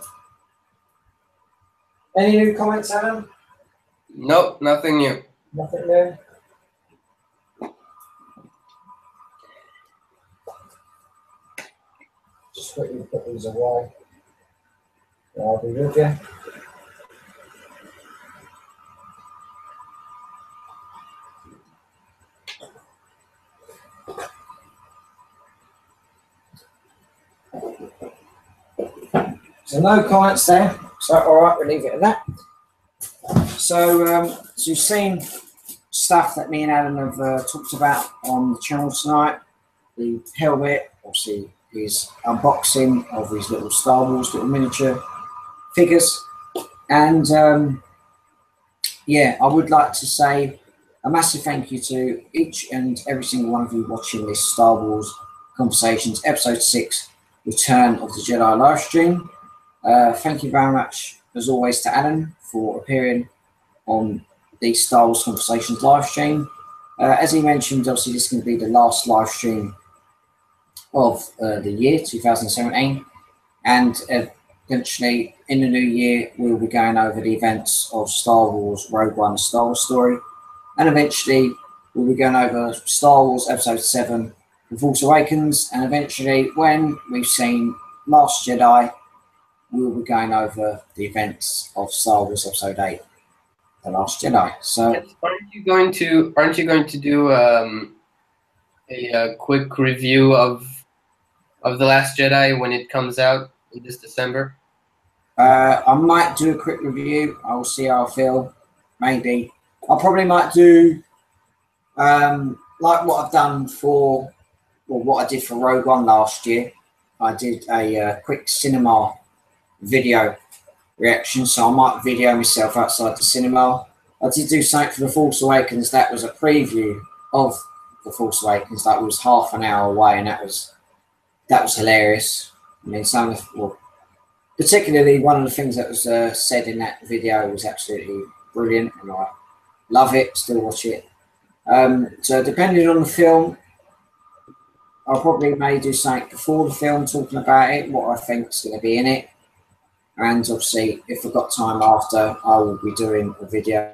Any new comments, Alan? Nope, nothing new. Nothing new. Just quickly put these away. I'll be with you. So no comments there. So all right, we'll leave it at that. So you've seen stuff that me and Alan have talked about on the channel tonight. The helmet, obviously his unboxing of his little Star Wars little miniature figures. And yeah, I would like to say a massive thank you to each and every single one of you watching this Star Wars Conversations Episode 6 Return of the Jedi live stream. Thank you very much, as always, to Alan for appearing on the Star Wars Conversations live stream. As he mentioned, obviously this is going to be the last live stream of the year 2017, and eventually in the new year we'll be going over the events of Star Wars Rogue One, the Star Wars story, and eventually we'll be going over Star Wars Episode 7, The Force Awakens, and eventually when we've seen Last Jedi, we'll be going over the events of Star Wars Episode 8, The Last Jedi. So, Yes, aren't you going to do a quick review of The Last Jedi when it comes out in this December? I might do a quick review. I'll see how I feel. Maybe I probably might do like what I've done for, or what I did for Rogue One last year. I did a quick cinema video reaction, so I might video myself outside the cinema. I did do something for The Force Awakens. That was a preview of The Force Awakens. That was half an hour away, and that was hilarious. I mean, particularly one of the things that was said in that video was absolutely brilliant, and I love it. Still watch it. So depending on the film, I'll probably may do something before the film talking about it, what I think is going to be in it. And obviously, if I've got time after, I will be doing a video.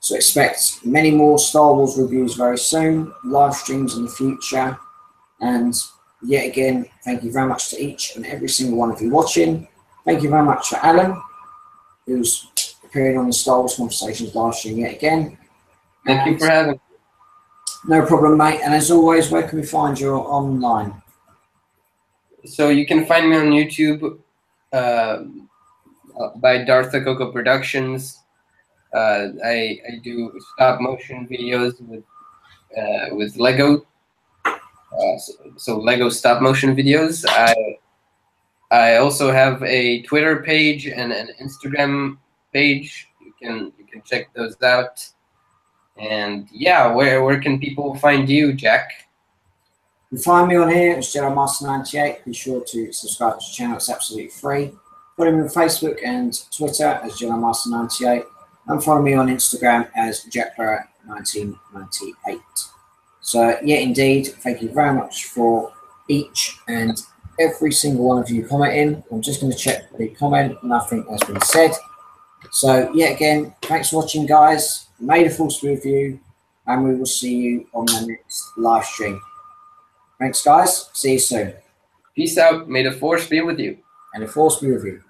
So expect many more Star Wars reviews very soon, live streams in the future, and yet again, thank you very much to each and every single one of you watching. Thank you very much to Alan, who's appearing on the Star Wars Conversations live stream yet again. Thank you for having me. No problem, mate. And as always, where can we find you online? So you can find me on YouTube by Darth Akoko Productions. I do stop motion videos with Lego. So Lego stop motion videos. I also have a Twitter page and an Instagram page. You can check those out. And yeah, where can people find you, Jack? You can find me on here as Jedi Master 98. Be sure to subscribe to the channel, it's absolutely free. Follow me on Facebook and Twitter as Jedi Master 98. And follow me on Instagram as JackBarrett1998. So yeah, indeed, thank you very much for each and every single one of you commenting. I'm just going to check the comment, nothing has been said. So yeah, again, thanks for watching, guys. May the Force be with you, and we will see you on the next live stream. Thanks, guys. See you soon. Peace out. May the Force be with you. And the Force be with you.